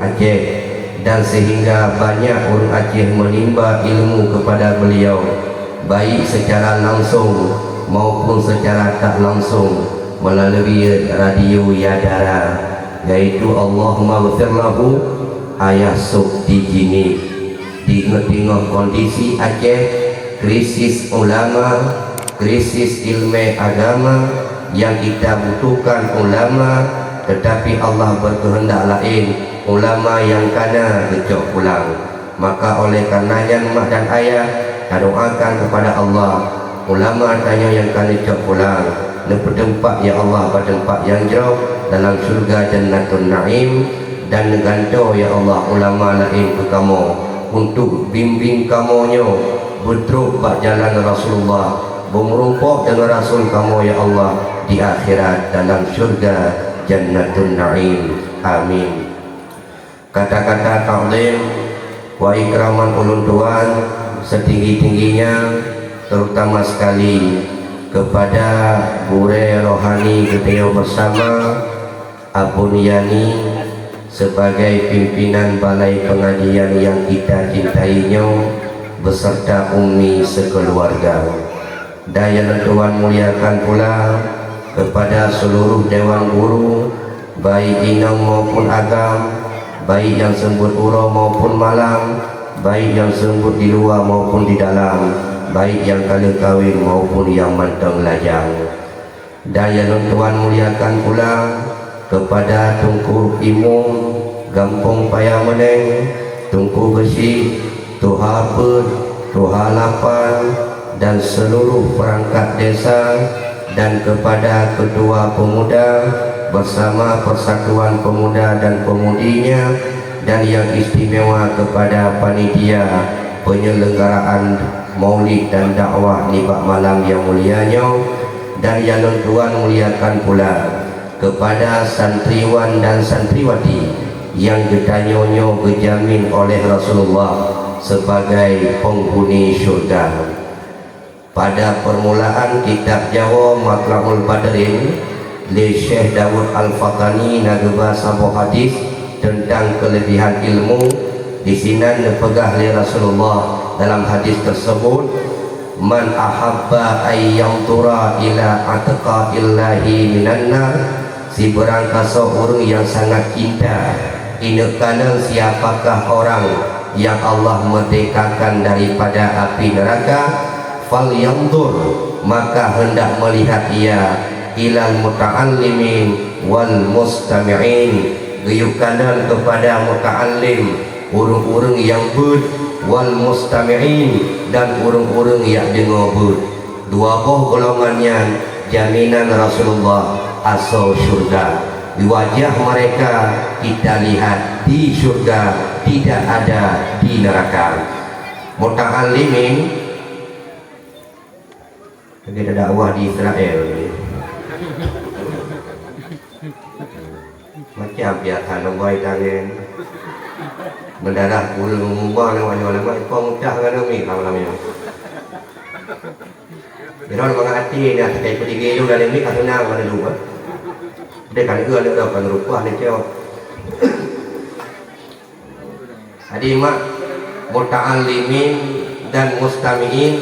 Aceh, dan sehingga banyak orang Aceh menimba ilmu kepada beliau, baik secara langsung maupun secara tak langsung melalui radio Yadara, yaitu Allahumma ghfir lahu ayah Sukti Jini. Di tengah kondisi Aceh krisis ulama, krisis ilmu agama, yang kita butuhkan ulama, tetapi Allah berkehendak lain, ulama yang kana kecok pulang. Maka oleh karenanya mak dan ayah doakan kepada Allah, ulama tanya yang kana kecok pulang, bertempat ya Allah, bertempat yang jauh dalam surga Jannatul Naim, dan ganto ya Allah ulama lain ke kamu untuk bimbing kamunya betruk bak jalan Rasulullah, merumpok dengan Rasul kamu ya Allah di akhirat dalam surga Jannatul Naim. Amin. Kata-kata ta'zim wa ikraman ulun tuan setinggi-tingginya, terutama sekali kepada Bure Rohani Gedeo bersama Abu Niyani sebagai pimpinan balai pengajian yang kita cintainya, beserta Umi sekeluarga. Dan yang Tuhan muliakan pula kepada seluruh dewan guru, baik inang maupun agam, baik yang sembut uro maupun malang, baik yang sembut di luar maupun di dalam, baik yang kala kahwin maupun yang manteng lajang. Dan yang Tuhan muliakan pula kepada Tunku Imung Gampung Payameneng, Tunku Besi, Tuha Pet, Tuha Lapan, dan seluruh perangkat desa, dan kepada Ketua Pemuda bersama Persatuan Pemuda dan Pemudinya, dan yang istimewa kepada panitia penyelenggaraan Maulid dan dakwah nibak malam yang mulianya. Dan yang Tuhan muliakan pula kepada santriwan dan santriwati yang gedanyonyo dijamin oleh Rasulullah sebagai penghuni syurga. Pada permulaan kitab Jawa Matla'ul Badrin li Syekh Dawud Al-Fatani nageba sabuh hadis tentang kelebihan ilmu, di sini dipegah oleh Rasulullah dalam hadis tersebut, man ahabba ayyamtura ila atqaillahi minan nar, si berangkasa orang yang sangat cinta inekana siapakah orang yang Allah merdekakan daripada api neraka, fal yandur, maka hendak melihat ia ilal muta'allimin wal mustami'in, geyukanan kepada muta'allim, urung-urung yang bud, wal mustami'in, dan urung-urung yang dengar bud. Dua boh golongannya jaminan Rasulullah asal syurga. Di wajah mereka kita lihat di syurga, tidak ada di neraka. Muta'allimin, kita dakwah di Israel macam biasa lembai tangan mendarat bulu mengubah nama-nama pengcah kan umi malam-malamnya. Bila orang hati ni terkait pergi dulu dalam ni kan senang pada dulu. Dia kan ada kan rupa ni cakap. Jadi mak muta'allimin dan mustami'in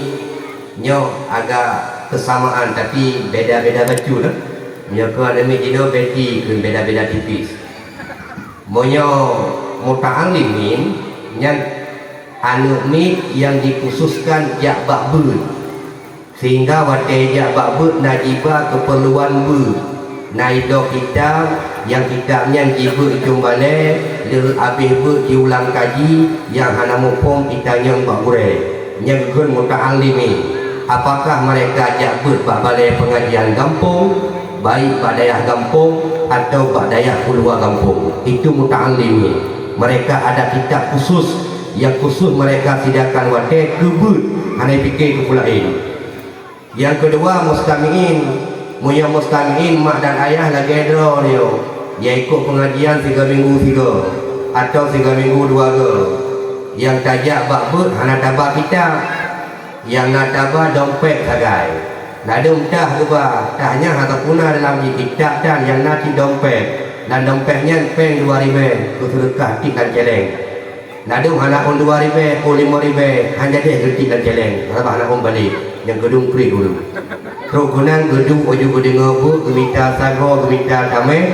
nyo agak kesamaan tapi beda-beda baju lah. Nyo ke ada mi kira beti ke beda-beda tipis. Monyo muta'allimin yang anu mi yang dikhususkan jak bakbud, sehingga wate jak bakbud najibah keperluan bu naido kita yang kitabnya jibu itumbale le habis bu diulang kaji yang hana mupom kita yang bakure yang gun muta'allimin. Apakah mereka jak bud bak balai pengajian kampung, baik pada daerah kampung atau pada daerah keluar kampung, itu muta'allimin. Mereka ada kitab khusus yang khusus mereka sediakan wadai kebut hanya fikir kepulain. Yang kedua mustami'in, muya mustami'in mak dan ayah lagi ada dia, dia ikut pengajian 3 minggu 3 atau 3 minggu 2 ke. Yang tajak bakbut hanya tabak kita, yang nak tabak dompet sagai. Nak ada mudah ke bah, taknya atau punah dalam kitab dan yang nak dompet. dan dompetnya peng 2 ribu ku sedekah tikan celeng. Nadu anak on 2 ribu o 5 ribu hanya deh getik dan celeng. Apa anak on balik yang gedung kri dulu. Terus kemudian gedung oju gedung bu gemita sago gemita damai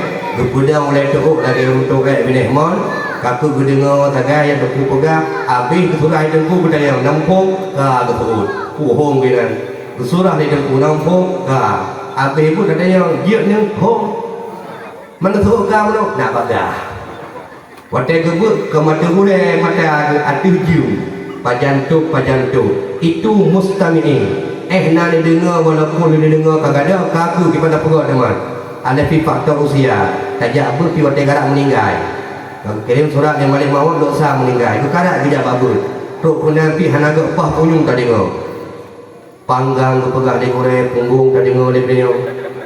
gudang oleh tu dari untuk kayak binih mon. Kaku gedung saga yang tu pegah habis kesurah itu ku kita yang nampung ka kesurut. Ku hong binan. Kesurah di ku nampung ka habis pun ada yang dia yang hong. Mana tu kau nak nak pegah. Waktu gebuk ke mata gule mata atu jiu pajantuk itu mustami'in nak dengar walaupun dia dengar kadang-kadang kaku kepada perut teman ada pi faktor usia tajak apa pi waktu garak meninggal kirim surat yang balik mawak dosa meninggal itu karak dia babut tok kena pi hanaga pah punyung tak dengar panggang ke pegak di gule punggung tak dengar dia punya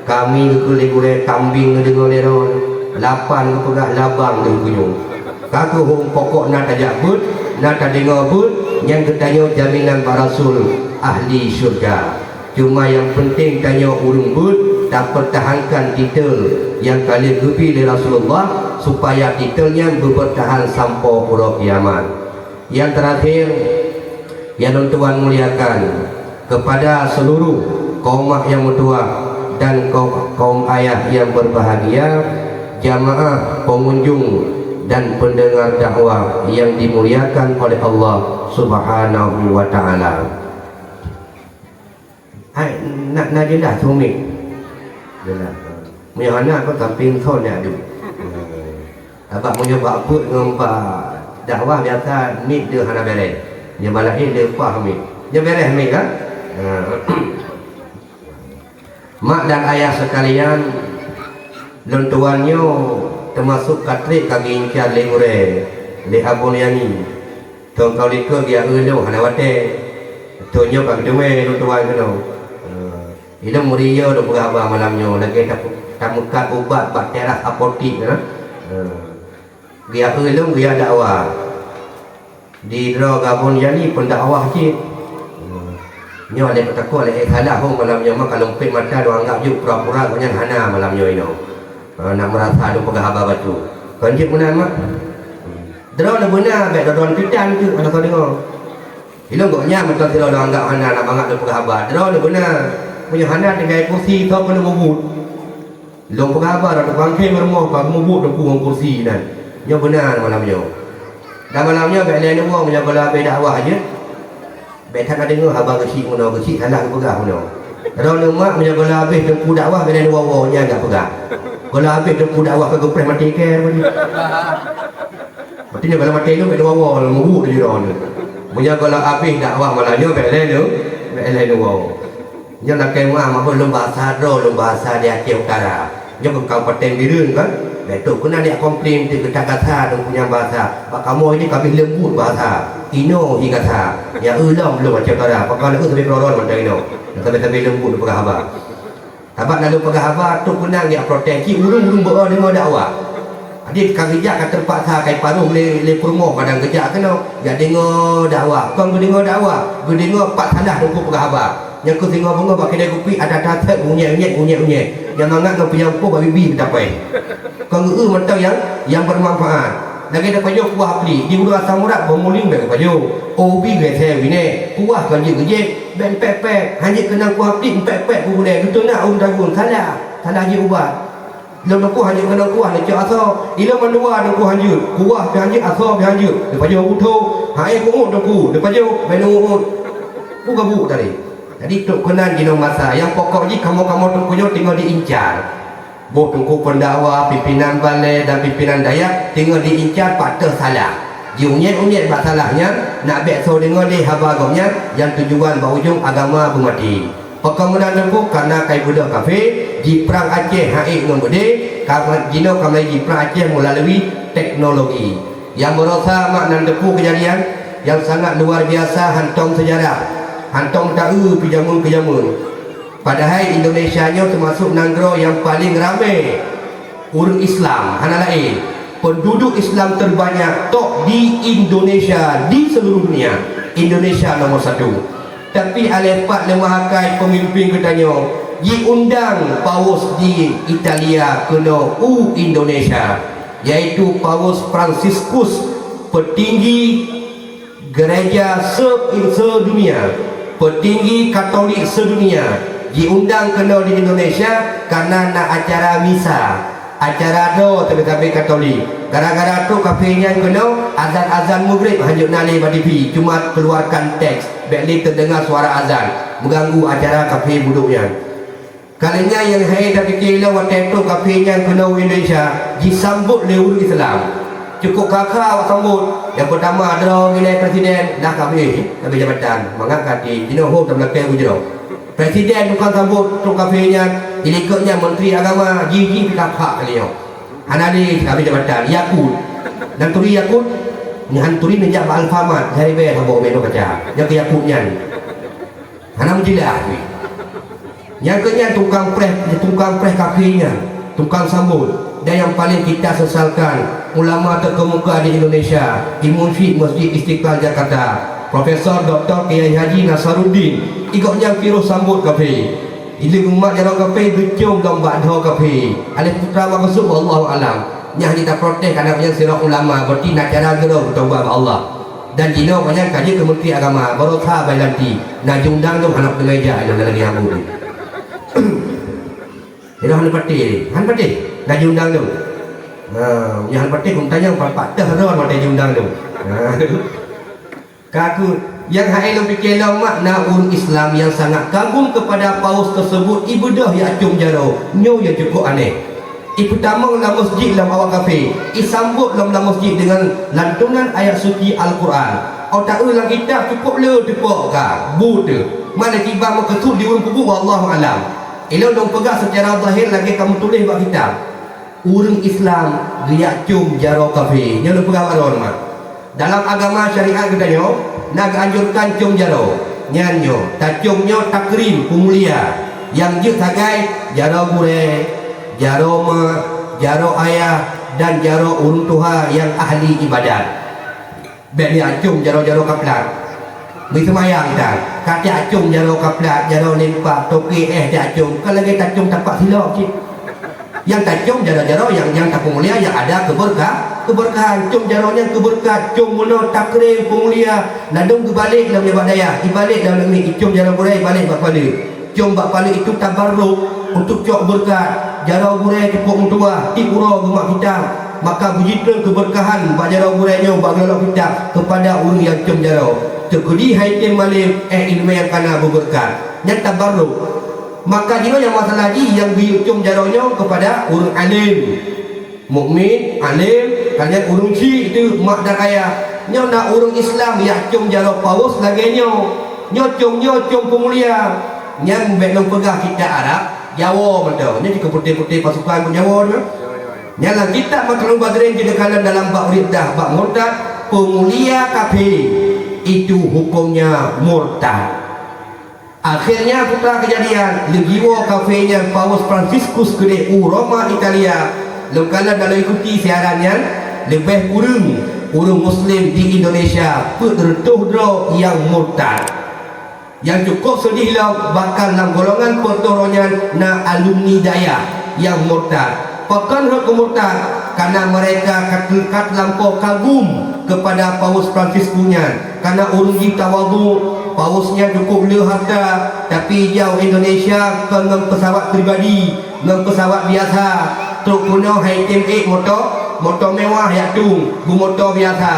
kami ke di gule kambing ke dengar dia lapan ke pegak labang dia punyung kaku hong pokok nak tajak but nak tak dengar but yang ketanya jaminan para rasul ahli syurga. Cuma yang penting tanya ulung but tak pertahankan titel yang kali gepi dari Rasulullah supaya titelnya bertahan sampai huruf kiamat. Yang terakhir yang tuan muliakan kepada seluruh kaum yang mutua dan kaum ayah yang berbahagia, jamaah pengunjung dan pendengar dakwah yang dimuliakan oleh Allah Subhanahu wa taala. Hai nak jelas suami. Jelas. Menyana ko samping son ya du. Abang punya bakut ngompa dakwah biasa ni dia hana beres. Dia malai dia faham ni. Dia beres ni kan? Mak dan ayah sekalian, lentuannya termasuk katrik kami ingkar legure le abon yani tong kau likor dia elo hanawate tonyo kag deme lu tuan keno ilo muriyo do beraba malamnya lagi tak mukat ubat baktera apotik na dia elo dia dakwah di dro gabon yani pendakwah cik nyo le takut le kalah hong malamnya mak kalau pek mata do anggap juk pura-pura punya hana malamnya ino nak merasa ada pegah abah batu kanjik mana mak drone benar baik drone pitan ke ada kau dengar ilo goknya betul tidak ada anggap hana nak bangat ada pegah abah drone benar punya hana tinggal kursi kau kena mubut long pegah abah ada bangkai rumah bang mubut dan kurung kursi dan nya benar malamnya dan malamnya baik lain orang punya bala dakwah aja baik tak ada dengar abah kecil mana kecil salah pegah mana drone mak punya bala habis tempu dakwah baik lain wawanya enggak pegah. Kalau habis dia dakwah ke gepres mati ke apa ni. Berarti kalau mati tu ada wawa mubuk dia orang tu. Punya kalau habis dakwah malahnya belen tu wawa. Yang nak kemah mahu lomba sadro lomba dia ke utara. Yang kau paten birun kan. Betul kena dia komplain di kata-kata dan punya bahasa. Pak kamu ini kami lembut bahasa. Ino hi kata. Ya ulang belum macam utara. Pak kau nak sampai peroron macam ino. Sampai lembut berkhabar. Abang lalu pegah abah tu kenang dia proteksi urung-urung berada dengan dakwah. Dia kan kerja kan terpaksa kai paruh le promo kadang kerja kena dia dengar dakwah. Kau dengar dakwah, kau dengar pak salah tu pegah abah. Yang kau tengok bunga pakai dia kopi ada tatat unyek. Yang mangat kau punya po bibi dapat. Kau mentau yang bermanfaat. Lagi ada payo kuah pli di udah samurat bermuling be payo. Obi ge saya bine kuah kan je ben pepek hanya kena kuah pli pepek ku boleh betul nak dagun salah je ubat. Lalu aku hanya kena kuah nak cak asal. Ila menua nak kuah hanya kuah hanya asal hanya. Depa jo butuh. Hai ku aku depa jo menu buka bu tadi. Jadi tok kenan gino masa yang pokok ji kamu tu punya tinggal diincar. Bok tungku pendakwa, pimpinan balai dan pimpinan dayak tinggal diincar patah salah. Unyek masalahnya nak bekso dengan di habagomnya yang tujuan berujung agama bermati. Pekemudian tungku karena kai budak kafe di perang Aceh haik nombode kawan jino kami di perang Aceh melalui teknologi yang berosa makna depu kejadian yang sangat luar biasa hantong sejarah hantong tahu pijamun. Padahal Indonesia nya termasuk negara yang paling ramai orang Islam hana lain. Penduduk Islam terbanyak tok di Indonesia di seluruh dunia. Indonesia nomor 1. Tapi alepat lemah akai pemimpin katanya diundang paus di Italia kena Indonesia, iaitu Paus Franciscus, petinggi gereja sedunia, petinggi Katolik sedunia, diundang kena di Indonesia karena nak acara misa, acara do tapi Katolik. Gara-gara tu kafenya kena azan maghrib hanyut nali badipi, cuma keluarkan teks balik terdengar suara azan, mengganggu acara kafe buduknya. Kalinya yang saya dah fikirlah waktu itu kafenya kena Indonesia disambut oleh orang Islam. Cukup kakak awak sambut. Yang pertama adalah nilai presiden dah kami jabatan mengangkat di Jinoho dan belakang Bujro. Presiden bukan sambut tu kafenya, ilikutnya menteri agama Gigi Pikapha kalian. Hanali kami jabatan Yakut dan turi Yakut ni hanturi menjak Alfamart dari be sambut menu kaca. Yang ke Yakutnya. Hana menjilah ni. Yang kenya tukang press kafenya, tukang sambut. Dan yang paling kita sesalkan, ulama terkemuka di Indonesia, Imam Syekh Masjid Istiqlal Jakarta, Profesor Dr. Kiai Haji Nasaruddin, ikutnya virus sambut kafe. Ili umat jarang kafe bercium dalam bakdo kafe. Alih putra maksud Allah alam. Yang kita protes kerana yang sirah ulama berarti nak cara gerau bertaubat Allah. Dan jino banyak kaji Kementerian Agama baru tha bailanti. Nak diundang tu anak pengajar yang lagi abu ni. Ini han pati. Dah diundang tu. Yang pati pun tanya pak dah ron pada diundang tu. Kaku yang hai lo fikir lo makna un Islam yang sangat kagum kepada paus tersebut ibadah yang acung jaro. Nyo yang cukup aneh. Pertama dalam masjid dalam awak kafe, disambut dalam masjid dengan lantunan ayat suci Al-Quran. Otak ulang kitab cukup le tepuk ka. Buta. Mana tiba maketut di urung kubur wallahu alam. Elo dong pegang secara zahir lagi kamu tulis buat kitab. Urang Islam riak cum jaro kafe. Nya lu pegang baron mak. Dalam agama syariat kita nyo nak anjurkan cum jaro. Nyanyo, tacumnyo takrim pemulia. Yang je sagai jaro gure, jaro mak, jaro ayah dan jaro urang tuha yang ahli ibadat. Beli acung jaro-jaro kaplat. Bersemayang dah. Kati acung jaro kaplat, jaro limpak, toki dia acung. Kalau kita acung tapak silap cik. Yang tacung jaro-jaro yang tak pemulia yang ada keberkahan. Cum jaronya keberkat, cum muno takrim pemulia. Ladung kebalik dalam jabat daya, dibalik dalam negeri. Cum jaro gurai balik bak pala. Cum bak pala itu tabarruk untuk cok berkat. Jaro gurai cukup mutua, tipura rumah kita. Maka begitu keberkahan bak jaro gurainya bak gelok kita kepada orang yang cum jaro. Tekudi haitim malim ilmu yang kana berberkat. Yang tabarruk. Maka dia yang masalah lagi yang diucum jaronya kepada orang alim, mukmin, alim, kalian orang cik itu mak dan ayah. Nyo nak orang Islam yang cum jaro paus lagi nyo cum pemulia. Yang belum pegang kita Arab, Jawa betul. Ini putih-putih pasukan pun Jawa tu. Nyala kita maklum badrin jadi kalian dalam bab riddah, bab murtad, pemulia kafir itu hukumnya murtad. Akhirnya putra kejadian legiwo kafenya Paus Franciscus ke Roma Italia. Lekala dalam ikuti siarannya lebih urung muslim di Indonesia petertuh dro yang murtad. Yang cukup sedihlah bakal dalam golongan perturunan na alumni daya yang murtad. Pakan hak murtad karena mereka kat lampau kagum kepada Paus Franciscusnya karena urung tawadu. Pausnya cukup le harta tapi jauh Indonesia dengan pesawat pribadi, dengan pesawat biasa. Truk kuno haitim motor mewah ya tu, bu motor biasa.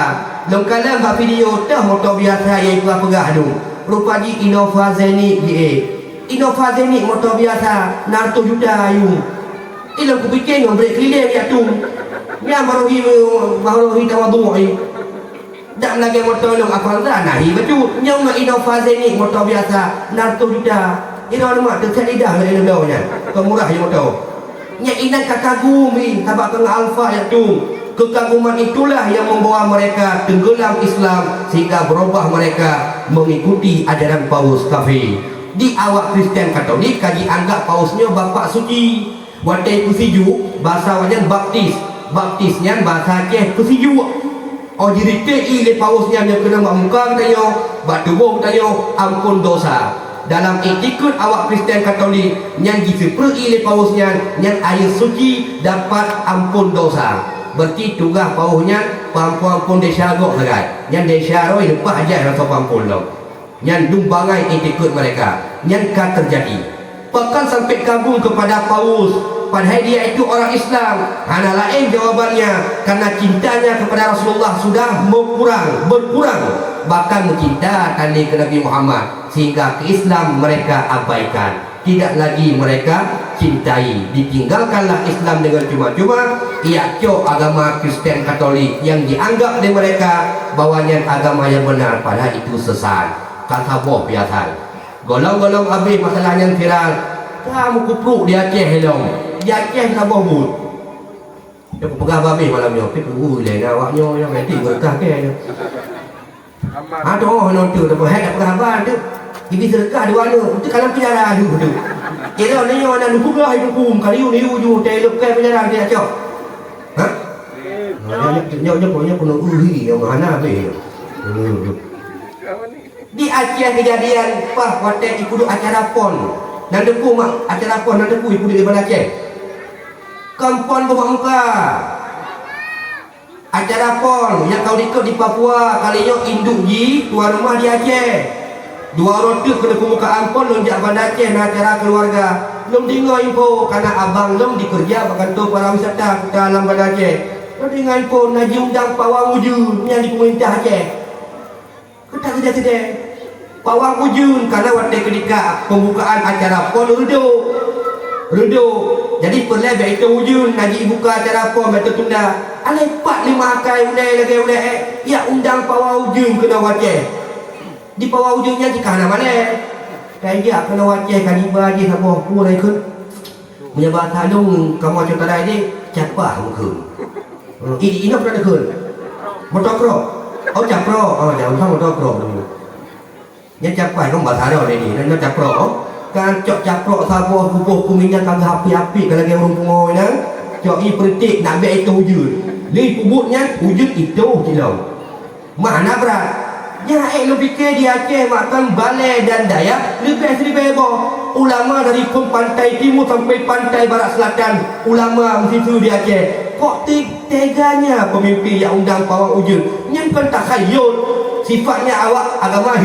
Lengkala buat video dah motor biasa yang pegah tu. Rupa di Innova Zenit dia. Innova Zenit motor biasa 600 juta ayu. Ilang ku fikir ngom brek clear ya tu. Ya baru hi tawadu ai. Tak lagi motor long apa dah nahi baju nyong nak Innova Zenit motor biasa 600 juta. Ino mak dekat lidah le ino nya. Kemurah je motor. Nya inan kakagumi tabak tengah alfa ya tu. Kekaguman itulah yang membawa mereka tenggelam Islam sehingga berubah mereka mengikuti ajaran Paus kafir. Di awak Kristian Katolik kaji anggap pausnya bapa suci. Watai kusiju bahasa wajan baptis. Baptisnya bahasa Aceh kusiju. Oh jadi TI le pausnya yang kena mak muka katanya, bak tubuh katanya, ampun dosa. dalam ikut awak Kristian Katolik yang diseperi oleh pausnya yang air suci dapat ampun dosa. Berarti tugas pausnya ampun desyarok sangat. Yang desyarok lepas aja rasa ampun lo. Yang dumbangai ikut mereka. Yang kan terjadi. Bahkan sampai kagum kepada paus, padahal dia itu orang Islam. Hanya lain jawabannya, karena cintanya kepada Rasulullah sudah berkurang, bahkan mencinta tanding ke Nabi Muhammad, sehingga ke Islam mereka abaikan, tidak lagi mereka cintai. Ditinggalkanlah Islam dengan cuma-cuma, iaitu agama Kristen Katolik yang dianggap oleh mereka bahwanya agama yang benar, padahal itu sesat. Kata boh biasa. Golong-golong habis masalah yang viral. Kamu kupruk di Aceh helong. Di Aceh tak bohut. Dia pegang habis malam ni. Tapi lain awaknya yang nanti berkah ke. Ada orang nonton tu head pegang abang tu. Ini sedekah di mana? Itu kalau penjara tu tu. Kira ni orang nak hukum lah hukum. Kali ni uju telok ke penjara dia cok. Ha? Nyo punya uhi yang mana be. Di Aceh kejadian pas waktu ikut acara pon. Dan depu mak acara pon dan depu ikut di Aceh. Kampon bermuka. Acara pon yang kau ikut di Papua kalinya induk ji tuan rumah di Aceh. Dua orang tu kena pembukaan pon lonjak Bandar Aceh nak acara keluarga. Belum dengar info karena abang belum dikerja berkantor para wisata dalam Bandar Aceh. Belum dengar info Naji undang pawang wujud yang di pemerintah Aceh. Kita sedih-sedih. Pawang wujud karena waktu ketika pembukaan acara pon redo. Jadi perlebih itu wujud Naji buka acara pon betul tunda. Ada 4-5 akai ulai. Ya undang pawang wujud kena Aceh. Di bawah ujungnya jika mana kayak dia kena wajah kaliba je tak boleh aku lagi kun menyebar talung kamu cerita dah ni siapa mungkin ini pernah kun motokro capro jangan sama motokro dulu nya siapa kamu bahasa ada ni nya capro kan cok capro sabo kubuh kuminya kang api-api kalau dia orang pungo nya cok i peritik nak ambil itu wujud ni kubutnya wujud itu kilau mana berat. Ya, lu fikir di Aceh makan Balai dan Dayak lebih heboh. Ulama dari pun pantai timur sampai pantai barat selatan, ulama mesti di Aceh. Kok teganya pemimpin yang undang pawang wujud? Yang kan takhayul. Sifatnya awak agama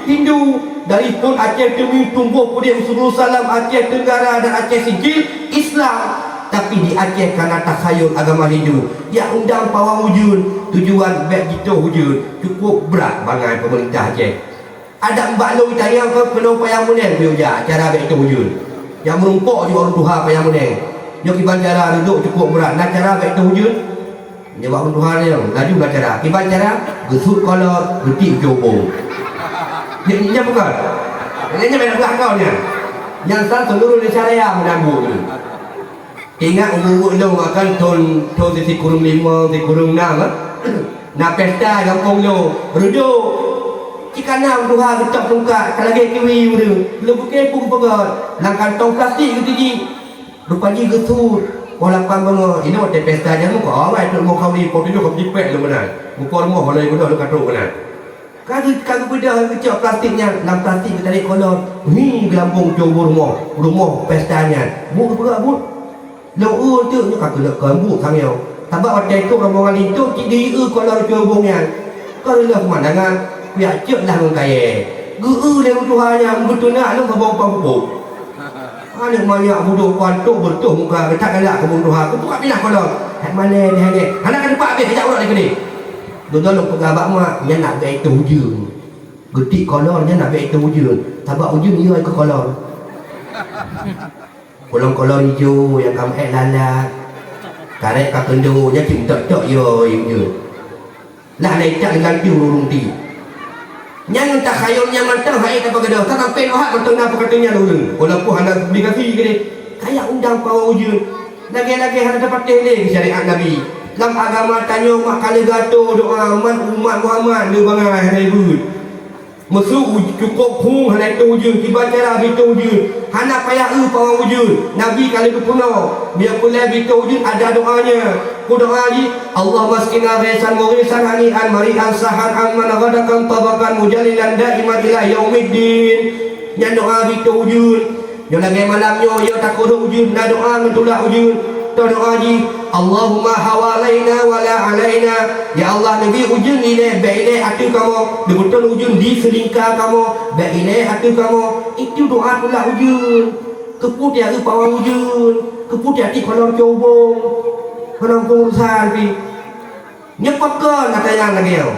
Hindu. Dari pun Aceh Timur tumbuh kemudian Salam Aceh Tenggara dan Aceh Singkil Islam. Tapi di Aceh karena takhayul agama Hindu, ya undang pawang wujud, tujuan baik gitu wujud cukup berat bangai pemerintah Aceh. Ada mbak lu tanya ke penuh payang muneng dia cara baik itu wujud. Yang merumpuk juga orang Tuhan payang muneng. Yo kiban cara duduk cukup berat. Nak cara baik itu wujud. Dia buat orang Tuhan dia laju nak cara. Kiban cara gesut kolor, getik jobong. Dia bukan. Ini banyak belakang dia. Yang seluruh Indonesia raya menangguh tu. Ingat umur lu akan ton si kurung 5, si kurung 6 nak pesta kampung lu redo jika nak Tuhan getak tungkat kalau lagi kiwi lu bukan pun pegat lang kantong plastik gitu ji rupanya gesut walaupun bangga ini waktu pesta jangan muka awal tu mau kau ni pok tu kau jipek lu benar muka rumah boleh guna lu katuk benar kalau beda kecil plastiknya lang plastik kita tarik kolor ni gelambung jauh rumah pestanya bu Lu tu kata nak kambut sangat. Sebab waktu itu rombongan itu dia kalau cubungnya. Kalau lah pemandangan pihak cek lah orang kaya. Dia Tuhannya betul nak lu bawa panggung. Ada banyak budak pantuk bertuh muka ketak galak kebun Tuhan. Aku buka pindah kolor. Hak mana dia ni? Anak kan pak habis ajak orang lagi ni. Dulu pegawai mak dia nak baik tu ujung. Getik kolor dia nak baik tu ujung. Sebab ujung dia ikut kolor. Kolong-kolong hijau yang kamu lalat karek kat kendu dia cinta-cinta yo lah naik tak dengan tiu rurung ti yang tak khayalnya mantang hai tak bagada tak sampai rohat mantang apa katanya dulu walaupun anda obligasi gini kayak undang pawang wujud lagi-lagi anda dapat tele syariat Nabi dalam agama tanya mak kali gato doa umat Muhammad dia bangai hari ibu Mesuk cukup hung hana itu wujud tiba cara itu wujud hana payah pawang wujud Nabi kali berpulau dia pula itu wujud ada doanya ku doa lagi Allah maskina ghisan mughisan hani'an mari'an sahan amman ghadakan tabakan mujalilan da'iman ila yaumiddin Yang doa itu ujun. Yang lagi malamnya yang takut ujun. Nak doa mentulak ujun. Doa ji Allahumma hawalaina wala alaina. Ya Allah Nabi ujun ini baik ini hati kamu. Betul ujun di selingkar kamu. Baik ini hati kamu. Itu doa tulak ujun. Keput dia ke pawang ujun. Keput dia di kolom cobong. Kolom pengurusan pi. Nyepakkan kata yang lagi yo.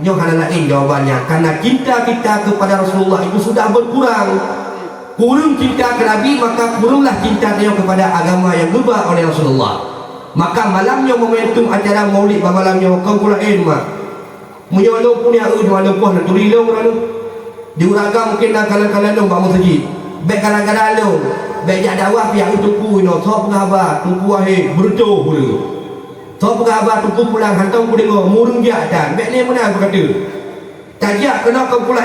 Nyo hana lain jawabannya. Karena cinta kita kepada Rasulullah itu sudah berkurang. Kurang cinta ke Nabi, maka kuranglah cinta dia kepada agama yang berubah oleh Rasulullah. Maka malamnya momentum acara maulid malamnya kau pula mak. Menyolong punya mana pun nak turilong lalu. Diuraga mungkin dah kalang-kalang dong bangun masjid. Baik kalang-kalang dong. Baik jak dakwah pihak itu ku no. So pengabar tunggu akhir berdoa pula. So pengabar tunggu pulang hantam ku dengar murung jak dan. Baik ni mana berkata. Tajak kena kau pula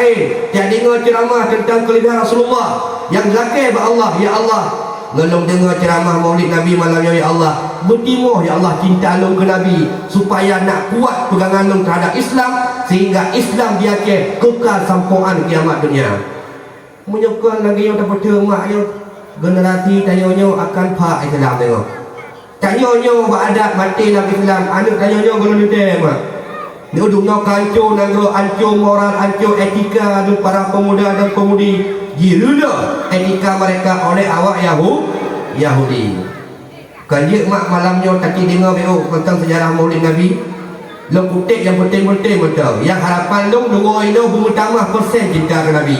jak dengar ceramah tentang kelebihan Rasulullah yang belakang Allah. Ya Allah ngelong dengar ceramah maulid Nabi malamnya. Ya Allah bertimah ya Allah cinta long ke Nabi supaya nak kuat pegangan long terhadap Islam sehingga Islam dia ke kekal sampoan kiamat dunia. Menyokong lagi yang dapat termak yang generasi tanyonyo akan pak Islam tengok tanyonyo beradat mati dalam Islam anak tanyonyo golong mak. Ni udungnya kancur nangro ancur moral ancur etika dan para pemuda dan pemudi gila etika mereka oleh awak Yahudi. Kanjik mak malamnya tadi dengar beo tentang sejarah maulid Nabi. Lo kutip yang penting-penting betul. Yang harapan dong dua ini bertambah persen cinta ke Nabi.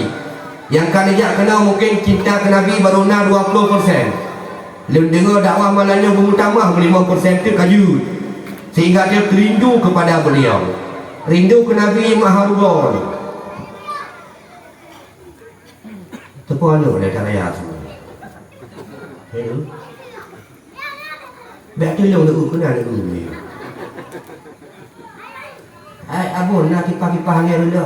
Yang kanjik kena mungkin cinta ke Nabi baru na 20%. Lo dengar dakwah malamnya bertambah 5% tu kaju. Sehingga dia rindu kepada beliau. Rindu ke Nabi Maharubon. Tepuan lu dah tak layak semua. Hello. Baik tu lu nak kena nak ni. Abon nak kipah-kipah ni dulu.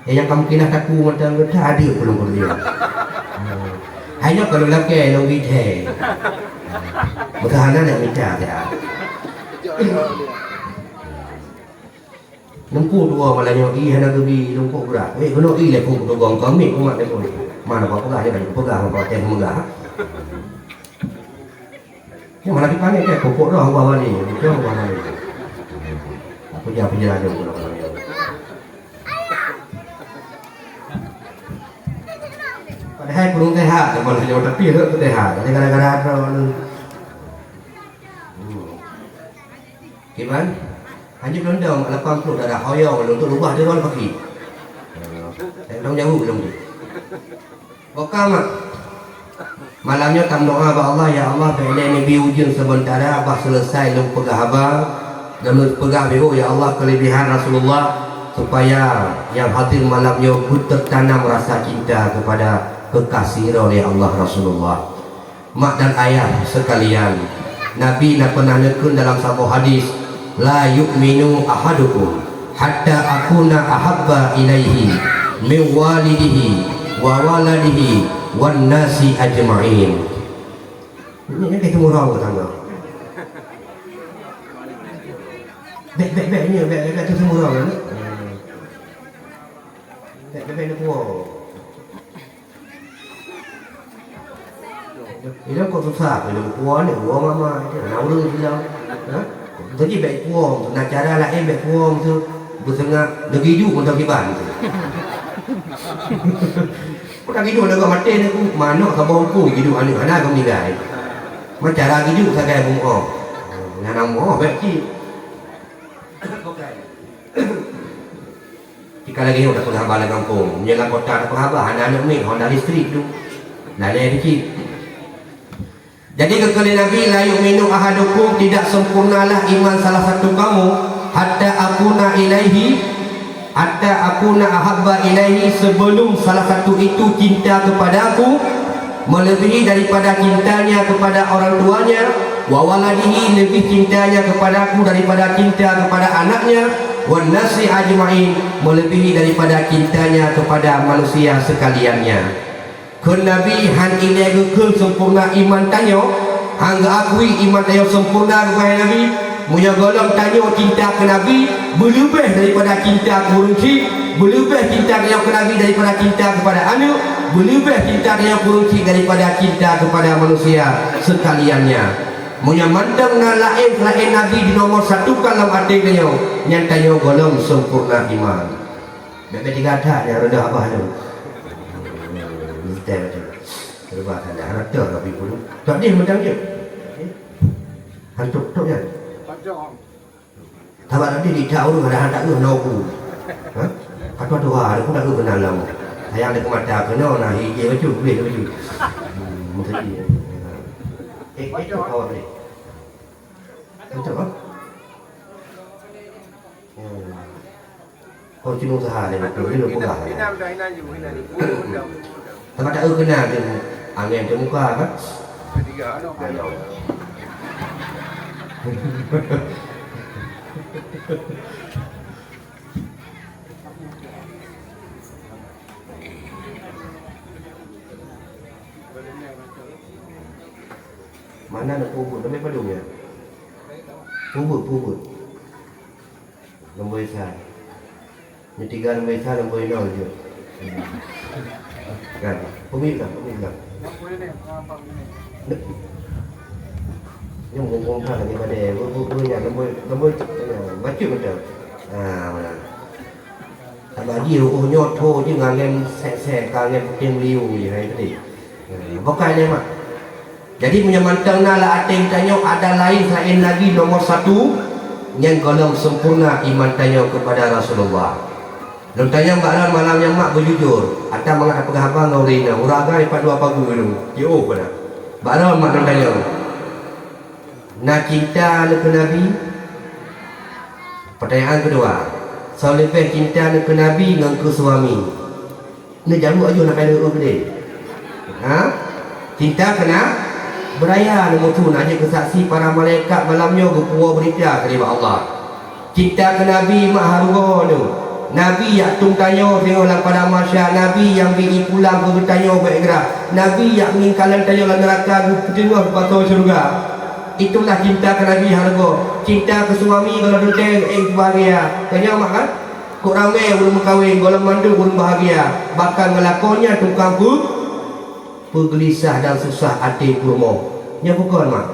Yang kamu kena takut macam tak ada belum dia. Hanya kalau laki lo gitu. Berkahana nak minta dia. Nempuh dua malahnya i hana gebi nempuh berat. Kena i le pun togong kami pun mak tempoh. Mana apa pegah dia bagi pegah apa teh megah. Ni malah dipanggil ke pokok dah bawah ni. Betul bawah ni. Apa dia penjelasan dulu kalau ni. Padahal kurang sehat kalau dia tapi tu sehat. Jadi kadang-kadang ada gimana? Hanya belum 80 dah hoyong untuk rubah dia orang kaki. Belum jauh belum tu. Bokam malamnya tam doa ba Allah ya Allah bila Nabi ujung sementara abah selesai lu pegah abah dan lu pegah bego ya Allah kelebihan Rasulullah supaya yang hadir malamnya tertanam rasa cinta kepada kekasih oleh Allah Rasulullah. Mak dan ayah sekalian, Nabi nak pernah nekun dalam sebuah hadis, la yu'minu ahadukum hatta akuna ahabba ilaihi min walidihi wa waladihi wan nasi ajma'in. Ini kita murau tangga. Bek ni bek tu murau ni. Bek ni kuat. Ini kau susah, ini kuat ni, kuat mama, nak urus dia, jadi baik kuat, nak cara lain baik kuat tu, bersengah lagi hidup untuk kiban tu. Kau tak hidup lagi mati ni, aku mana kau bawa aku hidup anak kau meninggal. Macam cara hidup saya kau mau, yang nama baik cik. Jika lagi orang tak penghabar dalam kampung, menjaga kota tak penghabar, anak-anak ni, Honda listrik tu, lalai kecil. Jadi kekali Nabi la yu'minu ahadukum tidak sempurnalah iman salah satu kamu hatta akuna ahabba ilaihi sebelum salah satu itu cinta kepadaku melebihi daripada cintanya kepada orang tuanya wa waladihi lebih cintanya kepadaku daripada cinta kepada anaknya wan nasi ajma'in melebihi daripada cintanya kepada manusia sekaliannya. Kun Nabi han ini ke sempurna iman tanya hangga akui iman tanya sempurna kepada Nabi munya golong tanya cinta ke Nabi berlebih daripada cinta ke Rusi berlebih cinta yang ke Nabi daripada cinta kepada anak, berlebih cinta yang kurunci daripada cinta kepada manusia sekaliannya. Munya mantang na lain selain Nabi di nomor satu dalam hati dia nyantanya golong sempurna iman. Bebe tiga ada yang rendah abah tu. Minta macam terba ada anak tu Nabi pun. Tak dia mentang je. Hantuk tu kan. Tahu nanti di jauh ada hantar ke nobu. Ha? Kata doa ada pun tak ke kenal lama. Sayang ada kemata kena nah hiji baju boleh baju. Mesti. Itu kau ni. Itu apa? Kau cuma usaha ni, betul ni pun dah. Tempat tak kena dia angin di muka kan? Tiga ada. Mana nak puput, nampak padung ya? Puput. Nombor besar. Yang tiga nombor besar, nombor nol je. Kan? Pemilik. Yang ngomong lagi pada yang nombor baca betul. Mana? Tak bagi ruh nyoto je ngangen set kangen puting liu je hari tadi. Bukan ni mak. Jadi punya mantang lah ating tanyo ada lain selain lagi nomor satu yang golong sempurna iman tanyo kepada Rasulullah. Lalu tanya mbak malam yang mak berjujur atau mengat apa khabar ngau rina uraga ipat dua pagu tu. Yo pada. Mbak mak nak tanya. Nak cinta ke Nabi? Pertanyaan kedua. Soleh cinta ke Nabi dengan ke suami. Ni jalu aja nak pada ke. Ha? Cinta kena beraya nombor tu nak je kesaksi para malaikat malamnya berpuas berita kepada Allah. Cinta ke Nabi mak harga tu. Nabi yang tung tanya tengoklah pada masyarakat. Nabi yang pergi pulang ke bertanya bergerak. Nabi yang mengingkalan tanya dalam neraka tengok patut syurga. Itulah cinta ke Nabi harga. Cinta ke suami kalau duduk bahagia. Tanya mak kan? Kok ramai belum berkahwin, golong mandu belum bahagia. Bahkan ngelakonnya tukang pegelisah dan susah hati kurma. Nya bukan mak.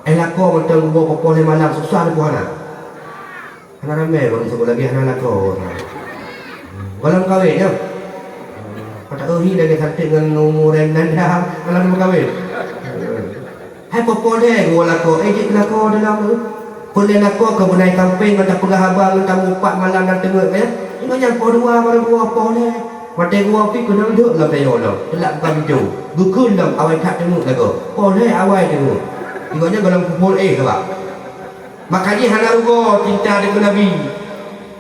Lako macam buat popol malam susah depu anak. Anak ramai baru sebut lagi anak lako. Golong kahwin ya. Kata lagi cantik dengan umur yang nanda malam kahwin. Hai popol deh gua lako. Je lako dalam tu. Boleh lako ke bunai kampung kata pegah abang kata mupat malam dan tengok ya. Ini yang dua baru dua popol deh. Mata gua pi kena duduk dalam tayo dah. Telak bukan biju. Gukun dalam awal tak tengok lagu. Boleh awal tengok. Iganya dalam kupul sebab. Makanya hana rugo cinta dengan Nabi.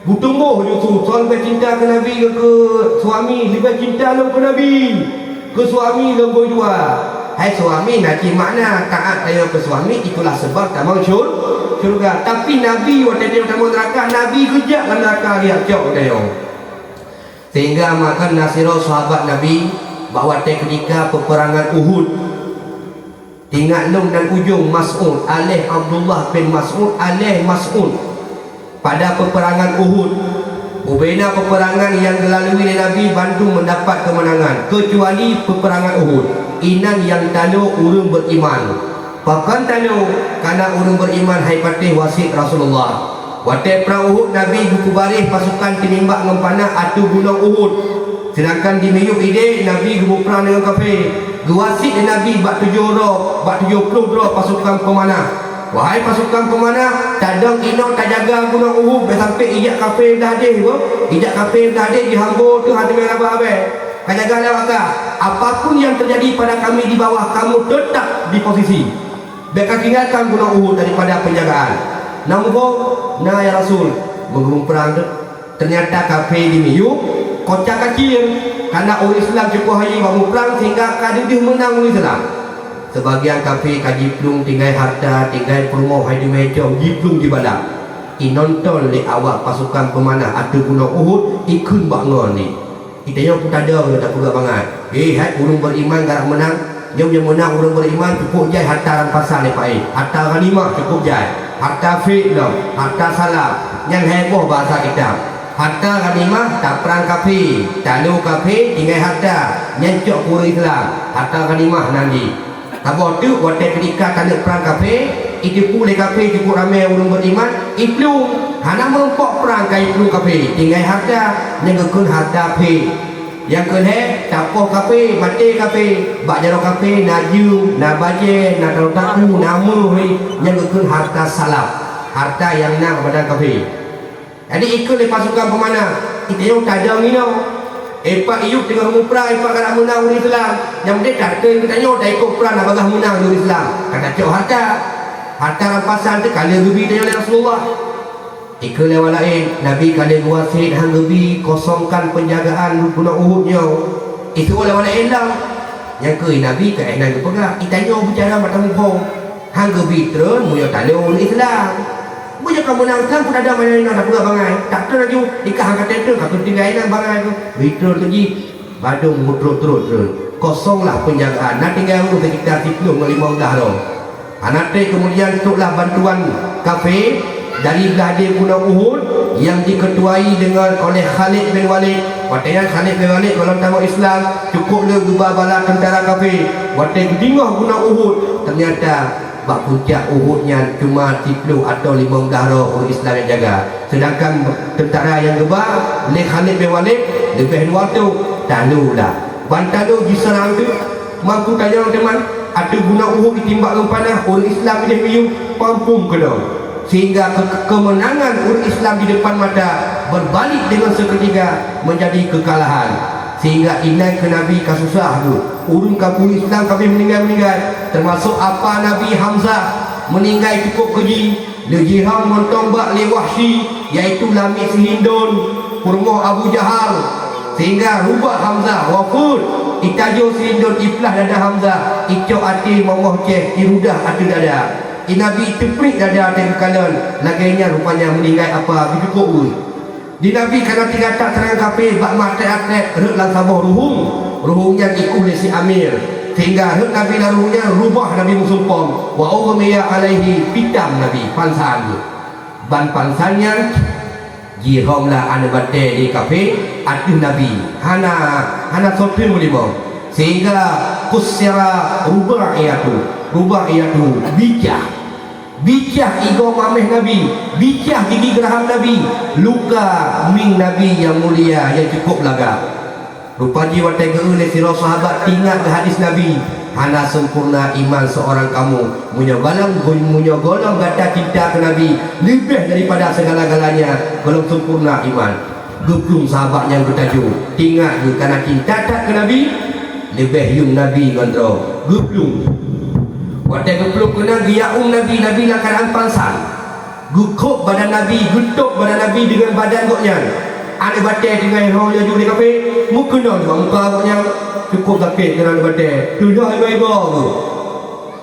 Butumbuh Yusuf sampai cinta ke Nabi ke suami, lebih cinta ke Nabi. Ke suami nombor dua. Hai suami nak makna taat tayo ke suami itulah sebab tak mau syurga. Tapi Nabi waktu dia tamu neraka, Nabi kejak dalam neraka dia cok tayo. Sehingga makan nasirah sahabat Nabi bahawa ketika peperangan Uhud tinggal lum dan ujung Mas'ud alih Abdullah bin Mas'ud alih Mas'ud pada peperangan Uhud. Ubena peperangan yang dilalui oleh Nabi bantu mendapat kemenangan kecuali peperangan Uhud. Inan yang talu urung beriman. Bahkan talu karena urung beriman hai patih wasit Rasulullah. Waktu perang Uhud Nabi gukubarih pasukan tinimbak ngempana atu gunung Uhud. Sedangkan di meyuk ide Nabi gubu perang dengan kafir. Guwasit Nabi bak 70 pasukan pemanah. Wahai pasukan pemanah, tadang ino tak jaga gunung Uhud sampai ijak kafir dah ada apa? Ijak kafir dah ada dihambur tu hati merah habis. Kau jaga lewat. Apapun yang terjadi pada kami di bawah, kamu tetap di posisi. Biarkan tinggalkan gunung Uhud daripada penjagaan. Nombor, ya Rasul, menggumung perang tu. Ternyata kafir di miyuk, kocak kacir. Karena orang Islam cukup hari bangun perang sehingga kadang menang orang Islam. Sebagian kafir kajiplung tinggal harta, tinggal perumah, hai di meja, jiplung di badak. Inonton le awak pasukan pemanah atu gunung Uhud ikun bangun ni. Kita yang pun tak ada tak pegak banget. Hai urung beriman garak menang. Yang menang urung beriman cukup jai harta rampasan lepai. Harta ghanimah cukup jai. Harta fi'lam, harta salam. Yang heboh bahasa kita. Harta ghanimah tak perang kafir, tak lu kafir tinggal harta nyencok pura Islam. Harta ghanimah nanti. Apa tu waktu ketika tak perang kafir, itu pula kafir cukup ramai orang beriman, itu hana merempok perang kai itu kafir, tinggal harta nyengkun harta kafir. Yang kedua, tapoh kafir, mati kafir, bak jaro kafir, naju, na baje, na taru, na mui, nyengkun harta salaf, harta yang nak kepada kafir. Jadi ikut le pasukan pemana kita yang tak ada ngino epak iuk tengah muprah epak kada menang di Islam yang dia tak ke kita nyo dah ikut perang nak bagah menang di Islam kata cok harta rampasan tu kali lebih dari Rasulullah ikut le lain Nabi kali wasit hang lebih kosongkan penjagaan guna Uhudnya itu oleh lain dah yang ke Nabi ke enak pegang kita nyo bicara macam hong hang lebih terus muyo talon Islam punya kamu nang kan pun ada mana nak pula bangai tak ter lagi ikah angkat tenter kau tinggal nang bangai tu betul tu ji badung mutro terus kosonglah penjagaan nak tinggal urus sekitar 10 5 dah ro anak teh kemudian tuklah bantuan kafe dari Gadir Gunung Uhud yang diketuai dengan oleh Khalid bin Walid. Waktu Khalid bin Walid kalau tahu Islam cukup le gubah bala tentara kafir. Waktu dingah Gunung Uhud ternyata bak puncak Uhudnya cuma 10 atau 15 orang Islam yang jaga. Sedangkan tentara yang gebak oleh Khalid bin Walid lebih waktu talulah. Bantalu diserang tu mampu tanya teman ada guna Uhud ditimbak panah orang Islam dia biu pampung kena. Sehingga kemenangan orang Islam di depan mata berbalik dengan seketika menjadi kekalahan. Sehingga inai ke Nabi kasusah tu urun kampung Islam kami meninggal termasuk apa Nabi Hamzah meninggal cukup keji lejihang mentombak le Wahsy iaitu Lamik Sihindun kurma Abu Jahal sehingga rubah Hamzah wafud itajo Sihindun iflah dada Hamzah icok hati momoh cek irudah hati dada Nabi teprik dada dan kalan lagainya rupanya meninggal apa cukup pun di Nabi kerana tiga tak terang kafir bak mati atlet rek lang sabah ruhungnya ikut si Amir sehingga rek Nabi laruhnya rubah Nabi musumpong wa ughmiya alaihi pitam Nabi pansan ban pansannya jihomlah ane bate di kafir atuh Nabi hana sopi mulimo sehingga kusira rubah iatu bijah ego mameh Nabi, bijah gigi geraham Nabi, luka ming Nabi yang mulia yang cukup laga. Rupanya waktu oleh sirah sahabat ingat ke hadis Nabi, hana sempurna iman seorang kamu, munya golong gata cinta ke Nabi lebih daripada segala-galanya, belum sempurna iman. Geplung sahabat yang bertajuk, ingat kerana cinta tak ke Nabi, lebih yung Nabi gondro, geplung. Waktu gepluk kena giyaum Nabi lah keadaan pansan gukuk badan Nabi gutuk badan Nabi dengan badan goknya ada batai dengan roh yang juli kafe muka nak muka goknya cukup sakit kena batai sudah ibu-ibu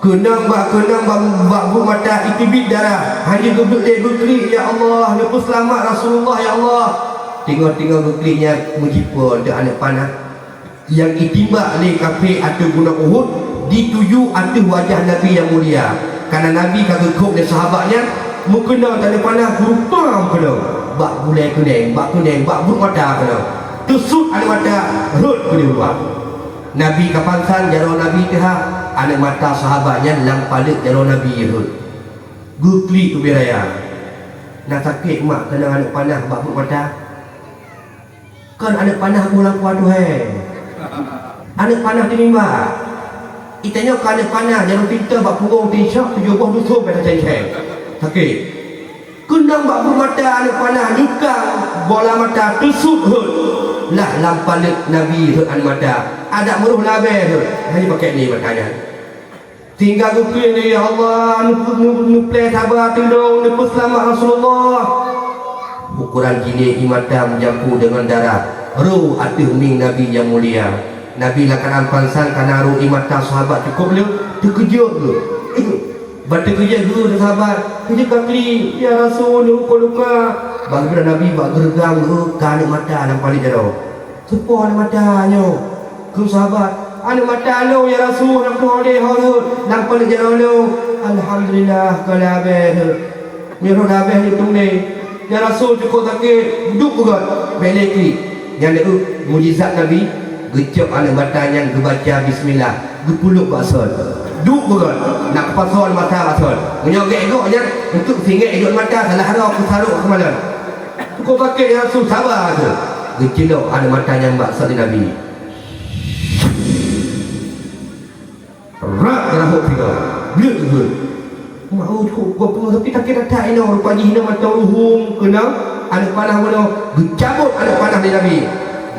kenang bak bu mata itibit darah hanya gebuk dia gukli ya Allah lepas selamat Rasulullah ya Allah tinggal guklinya mujipur ada anak panah yang itimbak oleh kafe atau guna Uhud dituju atas wajah Nabi yang mulia karena Nabi kagak kok dan sahabatnya mukena tak ada panah berupam kena bak bulai kuning bak buruk mata kena tusuk ada mata rut kena buat Nabi kapansan jaro Nabi tehak ada mata sahabatnya lampalik jaro Nabi rut gukli tu beraya nak sakit mak kena ada panah bak buruk mata kan ada panah pulang kuat tu ada panah di mimba itanya kana panah jangan pintar bak purung tisyak 70 dusun pada ceng-ceng sakit kundang bak bermata anak panah nyukang bola mata tusuk hut lah lampalik Nabi hut an mata ada meruh labeh hut hanya pakai ni bertanya tinggal gukli ni ya Allah nupleh sabar tindung nupleh selamat Rasulullah ukuran gini imata menjampu dengan darah ruh atuh ming Nabi yang mulia Nabi lakan pansan karena ruh imata sahabat cukup lu terkejut lu terkejut dulu sahabat kerja kakli ya Rasul luka bagi Nabi bak gergang lu kana mata yang paling jauh sepo ana matanya ku sahabat ana mata lu ya Rasul nak hode nang paling jauh lu alhamdulillah kalabe miru nabe ni tungne Ya Rasul cukup sakit, duduk juga beleki. Yang ada mujizat Nabi, gecok anak batang yang kebaca bismillah, gepuluk basol. Duduk juga, nak pasal mata basol. Menyogek egoknya untuk singgit edok mata salah harap aku saruk ke malam. Cukup sakit ya Rasul, sabar tu. Gecelok anak mata yang basol di Nabi. Rak rahuk tiga. Blek juga. Mau kau pun tapi tak kira tak ino rupanya hina mata ruhum kena anak panah mana gecabut anak panah di Nabi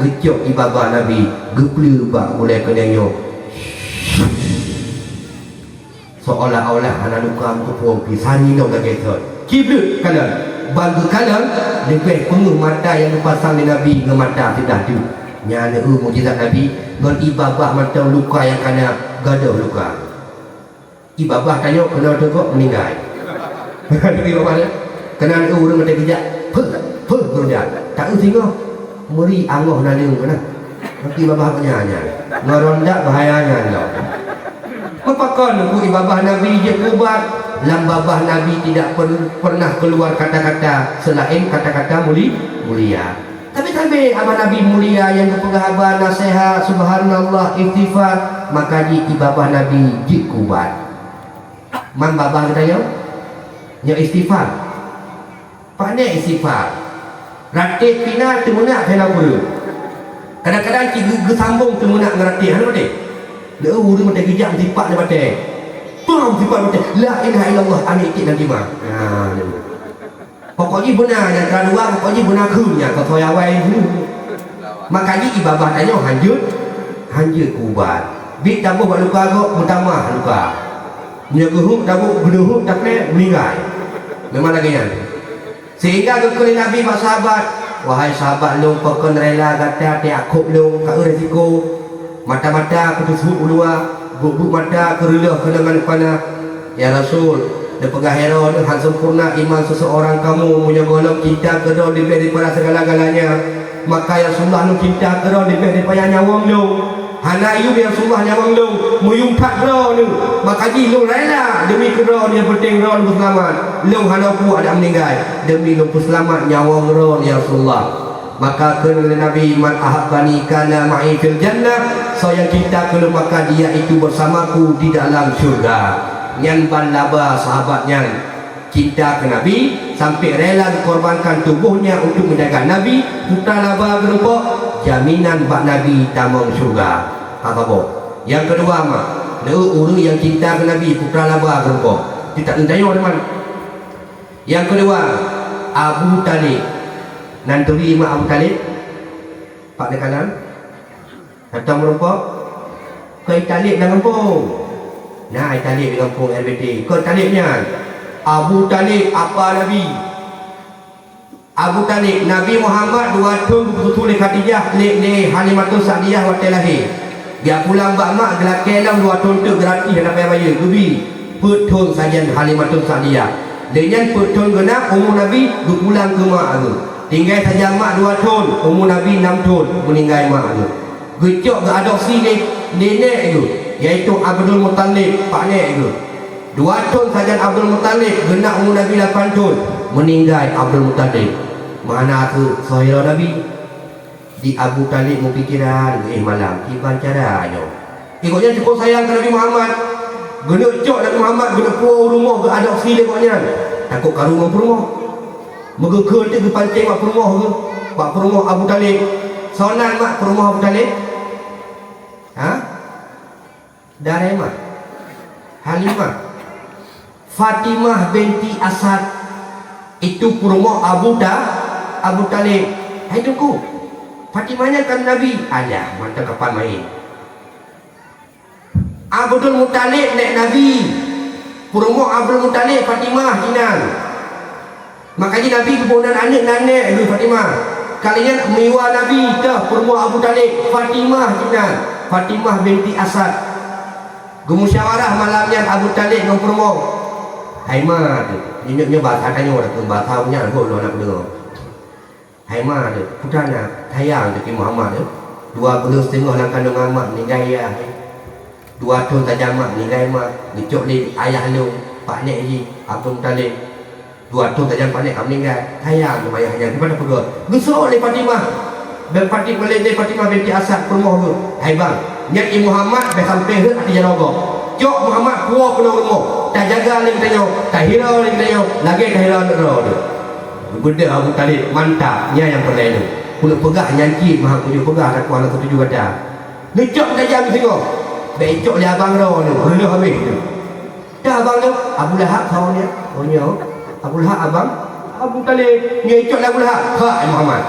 gecok ibabah Nabi gepleu bak mulai kenanyo seolah-olah anak luka kupung pisani no gagetot kiblut kalan bagi kalan lebih penuh mata yang dipasang di Nabi ke mata sudah tu nyana mujizat Nabi ngan ibabah mata luka yang kena gaduh luka. Ibabah tanya kena tegak meninggal. Ibabah dia kena orang mata kejap. Kerja. Tak usah meri angoh nalung kena. Nanti ibabah punya ngarondak bahayanya dia. Mepakon ku ibabah Nabi je kubat. Lam babah Nabi tidak pernah keluar kata-kata selain kata-kata mulia. Tapi abah Nabi mulia yang berpengahaban nasihat subhanallah istighfar maka di ibabah Nabi je kubat. Man babah kita yang istighfar pandai istighfar ratik pina temunak kena guru kadang-kadang kita sambung temunak ngeratik ada betul dia guru mata kejap sifat dia batal pam sifat batal la ilaha illallah anik tik nanti mah pokoknya benar yang kedua pokoknya benar kunya kau toyawai makanya ibabah tanya hanjut kubat bit tambah buat luka kau mutamah luka menyuguh tabuk berduhuk tak meninggal memang lagi yang sehingga kekali Nabi pak sahabat wahai sahabat lu pokon rela kata hati akub lu kau resiko mata-mata ketusuk ulua bubuk mata kerelah kenangan panah ya Rasul dia pegah hero dengan sempurna iman seseorang kamu punya golong cinta kedua lebih daripada segala-galanya maka ya Rasulullah lu cinta kedua lebih daripada nyawang lu hana iu yang Rasulullah nyawang lu muyumpat roh lu maka ji lu rela demi roh dia penting roh lu selamat lu hana ku ada meninggal demi lu selamat nyawang roh ya Rasulullah maka kena Nabi man ahabbani kana ma'i fil jannah saya cinta kalau maka dia itu bersamaku di dalam syurga nyan ban laba sahabatnya cinta ke Nabi sampai rela korbankan tubuhnya untuk menjaga Nabi putra laba berupa jaminan bak Nabi tamang syurga apa boh yang kedua mak orang yang cinta ke Nabi putra laba berupa kita tak tanya teman yang kedua Abu Talib nanturi mak Abu Talib pak di kanan datang berupa ke Talib dalam kampung nah Talib di kampung LBT ke Talibnya Abu Talib apa Nabi Abu Talib Nabi Muhammad 2 tahun betul di Khadijah le Halimatul Sa'diyah waktu lahir dia pulang bak mak gelak kelam 2 tahun tu gratis nak payah bayar dubi put tahun saja Halimatul Sa'diyah dengan put tahun genap umur Nabi dia pulang ke mak tu tinggal saja mak 2 tahun umur Nabi 6 tahun meninggal mak tu gecok ke adopsi nenek tu iaitu Abdul Muttalib pak nek tu 2 tahun saja Abdul Muttalib genap umur Nabi 8 tahun meninggal Abdul Muttalib mana tu saudara Nabi di Abu Talib mau pikiran malam iban caranya ikutnya cukup sayang ke Nabi Muhammad genuk cok Nabi Muhammad genuk puau rumah ke adopsi dia koknya takut ke rumah perumah megekeur tu ke pancing mak perumah ke pak perumah Abu Talib sonan mak perumah Abu Talib ha dari mak Halimah Fatimah binti Asad itu perumah Abu Talib hai tunggu Fatimahnya kan Nabi ada mata kapan main Abdul Muttalib nek Nabi perumah Abdul Muttalib Fatimah jinan makanya Nabi kebunan anak nenek Ibu Fatimah kalian miwa Nabi dah perumah Abu Talib Fatimah jinan Fatimah binti Asad gemusyawarah malamnya Abu Talib dengan perumah Haimah tu ingatnya bahasa tanya orang tu bahasa punya aku nak dengar Haimah tu putana tayang tu Muhammad tu 2 bulan setengah nak kandung amak meninggal ya 2 tahun saja amak meninggal mak ngecok di ayah lu pak nek ji Abdul Talib Dua tu tajam panik meninggal. Sayang ayahnya kepada pegur. Gusur oleh Fatimah. Dan Fatimah binti Asad rumah tu. Hai bang, nyat Muhammad dah sampai ke hati jaga. Cok Muhammad keluar ke rumah. Tak jaga lagi tanya, tak hira lagi tanya, lagi tak hira nak roh tu. Benda Abu Talib mantapnya yang perlain tu. Kulit pegah nyanci mahak kulit pegah kat kuala ketujuh kata. Ngecok tajam tengok. Becok dia abang roh tu. Kena habis tu. Dah abang tu Abu Lahab kawan dia. Oh nya. Abu Lahab abang Abu Talib ngecok Abu Lahab. Ha Muhammad.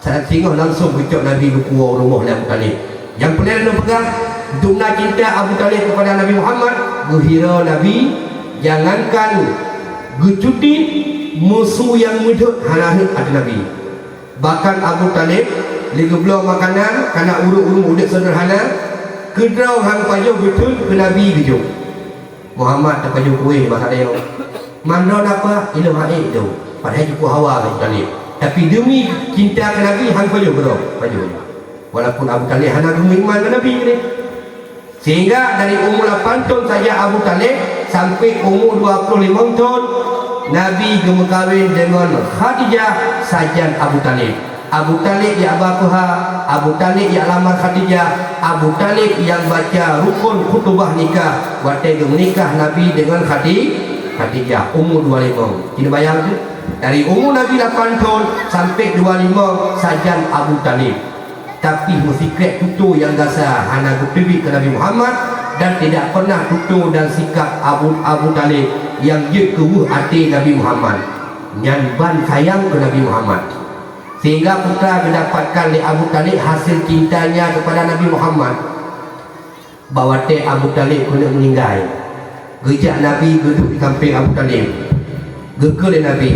Saat tengok langsung ngecok Nabi ke kuah rumah Abu Talib. Yang perlain tu pegang dumna cinta Abu Talib kepada Nabi Muhammad. Gehira Nabi jangankan gecuti musuh yang mudah hanahut ada Nabi. Bahkan Abu Talib lagi belum makanan kerana urut-urut udah sederhana kedrau hang pajuh betul ke Nabi betul. Muhammad tak pajuh kuih bahasa dia. Mandon apa ilmu haid tu. Padahal cukup hawa Abu Talib. Tapi demi cinta ke Nabi hang pajuh bro, pajuh. Walaupun Abu Talib hana beriman ke Nabi ni. Sehingga dari umur 8 tahun saja Abu Talib sampai umur 25 tahun Nabi berkahwin dengan Khadijah sajan Abu Talib. Abu Talib yang abakuha, Abu Talib yang lamar Khadijah, Abu Talib yang baca rukun khutbah nikah. Waktu menikah Nabi dengan Khadijah umur 25. Kita bayang tu? Dari umur Nabi 8 tahun sampai 25 sajan Abu Talib. Tapi musikret tutur yang gasa hana bertibik ke Nabi Muhammad dan tidak pernah tutur dan sikap Abu Talib yang je kebuh hati Nabi Muhammad nyanban sayang ke Nabi Muhammad sehingga putra mendapatkan oleh Abu Talib hasil cintanya kepada Nabi Muhammad. Bahawa Abu Talib kena meninggal, gejak Nabi duduk di samping Abu Talib, gegel Nabi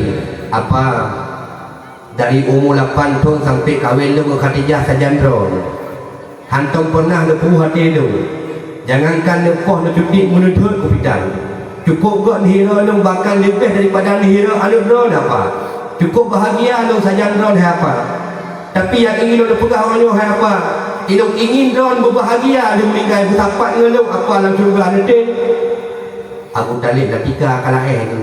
apa dari umur 8 tahun sampai kahwin dengan Khadijah sajandra hantam pernah lepuh hati lu. Jangankan lepuh nak cuti menuntut ke bidang. Cukup gak nihira lu bahkan lebih daripada nihira alu drone apa. Cukup bahagia lu sajandra apa. Tapi yang ingin lu pegah orang lu apa. Ilung ingin drone berbahagia lu meninggal bertapak dengan lu apa dalam syurga nanti. Abu Talib ketika kalah tu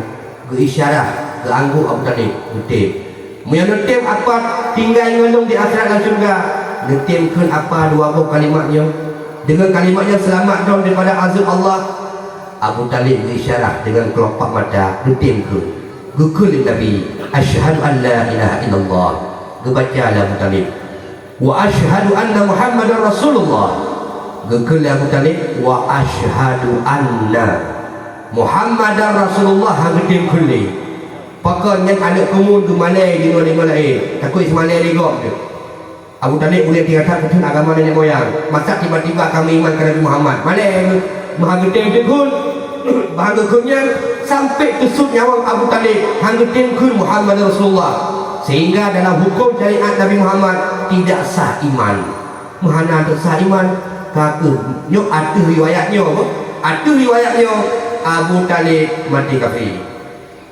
berisyarat ke angguk Abu Talib betul. Yang netim apa tinggal ngelung di akhirat dan syurga. Netimkan apa dua buah kalimatnya. Dengan kalimatnya selamat dong daripada azab Allah. Abu Talib berisyarat dengan kelopak mata. Netimkan Gukul Nabi Asyhadu an la ilaha illallah. Gebaca Abu Talib wa asyhadu anna Muhammadar Rasulullah. Gukul Abu Talib wa asyhadu anna Muhammadar Rasulullah. Hagetim kulli pokoknya anak kumun tu malai di mana lain takut semalai rigok tu. Abu Talib boleh dikatakan betul agama nenek moyang. Masa tiba-tiba kami iman ke Nabi Muhammad malai bahagia tekun bahagianya sampai kesut nyawa Abu Talib hanggetin kun Muhammad Rasulullah. Sehingga dalam hukum syariat Nabi Muhammad tidak sah iman. Mahana tak sah iman kata nyok ada riwayatnya apa? Ada riwayatnya Abu Talib mati kafir.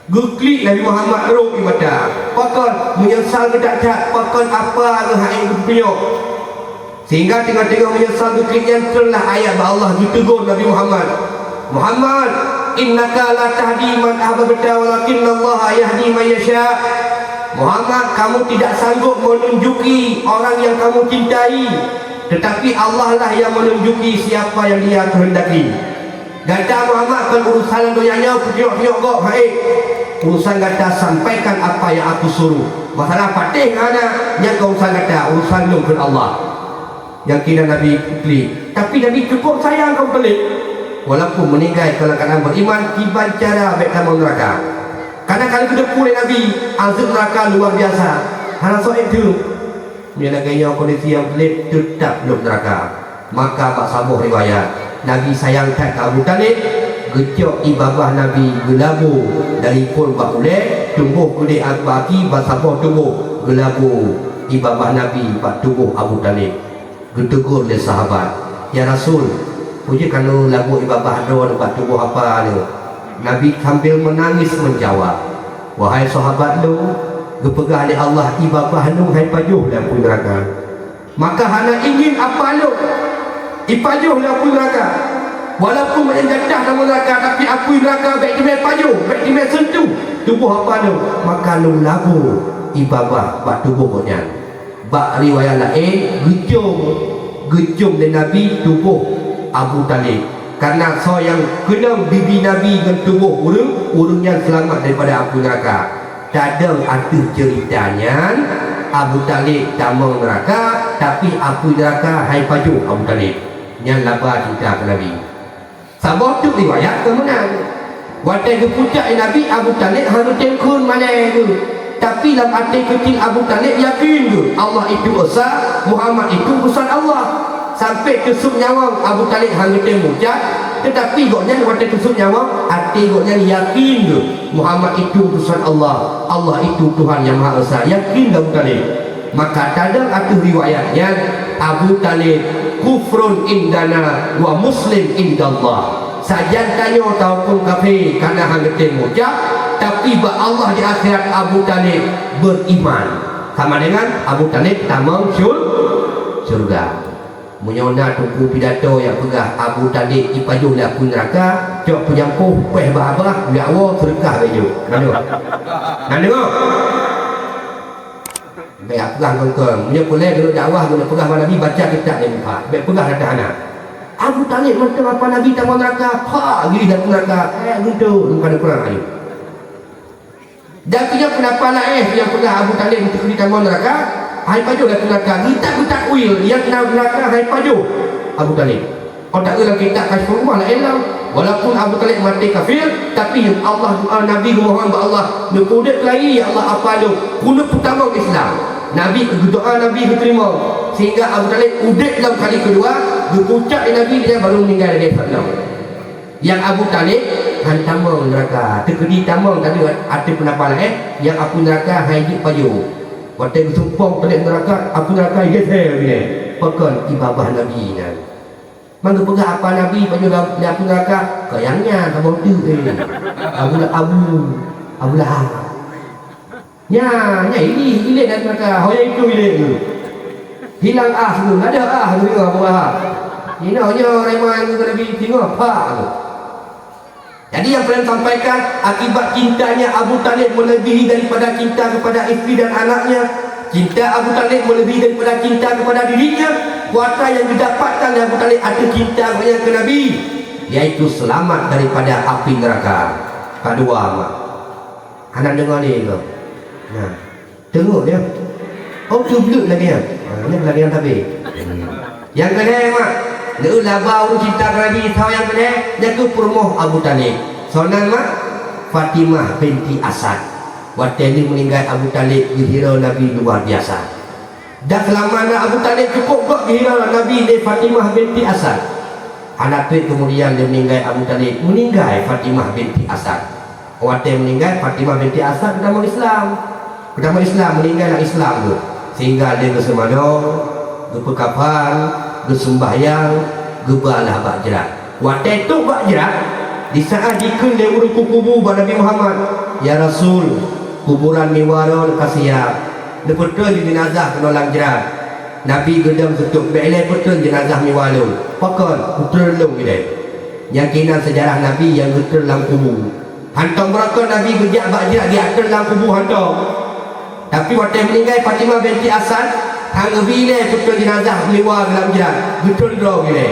Guklik Nabi Muhammad roh di mata. Pakon menyesal ke tak pakon apa ke hak yang berpiok. Sehingga tengah-tengah menyesal guklik yang telah ayat Allah ditegur Nabi Muhammad. Muhammad, innaka la tahdi man ahbabta walakinna Allah yahdi man yasha. Muhammad, kamu tidak sanggup menunjuki orang yang kamu cintai, tetapi Allah lah yang menunjuki siapa yang Dia kehendaki. Kata Muhammad kan urusan doyanya piok-piok kok baik. Urusan kata sampaikan apa yang aku suruh. Masalah patih ada yang kau urusan kata urusan lu ke Allah. Yang kira Nabi klik. Tapi Nabi cukup sayang kau pelik. Walaupun meninggal kalau kadang beriman tiba cara baik kamu neraka. Karena kalau kita pulih Nabi azab neraka luar biasa. Hanya soal itu. Mengenai kondisi yang pelik tetap belum neraka. Maka bak sabuh riwayat Nabi sayang kat Abu Talib. Gecok ibadah Nabi gelabu dari pun bakuleh tumbuh kulit bagi basaboh tumbuh gelabu ibadah Nabi pak tubuh Abu Talib. Getegur oleh sahabat, ya Rasul, puji kalau lagu ibadah don pak tubuh apa ni? Nabi sambil menangis menjawab, wahai sahabat lu, gepegah oleh Allah ibadah lu hai pajuh dalam neraka. Maka hana ingin apa lu? Ipajuh dalam neraka. Walaupun macam jatah dalam neraka, tapi api neraka baik dia payu, baik dia sentuh tubuh apa tu, maka lu labu ibabah bak tubuh nya. Bak riwayat lain gejum dan Nabi tubuh Abu Talib. Karena so yang kena bibi Nabi dengan tubuh urung yang selamat daripada api neraka. Tak ada arti ceritanya Abu Talib tamang neraka, tapi api neraka hai paju Abu Talib. Yang laba cinta ke Nabi. Sabah tu riwayat ke mana? Waktu ke puncak Nabi Abu Talib harus tengkun mana tu. Tapi dalam hati kecil Abu Talib yakin tu Allah itu esa, Muhammad itu utusan Allah. Sampai kesuk nyawa Abu Talib harus tengmucat. Tetapi goknya waktu kesuk nyawa hati goknya yakin tu Muhammad itu utusan Allah. Allah itu Tuhan yang Maha Esa. Yakin Abu Talib. Maka kadang ada riwayatnya Abu Talib kufrun indana wa muslim indallah. Sajan tanya ataupun kafir kerana hang mucap, tapi ba Allah di akhirat Abu Talib beriman. Sama dengan Abu Talib tamang surga. Menyona tuku pidato yang pegah Abu Talib ipajuh la pun neraka, cok penyampuh peh bah-bah ya Allah sedekah baju. Nak dengar? Baik pegang kongkong. Punya boleh dulu dakwah guna pegang Nabi baca kitab dia muka. Baik pegang kata anak. Abu Talib macam apa Nabi tamu neraka. Ha, gini dah neraka. Guntur bukan kurang ayu. Dan punya kenapa lah yang pegang Abu Talib untuk di tamu neraka. Hai paju dah neraka. Kita takwil yang kena neraka hai paju Abu Talib. Kau tak kira kita kasih rumah lah elang. Walaupun Abu Talib mati kafir, tapi Allah Nabi mohon kepada Allah nukudet lagi ya Allah apa tu kunut pertama Islam. Nabi doa Nabi diterima sehingga Abu Talib udik dalam kali kedua diucap Nabi dia baru meninggal dari Islam. Yang Abu Talib han tamang neraka terkedi tamang tadi arti penapa lain yang aku neraka haji payu. Waktu sumpah pelik neraka aku neraka yehe ni. Pekan ibabah Nabi ni. Mangga pegang apa Nabi baju aku neraka kayangnya tak boleh Abu Lahab. Nya ini ilik dan neraka. Hoya itu ilik tu. Hilang semua. Ada tu Abu Lahab. Ini hanya reman ke Nabi tengok apa tu. Jadi yang pernah sampaikan akibat cintanya Abu Talib melebihi daripada cinta kepada isteri dan anaknya. Cinta Abu Talib melebihi daripada cinta kepada dirinya. Kuasa yang didapatkan dari Abu Talib ada cinta ke Nabi, yaitu selamat daripada api neraka. Kedua mak. Anak dengar ni ke? Nah, tengok dia. Oh tu lagi ya. Ini lagi yang tapi. Yang kedua mak. Lu labau cinta ke Nabi tahu yang kedua, itu permoh Abu Talib. Sonan mak Fatimah binti Asad. Waktu ini meninggal Abu Talib dihira Nabi luar biasa. Dan selama Abu Talib cukup buat dihira Nabi dari Fatimah binti Asad. Anak tu kemudian dia meninggal Abu Talib, meninggal Fatimah binti Asad. Waktu meninggal Fatimah binti Asad pertama Islam meninggal Islam tu. Sehingga dia ke semana, ke pekafan, ke sembahyang, ke balah bakjerat. Waktu itu bakjerat di saat dikun dia urut kubur Nabi Muhammad. Ya Rasul, kuburan miwarol kasiap. Dia betul di jenazah kena langjerat. Nabi gedam tutup belai betul jenazah miwarol. Pakon betul long dia. Yakinan sejarah Nabi yang betul dalam kubur. Hantam berapa Nabi gejak bakjerat dia betul dalam kubur hantam. Tapi waktu meninggal Fatimah binti Asad, hang bilai betul jenazah miwarol dalam jerat. Betul long dia.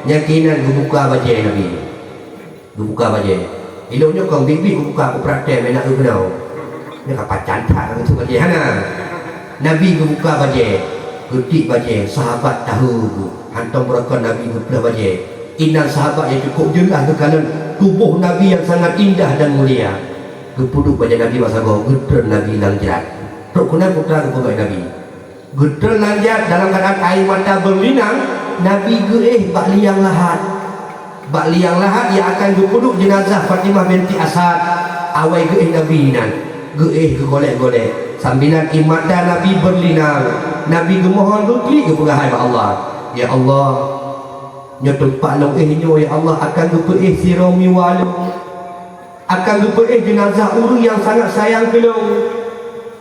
Yakinan buka baju Nabi. Buka baju. Ilmunya kau bibi buka aku praktek menak tu kenal. Ni apa cantik tu baju hana. Nabi buka baju, ketik baju, sahabat tahu hantam beraka Nabi buka baju. Indah sahabat yang cukup jelas tu kalau tubuh Nabi yang sangat indah dan mulia. Kepuduk baju Nabi masa kau getar Nabi langjar. Tok kena putra kepada Nabi. Getar langjar dalam keadaan air mata berlinang. Nabi bak liang lahat. Bak liang lahat yang akan dipuduk jenazah Fatimah binti Asad. Awai Nabi nan. Ke golek-golek. Sambilan imatan Nabi berlinang. Nabi gemohon dukli ke pengahan Allah. Ya Allah, nya tempat long nyo ya Allah akan lupa sirami walu. Akan lupa jenazah urang yang sangat sayang kelong.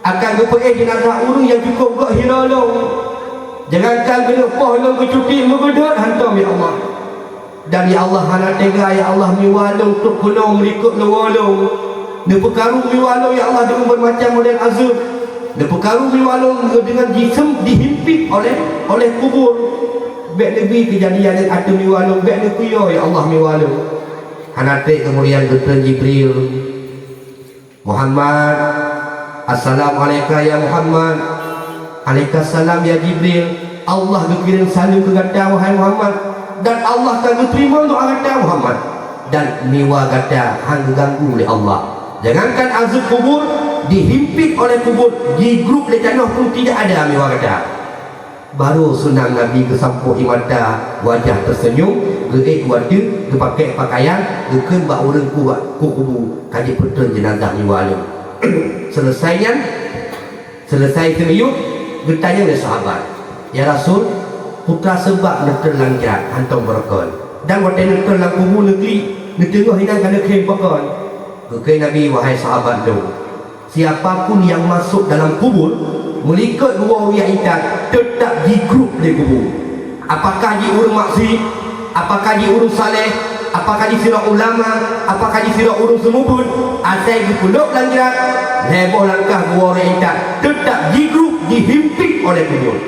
Akan lupa jenazah urang yang cukup gak hiralong. Jangankan kena poh long kecuti megedot hantam ya Allah. Dan ya Allah hana tega ya Allah miwalong tuk kunong likut lewalong. Ne perkaru miwalong ya Allah dengan bermacam model azab. Ne perkaru miwalong dengan jisim dihimpit oleh kubur. Bek lebih kejadian yang ada miwalong bek ne kuyo ya Allah miwalong. Hana tek kemudian Dr. Jibril. Muhammad, assalamualaikum ya Muhammad. Alaikassalam ya Jibril. Allah berkirim salam ke kata wahai Muhammad. Dan Allah akan terima doa kata Muhammad. Dan niwa kata hang diganggu oleh Allah. Jangankan azab kubur, dihimpit oleh kubur, di grup le tanah pun tidak ada niwa kata. Baru sunang Nabi kesampuh mata, wajah tersenyum, geek wada, pakai pakaian, gekeun bak urang ku kubur, kaji petun jenazah niwa lu. Selesai semiyut, bertanya oleh sahabat, ya Rasul, putra sebab nekter langit hantam berakon dan waktu nekter lang kubur negeri netengah hilang kena khem bakon ke Nabi wahai sahabat tu siapapun yang masuk dalam kubur melikat dua yang ikat tetap di grup di kubur apakah di urung maksi apakah di urung saleh apakah di sirah ulama apakah di sirah urung semubun asal di puluk langit leboh langkah dua yang ikat tetap di grup dihimpit oleh kubur.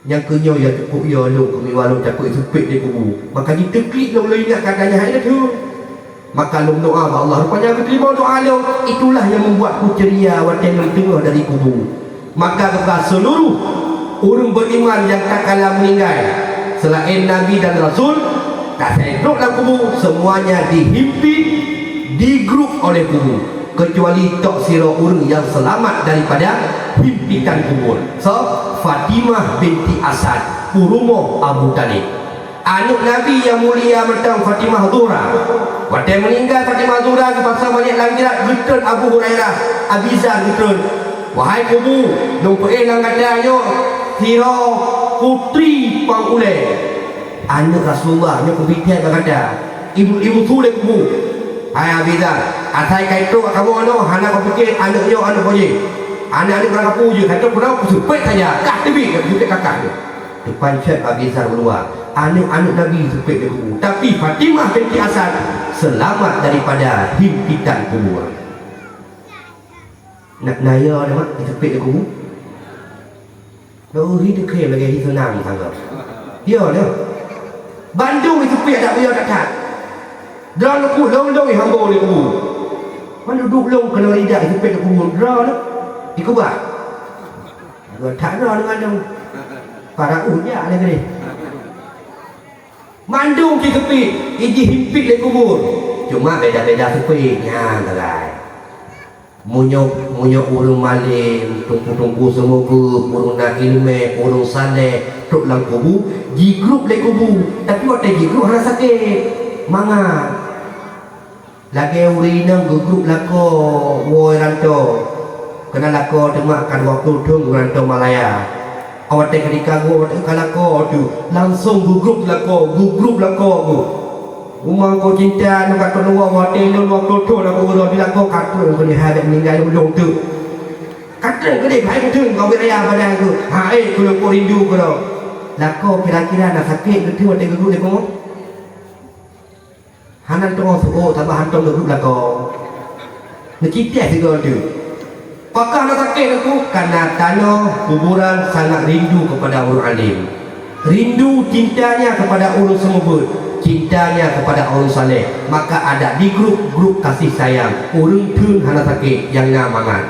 Yang kenyo ya cukup ya lu kami walau takut sepit di kubur maka kita klik lu ingat katanya hai tu maka lu doa Allah rupanya aku terima doa lu itulah yang membuatku ceria waktu yang tengah dari kubur maka kepada seluruh orang beriman yang tak kalah meninggal selain Nabi dan Rasul tak saya duduk dalam kubur semuanya dihimpit di grup oleh kubur kecuali tok siro orang yang selamat daripada himpitan kubur. So Fatimah binti Asad Urumo Abu Talib anak Nabi yang mulia mentang Fatimah Zuhra waktu meninggal Fatimah Zuhra ke pasal banyak langit getun Abu Hurairah Abizar getun wahai kubur numpuin lang katanya siro putri pangulai anak Rasulullah yang kebitian kata ibu sulit kubur hai Abizar asal kaitu kamu ano hana kau fikir anaknya anak kau je anak-anak berang kapu je kata pernah aku sepet saja kak lebih kat sepet kakak tu depan syed Abizar keluar anak-anak Nabi sepet dia kubur tapi Fatimah binti Asad selamat daripada himpitan kubur nak naya dah mak dia sepet dia kubur oh hidup kaya lagi hidup senang sangat dia dia Bandung itu sepet tak boleh dekat dah aku long-long yang hamba dia kubur mana duduk long kena lidah sepet dia kubur dah lah dikubah gua tak ada dengan para unya ada gini mandung ke tepi iji himpit le kubur cuma beda-beda tepinya galai munyok urung malim tumpu-tumpu semua ke urung nak ilmu urung saleh tuk lang kubur di grup le kubur tapi waktu di grup hana sakit mangat lagi urinang ke grup lako woi ranto kena lako temakan waktu tung ranto Malaya awak ketika gua kalau tu langsung gugup lako umang kau cinta nak kata luar waktu waktu tu nak urut bila kau kata kau ni ada meninggal belum tu kata kau ni baik betul kau beraya pada aku hai kau rindu kau lako kira-kira nak sakit betul waktu gugup lako hanan tu oh tambah hantam gugup lako nak cinta si kau tu apakah nak sakit aku? Karena tanah kuburan sangat rindu kepada orang alim. Rindu cintanya kepada orang semubut, cintanya kepada orang saleh. Maka ada di grup kasih sayang. Orang pun hana sakit yang namangan.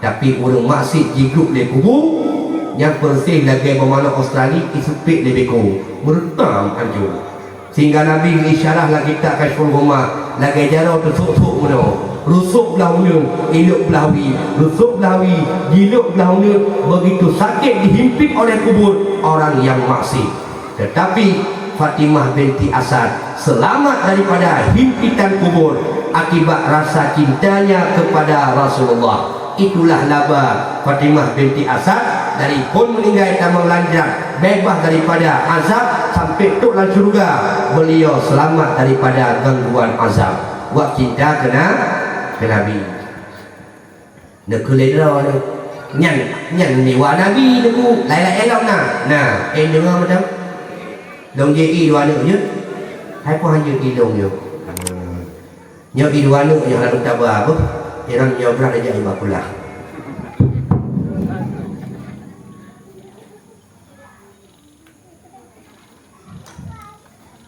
Tapi orang maksud di grup dia kubur yang bersih lagi bermakna Australia isupik lebih ku bertam anjur. Sehingga Nabi isyarat lagi tak kashful rumah lagi jarau tersuk-suk mana. Rusuk belahuna, elok belawi, rusuk belawi, giluk belahuna, begitu sakit dihimpit oleh kubur orang yang maksud. Tetapi Fatimah binti Asad selamat daripada himpitan kubur akibat rasa cintanya kepada Rasulullah. Itulah laba Fatimah binti Asad dari pun meninggal tamang lanjak bebas daripada azab sampai tuk dalam syurga beliau selamat daripada gangguan azab. Wak cinta kena Nabi nak kelera nyan ni wa Nabi tu lai elok nah dengar macam Long je i dua anak je. Hai pun hanya di long je. Nyo i dua anak yang lalu tabah apa? Irang nyo berada jadi bakulah.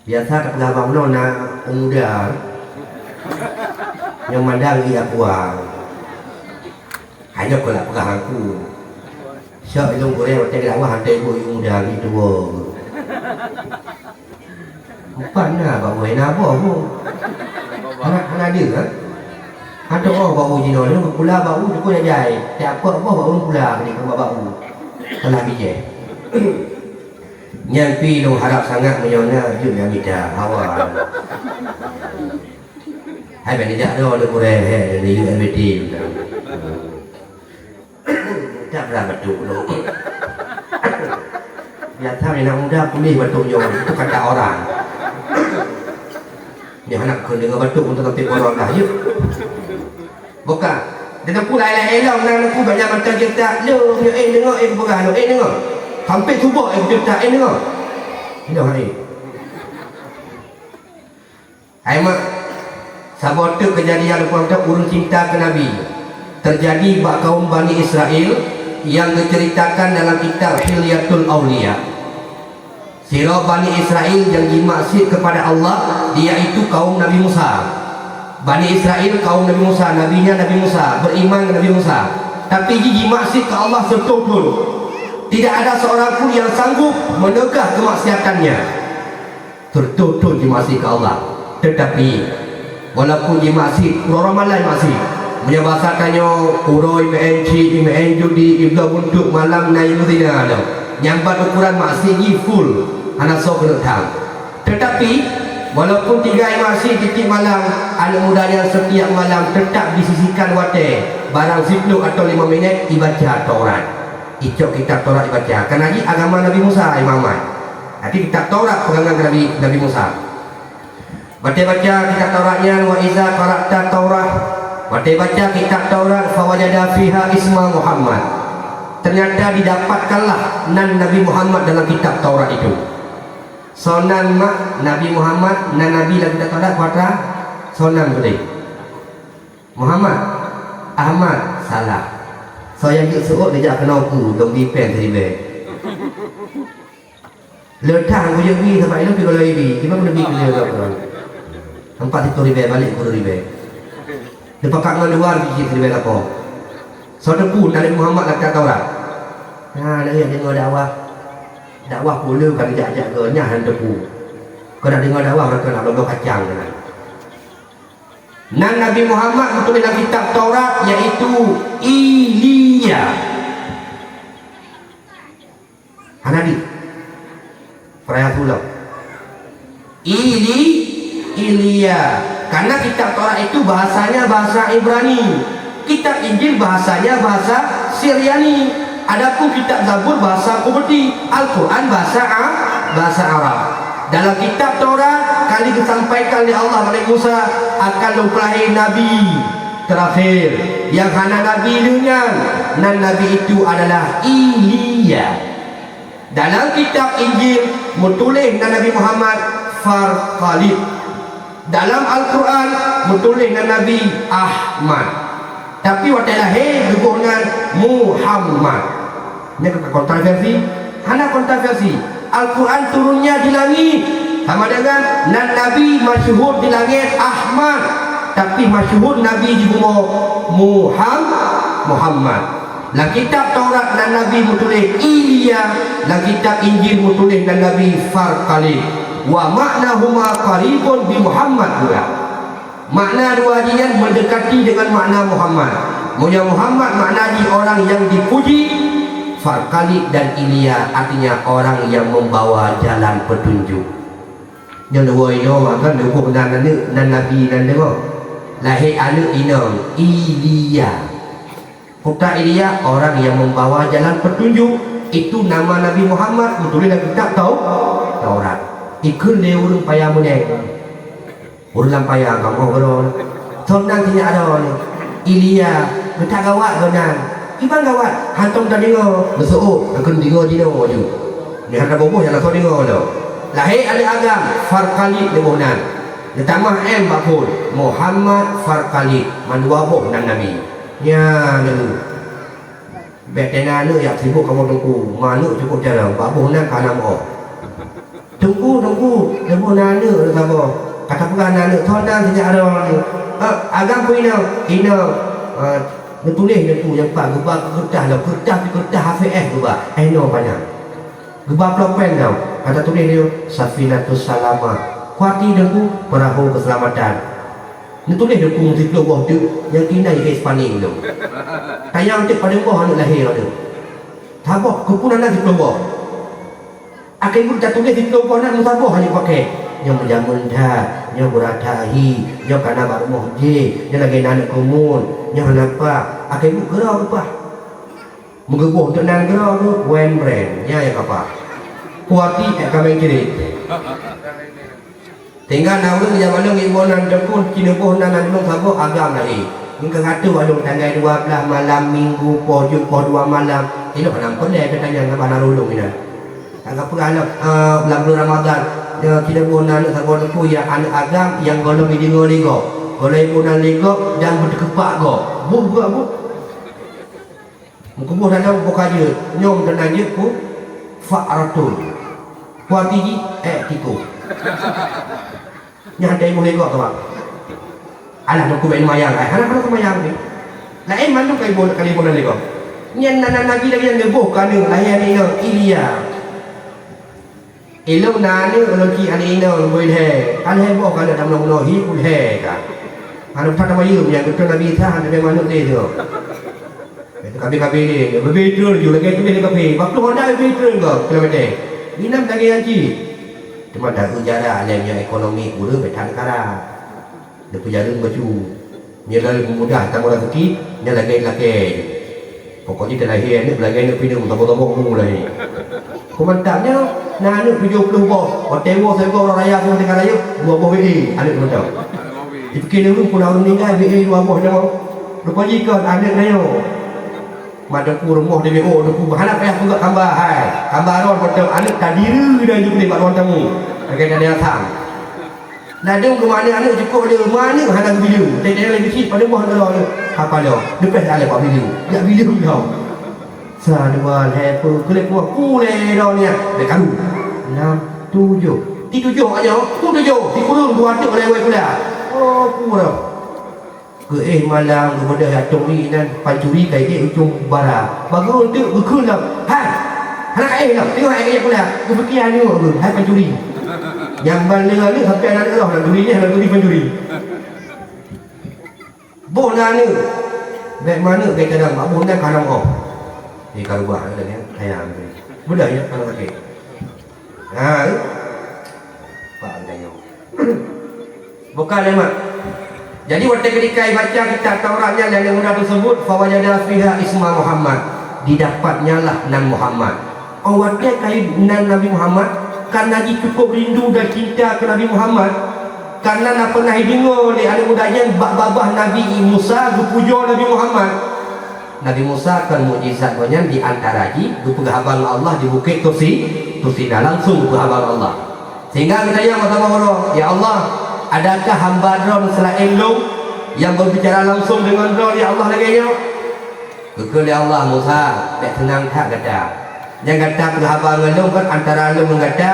Biasa tak pernah bangun nak muda yang mandang ia kuat hanya kau nak pegang aku siapa yang boleh macam lawah hantai aku yang muda itu empat nak bawa apa pun anak dia kan ada orang bawa jino ni pula bawa tu pun jai tak apa bawa pula ni kau bawa telah bijak nyampi lu harap sangat menyona jut yang kita awal hai bạn đi đâu được cô đây hay đi UMT chắc là bật trụ luôn ya tham này nang udah pun bật trụ rồi itu kata orang yang anak kau dengar batu untuk tapi orang dah yuk bukan dan aku lain-lain lah nang aku banyak macam kita lu dengar bukan lu dengar hampir tubuh kita dengar ini hari hai mak sabota kejadian kepada urus cinta ke Nabi terjadi bak kaum Bani Israel yang diceritakan dalam kitab Hilyatul Awliya. Sirah Bani Israel yang dimaksud kepada Allah iaitu kaum Nabi Musa. Bani Israel kaum Nabi Musa, nabinya Nabi Musa, beriman ke Nabi Musa. Tapi dimaksud ke Allah setul-betul. Tidak ada seorang pun yang sanggup menegah kemaksiatannya. Tertutur dimaksud ke Allah. Tetapi walaupun dia masih orang malai masih menyebasakannya uroi menci menjudi ibda untuk malam naik mudina ada nyambat ukuran masih full anak sok datang tetapi walaupun tiga masih titik malam anak muda yang setiap malam tetap disisihkan wate barang 10 atau 5 minit dibaca Taurat icok kitab Taurat dibaca karena ini agama Nabi Musa imamat nanti kitab Taurat pegangan Nabi Musa. Baca-baca kitab Tauratnya wa iza qara'ta Taurat. Baca kitab Taurat fa wajada fiha isma Muhammad. Ternyata didapatkanlah nan Nabi Muhammad dalam kitab Taurat itu. Sonan mak Nabi Muhammad nan Nabi dalam kitab Taurat kuatra sonan boleh. Muhammad Ahmad salah. Saya yang suruh dia kena aku dong di pen tadi be. Letang aku jadi sampai itu kalau ini gimana lebih clear kan. Tempat itu ribe balik ke ribe. Depan kat luar biji ribe apa? Saudara pun Nabi Muhammad kata Taurat. Nah, dia dengar dakwah pula kan ajak ke nya hang tepu. Kau nak dengar dakwah mereka nak logo kacang kan. Nan Nabi Muhammad menulis dalam kitab Taurat iaitu Ilya. Nabi. Perayatullah. Ilya. Karena kitab Taurat itu bahasanya bahasa Ibrani, kitab Injil bahasanya bahasa Syriani, adapun kitab Zabur bahasa Qibti, Al-Quran bahasa Arab. Dalam kitab Taurat kali disampaikan oleh Allah kepada Musa akan lahir Nabi terakhir yang hana Nabi dunia, dan Nabi itu adalah Ilya. Dalam kitab Injil menulis Nabi Muhammad Farqalid. Dalam Al-Quran menulis Nabi Ahmad. Tapi waktu lahir dengan Muhammad. Ini kontroversi. Hana kontroversi. Al-Quran turunnya di langit sama dengan Nabi masyhur di langit Ahmad, tapi masyhur Nabi di bumi Muhammad. Dalam kitab Taurat dan Nabi menulis Ilya, dalam kitab Injil menulis dan Nabi Farqalid. Wa maknahuma qaribun bi Muhammad juga. Makna dua dia mendekati dengan makna Muhammad. Muhammad makna di orang yang dipuji, Farqalid dan Ilya artinya orang yang membawa jalan petunjuk. Yang dua ini makan dua dan Nabi dan dua lahir anak inang Ilya. Putra Ilya orang yang membawa jalan petunjuk. Itu nama Nabi Muhammad betul dalam kitab Taurat. Ikut dia urung payah meneng. Urung payah kamu beron. Sonang tidak ada ni. Ilya betak gawat konan. Iban gawat hantung dah dengar. Besok akan dengar dino je. Ni hendak boboh yang nak dengar dah. lahir ada agam Farqali lebonan ditambah M bakul Muhammad Farqali mandua boh dan Nabi nya dulu betena nu yak sibuk kamu tunggu mana cukup cara babuh nan kana mo tunggu lebonan nu sabo kata bukan nu thon dan sejak ada agam puina ina tulis tu yang pak gebak kertas HVS gebak no banyak gebak pulpen tau kata tulis dia Safinatus Salama kuati deku perahu keselamatan ni tulis deku mesti keluar tu yang kena ikan paning tu tayang tu pada bawah anak lahir tu tabah kepunan nanti keluar akan ibu tak tulis di keluar nak musabah hanya pakai yang menjamun dah yang beratahi yang kana baru mohje yang lagi nak kumun yang apa akan ibu gerau apa menggebuh untuk nang gerau tu wen brand nya yang apa kuati kami kiri tinggal namun yang mana ibu nan dekun kini boh nan belum sabo agam lagi hingga ngatu adung tanggal 12 malam minggu pojok po 2 malam ini kenapa boleh bertanya dengan mana rulung ini agak perlu bulan Ramadan kita guna anak sabon aku yang anak agam yang golong di ligo golong ibu dan ligo dan berkepak go buh mukubuh dalam buka je nyom dan aja ku fa'ratul kuatiji tiku yang ada ibu ligo tu bang alah aku main mayang anak mayang ni lain mana kali ibu dan ligo nyan lagi yang lebuh kana lahir ni Ilya ilmu nani lagi ani ino boleh alhe bo kana dalam no hi boleh ka anu tak nama yum yang betul Nabi Isa ada mana dia tu itu kabi ni betul juga lagi tu ni kabi waktu honda betul ke kilometer ni nam lagi haji cuma dah ujarah alamnya ekonomi guru betan kara dia punya baju dia lagi mudah tambah rezeki dia lagi pokoknya dia lahir ni belagi ni pindah tobo-tobo mulai komentarnya nah anu 70 boh hotel wo saya orang raya semua tengah raya 2 boh WA ada komentar dipikir dulu pun orang meninggal WA 2 boh dia lupa jika ada nayo madaku rumah di WO aku berharap payah juga tambah tambah ron pada anak tak diri dah juga di ron tamu akan ada datang nadung ke mana anak cukup dia mana hendak video dia lagi kecil pada bawah dia apa dia depan ada buat video tak video kau Saduan hepu kulit buah kule dah ni dia kalu 6 7 di 7 aja tu 7 di kurung 2 atuk lewat pula oh kurang ke malam kepada atuk ni dan pancuri kai ujung bara bagus tu gekun dah anak lah tengok ayat pula aku fikir ni pancuri yang balik ni sampai anak dah nak duri ni nak duri pancuri bona ni baik mana kai kadang mak bona kadang di karuah ada ni ayam ni mudah ya kalau pakai pak tanya bukan lemak jadi waktu ketika baca kitab Tauratnya yang mudah tersebut fawajada fiha isma Muhammad didapatnya lah nan Muhammad awatnya kai nan Nabi Muhammad karena dia cukup rindu dan cinta ke Nabi Muhammad karena nak pernah dengar oleh anak mudanya babah Nabi Musa berpuja Nabi Muhammad Nabi Musa kan mukjizat banyak di antara ji berpegahabang Allah di bukit Tursina langsung berpegahabang Allah sehingga kita yang mata ya Allah adakah hamba ron selain lu yang berbicara langsung dengan ron ya Allah lagi kekal ya Allah Musa tak tenang tak kata yang kata berpegahabang lu kan antara lu mengata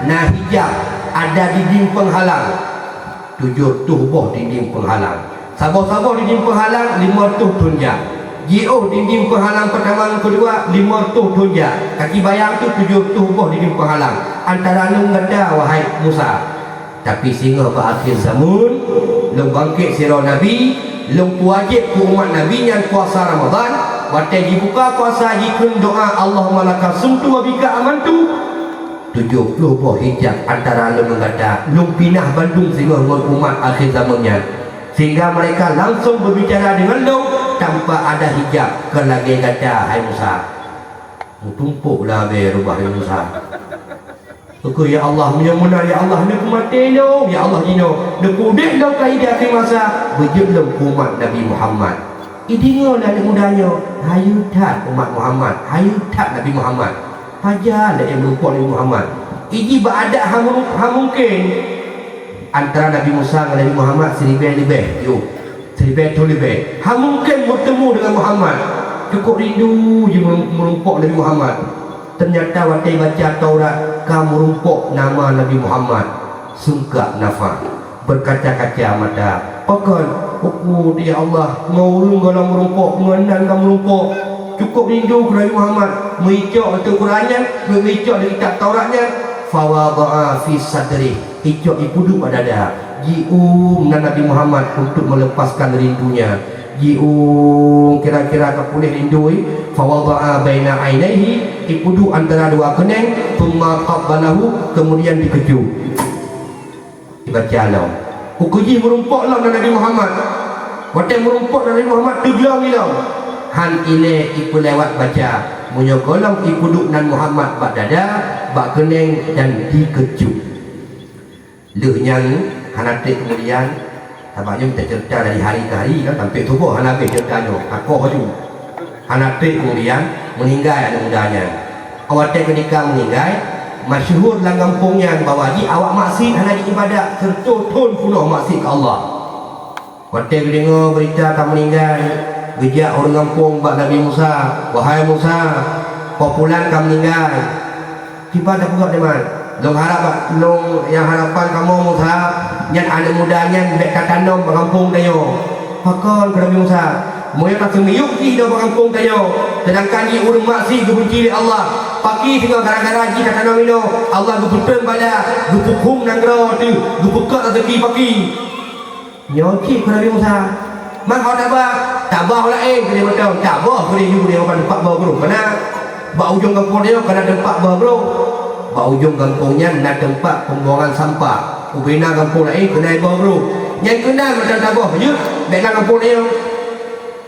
nah hijab ada dinding penghalang 7 boh dinding penghalang sabar-sabar dinding penghalang 5 tunjang G.O. dinding penghalang pertama dan kedua 5 tunjang kaki bayang tu 7 boh dinding penghalang antara lu ngada wahai Musa tapi sehingga pada akhir zaman lu bangkit sirah Nabi lu wajib ku umat Nabi yang puasa Ramadan waktu dibuka puasa jikun doa Allahumma laka sumtu wa bika amantu 70 boh hijab antara lu ngada lu pindah Bandung sehingga umat akhir zamannya sehingga mereka langsung berbicara dengan lu tanpa ada hijab ke lagi kata hai Musa tumpuklah be rubah Musa aku ya Allah menyamuna ya Allah nak mati no ya Allah dino nak kudik dah kai di akhir masa berjulung umat Nabi Muhammad idingo dan mudanya hayu tak umat Muhammad hayu tak Nabi Muhammad pajalah yang lupa Nabi Muhammad Iji ba'adak mungkin antara Nabi Musa dengan Nabi Muhammad selebih-lebih. Yo, selebih tu lebih. Mungkin bertemu dengan Muhammad. Cukup rindu je merumpuk Nabi Muhammad. Ternyata waktu baca Taurat, kamu merumpuk nama Nabi Muhammad. Sungkak nafas, berkaca-kaca mata. Pakan, oh dia Allah, ngurung kalau merumpuk, mengenal kamu merumpuk. Cukup rindu ke Nabi Muhammad. Mengicok itu Qurannya, mengicok dari kitab Tauratnya. Fawada'a fi sadri, icok ipudu pada dada. Ji'um dan Nabi Muhammad untuk melepaskan rindunya. Ji'um kira-kira kepulih rindui. Fawada'a baina ainaihi, ipudu antara dua keneng. Thumma qabbalahu, kemudian dikeju. Dibaca alam. Ukuji merumpuk lah Nabi Muhammad. Waktu merumpuk Nabi Muhammad tujuan ilau. Han ile ipu lewat baca. Munyo golong ipuduk nan Muhammad bak dada, bak keneng dan dikejuk. Lehnya hanatik kemudian tampaknya kita cerita dari hari ke hari kan sampai tubuh hanatik ceritanya. Aku haju. Hanatik kemudian meninggal anak mudanya. Awak ketika meninggal, masyhur dalam kampungnya bahawa awak maksud hanya ibadat tertutun penuh maksud ke Allah. Waktu dengar berita kamu meninggal, bijak orang kampung bak Nabi Musa, wahai Musa, populan kamu meninggal. Tiba tak buat deman. Long harap long yang harapan kamu Musa, yang anak mudanya bek katanam bak kampung tayo. Pakon ke Nabi Musa, moyo tak semiyuk di do bak kampung tayo. Sedangkan dia urung maksi gebenci Allah. Pagi tengah gara-gara ji katanam ino, Allah geputeng bala, gepukum nang gero tu, gepekat rezeki pagi. Nyoki ke Nabi Musa. Mak kau tabah lah dia betul tabah dia juga dia bukan tempat bawa bro karena bak ujung kampung dia kena tempat bawa bro bak ujung kampungnya nak tempat pembuangan sampah ubina kampung lain kena bawa bro yang kena macam tabah je baiklah kampung dia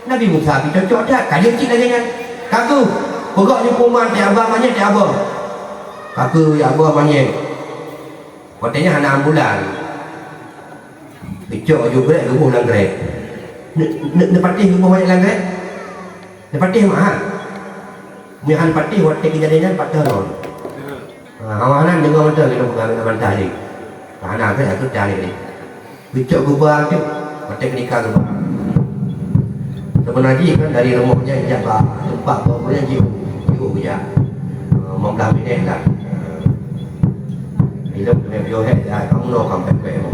Nabi Musa kita cocok tak kaya cik dah jangan kaku pegak jumpa man dia abah banyak dia abah kaku ya abah banyak katanya anak ambulan kecok juga berat rubuh lang gerak Nak patih rumah banyak langgar. Nak patih mahal. Mihan patih waktu kejadian patah non. Awalan dengar betul kita bukan dengan bantah ni. Anak saya tu cari ni. Bicok gubang tu, waktu nikah gubang. Sebenarnya kan dari rumahnya jaga tempat bawahnya jiu je. Mau dah minit lah. Hidup dengan johet dah kamu nak sampai ke.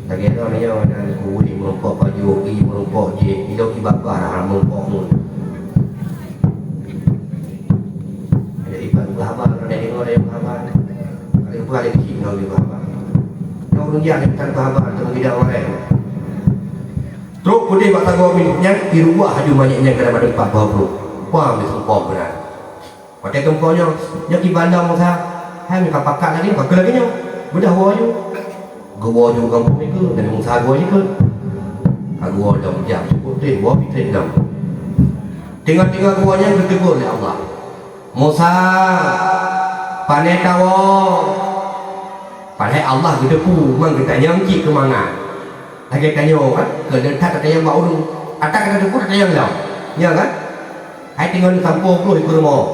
Lagi ada ni yang ada kuih merumpuk baju, merumpuk je, hidup ibabah merumpuk mun. Ada ibadah berhabar, ada dengar ada berhabar. Ada pun ada kecil nak berhabar. Yang orang dia ada berhabar, temu tidak orang. Terus putih bakal gua minyak di rumah haju banyaknya kena pada 40. Wah, besok benar. Pakai tempatnya, yang di bandar masa, hang kapakat lagi, pakai lagi nya. Bedah waju. Gua juga kampung ni ke, dan mungsa gua ni ke. Gua dah jam cukup deh, gua fikir dah. Tengok-tengok gua nya bertegur oleh Allah. Musa, panai tawo. Panai Allah gedepu, mang kita nyangki ke mana? Lagi tanya kan, ke dekat kata yang bau dulu. Atak kata depu kata yang dah. Ya kan? Hai tengok ni kampung tu ikut rumah.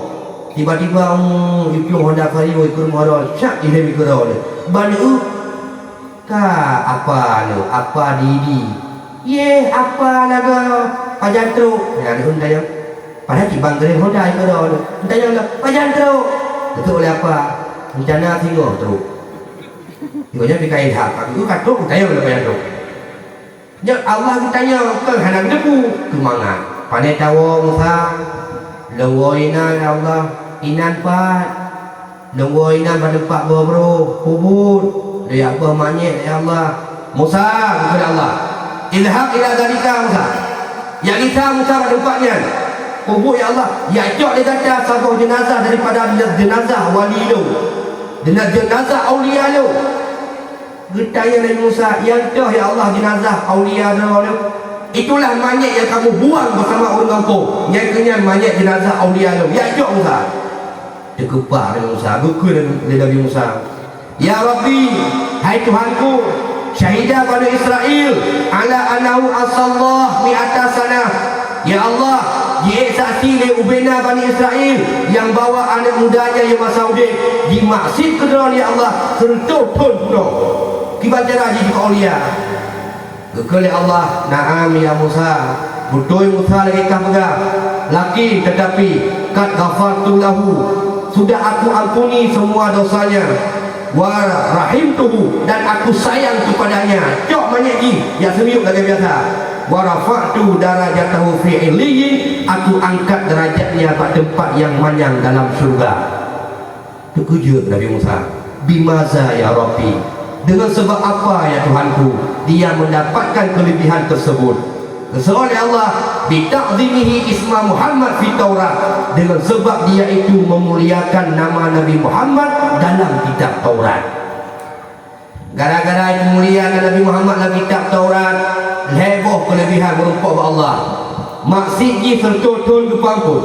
Tiba-tiba ikut Honda Vario ikut rumah dah. Syak dia ikut dah. Bani apa lo apa didi ye apa laga pajantro ya ni unda yang pada cibang gere hoda itu dah unda yang pajantro betul oleh apa rencana singo terus ibunya dikain hak aku katuk unda yang pajantro ya Allah ditanya ke hanang debu ke mana pane tawo Musa lewoina ya Allah inan pat lewoina pada pak bro kubur ya Allah manyet ya Allah Musa kepada Allah ilham ila dalika Musa ya kita Musa pada tempatnya kubur ya Allah ya cok dia kata satu jenazah daripada jenazah wali lu dengan jenazah awliya lu getanya Nabi Musa yang cok ya Allah jenazah awliya lu itulah manyet yang kamu buang bersama orang kampung yang kenyang manyet jenazah awliya lu ya cok Musa terkepar Nabi Musa gukul Nabi Musa ya Rabbi, hai Tuhanku, syahidah Bani Israel ala anahu asallah mi'ata sana. Ya Allah, saksi le ubena Bani Israel yang bawa anak mudanya yang Masaudi di masjid kedua oleh Allah sentuh pun no kibaca raji di kaulia kekali Allah na'am ya Musa betul Musa lagi kahbegah laki tetapi kat ghafartu lahu sudah aku ampuni semua dosanya wa rahimtuhu dan aku sayang kepadanya cok manyaji ya semiuk lagi biasa wa rafa'tu darajatahu fi illiyin aku angkat derajatnya pada tempat yang manyang dalam surga. Terkejut Nabi Musa, bimaza ya Rabbi, dengan sebab apa ya Tuhanku dia mendapatkan kelebihan tersebut? Oleh Allah bita'zimihi isma Muhammad fi Taurat, dengan sebab dia itu memuliakan nama Nabi Muhammad dalam kitab Taurat. Gara-gara itu muliakan Nabi Muhammad dalam kitab Taurat, heboh kelebihan berupa Allah. Maksud ji tertutun ke pampun.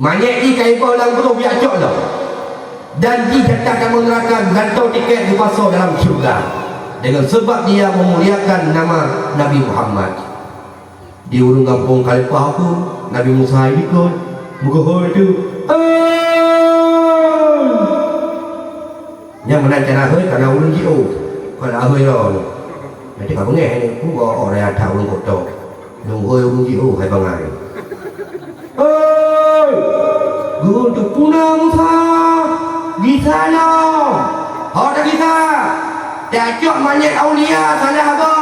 Banyak ji kaibah dalam berup biak cok lah. Dan ji datangkan menerangkan gantau tiket di pasar dalam syurga. Dengan sebab dia memuliakan nama Nabi Muhammad. Di urung kampung Khalifah pun Nabi Musa ikut muka itu yang menancar ahoi karena urung jiu kalau ahoi lah nanti kamu nghe ni cũng có orang yang tahu urung kotor urung hoi urung jiu hai bangai guru tu puna Musa di sana ada kita Dacok banyak aulia salah apa?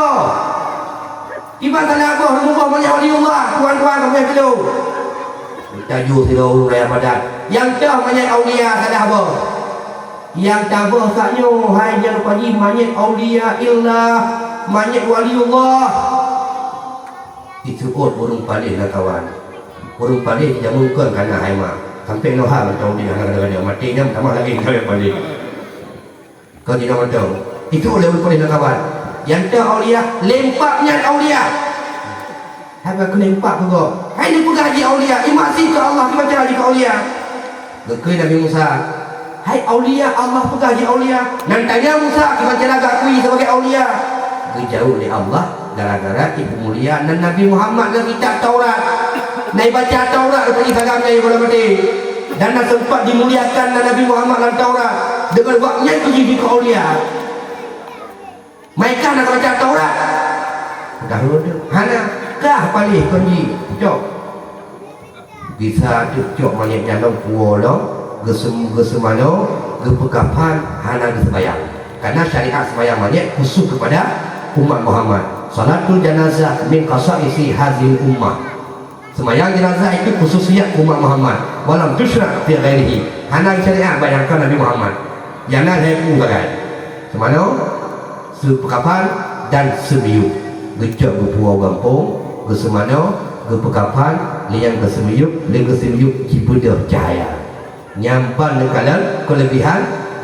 Iban salah apa? Rumah banyak waliullah, tuan-tuan kami perlu. Tahu tidak urang padat. Yang dah banyak aulia salah apa? Yang tabah saknyo hai jangan pagi banyak aulia illah, banyak waliullah. Itu burung palih lah kawan. Burung palih jamukan karena hai mak. Sampai noha tahu dia kadang-kadang matinya tambah lagi kali palih. Kau tidak tahu. Itu oleh ulama kawan. Yang tak aulia, lempaknya aulia. Apa aku lempak juga? Hai ni pegaji aulia, imasi ke Allah baca lagi ke aulia. Gekoi Nabi Musa. Hai aulia, Allah pegaji aulia. Nantanya Musa baca lagi kui sebagai aulia. Jauh dari Allah gara-gara ibu mulia dan Nabi Muhammad dalam kitab Taurat. Naik baca Taurat pergi sagamnya ya kalau mati. Dan sempat dimuliakan Nabi Muhammad dalam Taurat dengan waktunya itu jadi ke aulia. Mereka nak baca Taurat. Dah dulu. Hana kah palih kunci. Cok. Bisa cok banyak jantung puolo, gesemano, gepekapan hana disembayang. Karena syariat sembahyang banyak khusus kepada umat Muhammad. Salatul janazah min qasaisi hazil ummah. Sembahyang jenazah itu khususiyat umat Muhammad. Walam tusyrak fi ghairihi. Hana syariat bayangkan Nabi Muhammad. Jangan hebu bagai. Semano sepekapan dan semiyuk gecak berpuau gampung kesemana kepekapan liang kesemiyuk liang kesemiyuk cipudah cahaya nyampan dengan kelebihan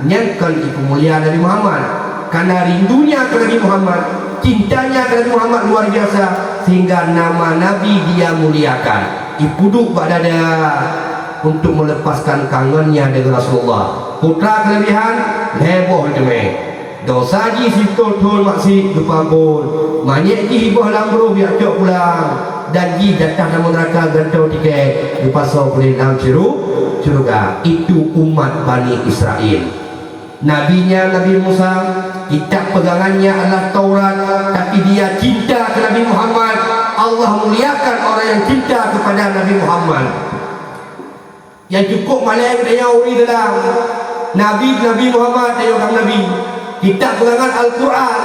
nyangkan ibu mulia Nabi Muhammad karena rindunya ke Nabi Muhammad cintanya ke Nabi Muhammad luar biasa sehingga nama Nabi dia muliakan ipuduk badada untuk melepaskan kangennya dengan Rasulullah putra kelebihan heboh itu dosa ji situ tol maksi kepampun banyak ji hibah lambro biar cok pulang dan ji datang nama neraka gantau tiket di pasal boleh dalam syurga itu umat Bani Israel nabinya Nabi Musa kitab pegangannya adalah Taurat tapi dia cinta ke Nabi Muhammad Allah muliakan orang yang cinta kepada Nabi Muhammad yang cukup malam dia uri dalam Nabi Muhammad dia orang Nabi kita pegangan Al-Quran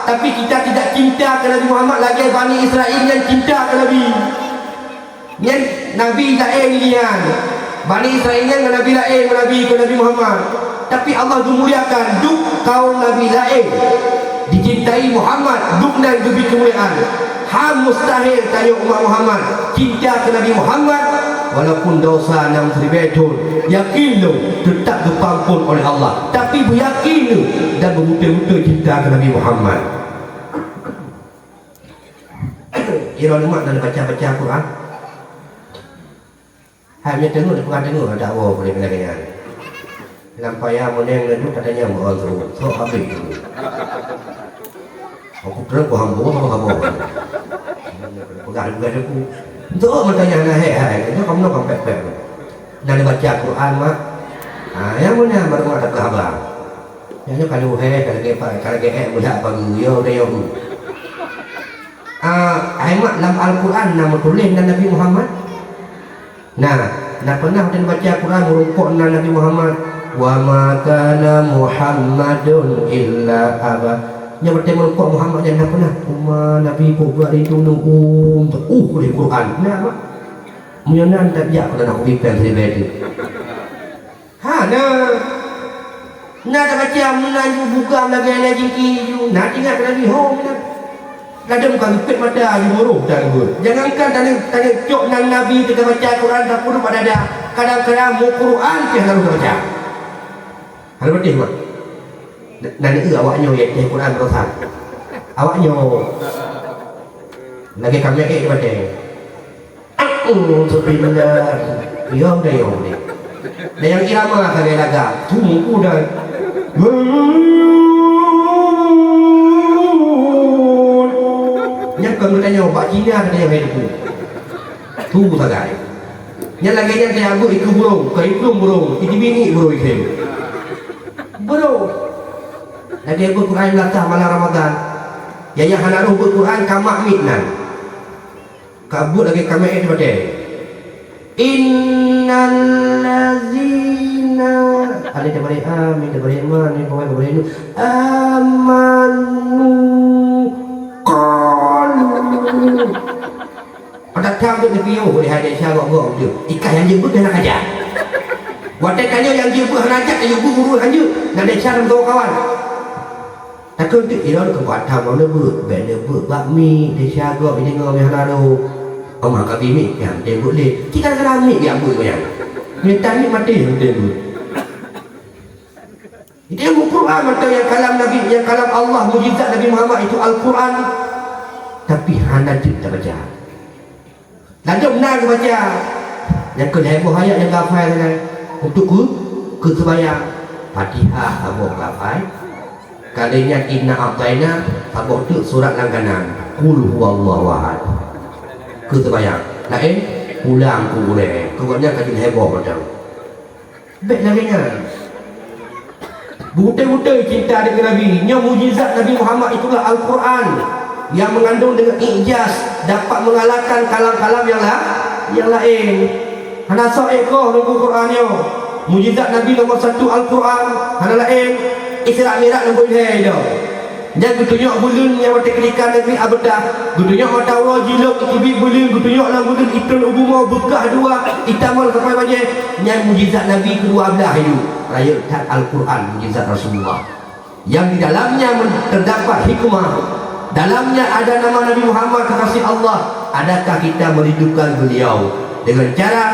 tapi kita tidak cinta ke Nabi Muhammad lagi Bani Israel yang cinta ke Nabi yang Nabi lain lian Bani Israel yang Nabi lain Nabi ke Nabi Muhammad tapi Allah memuliakan duk kaum Nabi lain dicintai Muhammad duk dan lebih kemuliaan ham mustahil tayo umat Muhammad cinta ke Nabi Muhammad walaupun dosa yang seribetun yakin lu tetap dipampun oleh Allah tapi beryakin lu dan betul-betul cinta ke Nabi Muhammad kira umat dan baca-baca Quran hanya tengok dan tengok ada Allah boleh kena-kena lampaya meneng itu katanya mohon terus so habis dulu aku terus aku hambur pegang juga aku Itu matanya na hai itu kamu nak pepek. Dan baca Quran mak. Yang mana baru ada kabar. Yang kalau kalau ge mudah bagi yo dia yo. Ayat dalam Al-Quran nama tulis dan Nabi Muhammad. Nah pernah kita baca Quran merumpuk dan Nabi Muhammad. Wa ma kana Muhammadun illa aba. Yang bertemu merumpuk Muhammad dan pernah. Nabi ku buat itu nunggu di Quran. Nah mak. Menyenan tak jak pada nak pimpin sebab nah tak baca menaju buka lagi lagi nak ingat lagi ada bukan pipit mata di muruh dan jangankan tanya cok nang Nabi kita baca Quran tak perlu pada ada kadang-kadang mau Quran dia harus baca harus betul mak nanti awaknya ya Quran berusaha awaknya lagi kami baca sebenarnya dia ni dan yang irama kali laga tunggu dah yang kamu tanya Pak Cina ada yang hidup tunggu saja yang lagi yang saya aku ikut burung itu bini burung itu burung lagi ikut Quran latah malam Ramadan yang hendak ikut Quran kamak mitnan kabut lagi kami itu pada innal ladzina ada daripada amin daripada iman ni pokoknya daripada itu amanu qalu pada tahun tu Nabi boleh ada syarat gua dia ikan yang jemput dia nak ajar wadah tanya yang jemput nak ajak dia guru hanya nak ada syarat untuk kawan takkan tu ialah kebuat tamu dia buat bakmi dia syarat dia dengar yang lalu Omah kami ni yang dia boleh kita ramai dia buat yang minta ni mati dia buat dia Al-Quran atau yang kalam Nabi yang kalam Allah mujizat Nabi Muhammad itu Al-Quran tapi hana kita baca lalu benar kita baca yang kelihatan ayat yang gafai untuk ke sebayang Fatihah abok gafai kalinya inna abdaina abok tu surat langganan qul huwallahu ahad ke terbayang lain ulang ku boleh kemudian kaji heboh macam baik lagi nya buta-buta cinta dengan Nabi yang mujizat Nabi Muhammad itulah Al-Quran yang mengandung dengan ijaz dapat mengalahkan kalam-kalam yang lain hana so'ekoh nunggu Qurannya mujizat Nabi nombor 1 Al-Quran hana lain Isra' Mi'raj nombor 2 dah dan gutunyak bulun yang mati kelikan negeri abedah gutunyak mata Allah jiluk ikibi bulun gutunyak lah bulun itul ubumah bekah dua itamal sampai baje yang mujizat Nabi kedua belah itu raya Al-Quran mujizat Rasulullah yang di dalamnya terdapat hikmah dalamnya ada nama Nabi Muhammad kekasih Allah adakah kita merindukan beliau dengan cara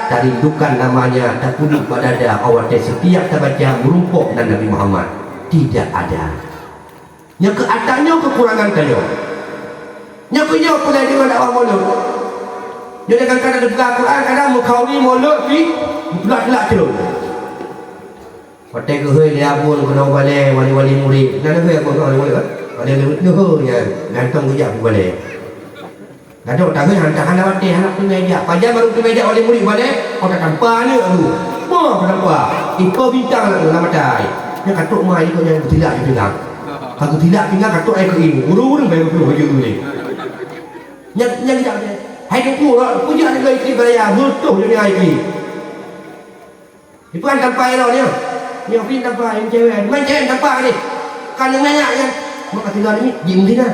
tak rindukan namanya tak kudik pada ada awal setiap terbaca merumpuk dan Nabi Muhammad tidak ada yang ke atasnya kekurangan kayu yang punya pula dengan dakwah mulut jadi kadang-kadang ada buka Quran kadang mengkawi mulut di belak-belak celur pakai ke hei liabun kena balik wali-wali murid nak hei apa kau wali ada lebih ya gantong kejap balik gaduh tak hei hantar anak wati anak tu meja pajak baru tu meja wali murid balik kau tak tampak ni aduh apa kenapa ikut bintang lah nama tai yang katuk mai ikut yang tidak juga kalau tidak tinggal katuk air ke ini urung-urung baru baju tu ni yang tidak ada hai tu lah punya ada isteri beraya betul jadi air ni itu kan tanpa air dia yang pin tanpa yang cewek main cewek tanpa ni kan yang banyak yang maka tinggal ni jim sini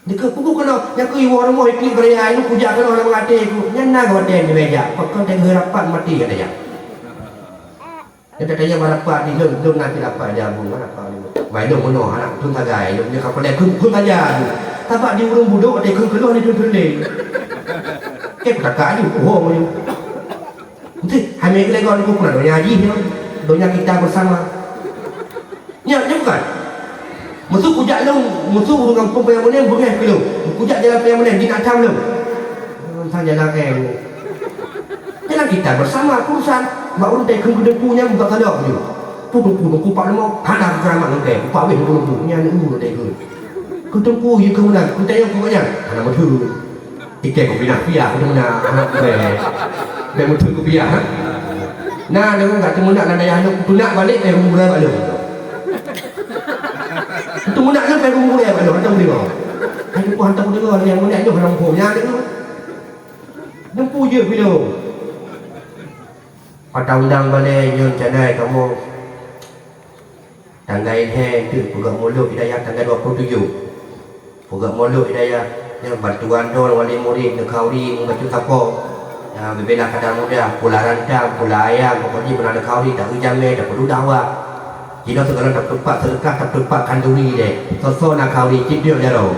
dekat pukul kena yang ke ibu rumah isteri beraya itu puja kena orang mengate aku nyana kau den di meja kau tengok rapat mati kata ya dia tanya marapat ni lum nanti dapat dia pun marapat ni mai lum mono anak tu tagai lum dia kapal dia kun aja tapak di urung buduk dia kun keluar ni dun le ke kakak ni oh mo nanti hame le gol ku kuna donya haji ni donya kita bersama nya bukan musuh kujak lum musuh urung kampung yang mana bungai kilo kujak jalan yang mana di nak tam lum tanya jalan jalan kita bersama urusan mak urut teh kun punya buka kalok ni putu pak lemo hana keramat ngke pak weh punya ni urut teh kun tempu ye kemudian kun teh yang pokoknya hana betul Ikan kopi nak piak aku nak be mutu kopi ya. Nah dia enggak temu nak daya anak tu nak balik be rumah balik. Tu nak kan be rumah ya balik hantar dia. Aku pun hantar dia yang mana tu orang punya dia. Nempu je video. Pada undang balik nyon canai kamu tanggal ini tu program mulut hidayah tanggal 27. Program mulut hidayah yang bantuan dol wali murid nekauri membaca tapo. Ya berbeda kadang muda pula rantang pula ayam pokoknya pernah nekauri tak ujame tak perlu dakwah. Jika sekarang tak tempat sedekah tak tempat kanduri deh. Sosok nekauri cidio jaro.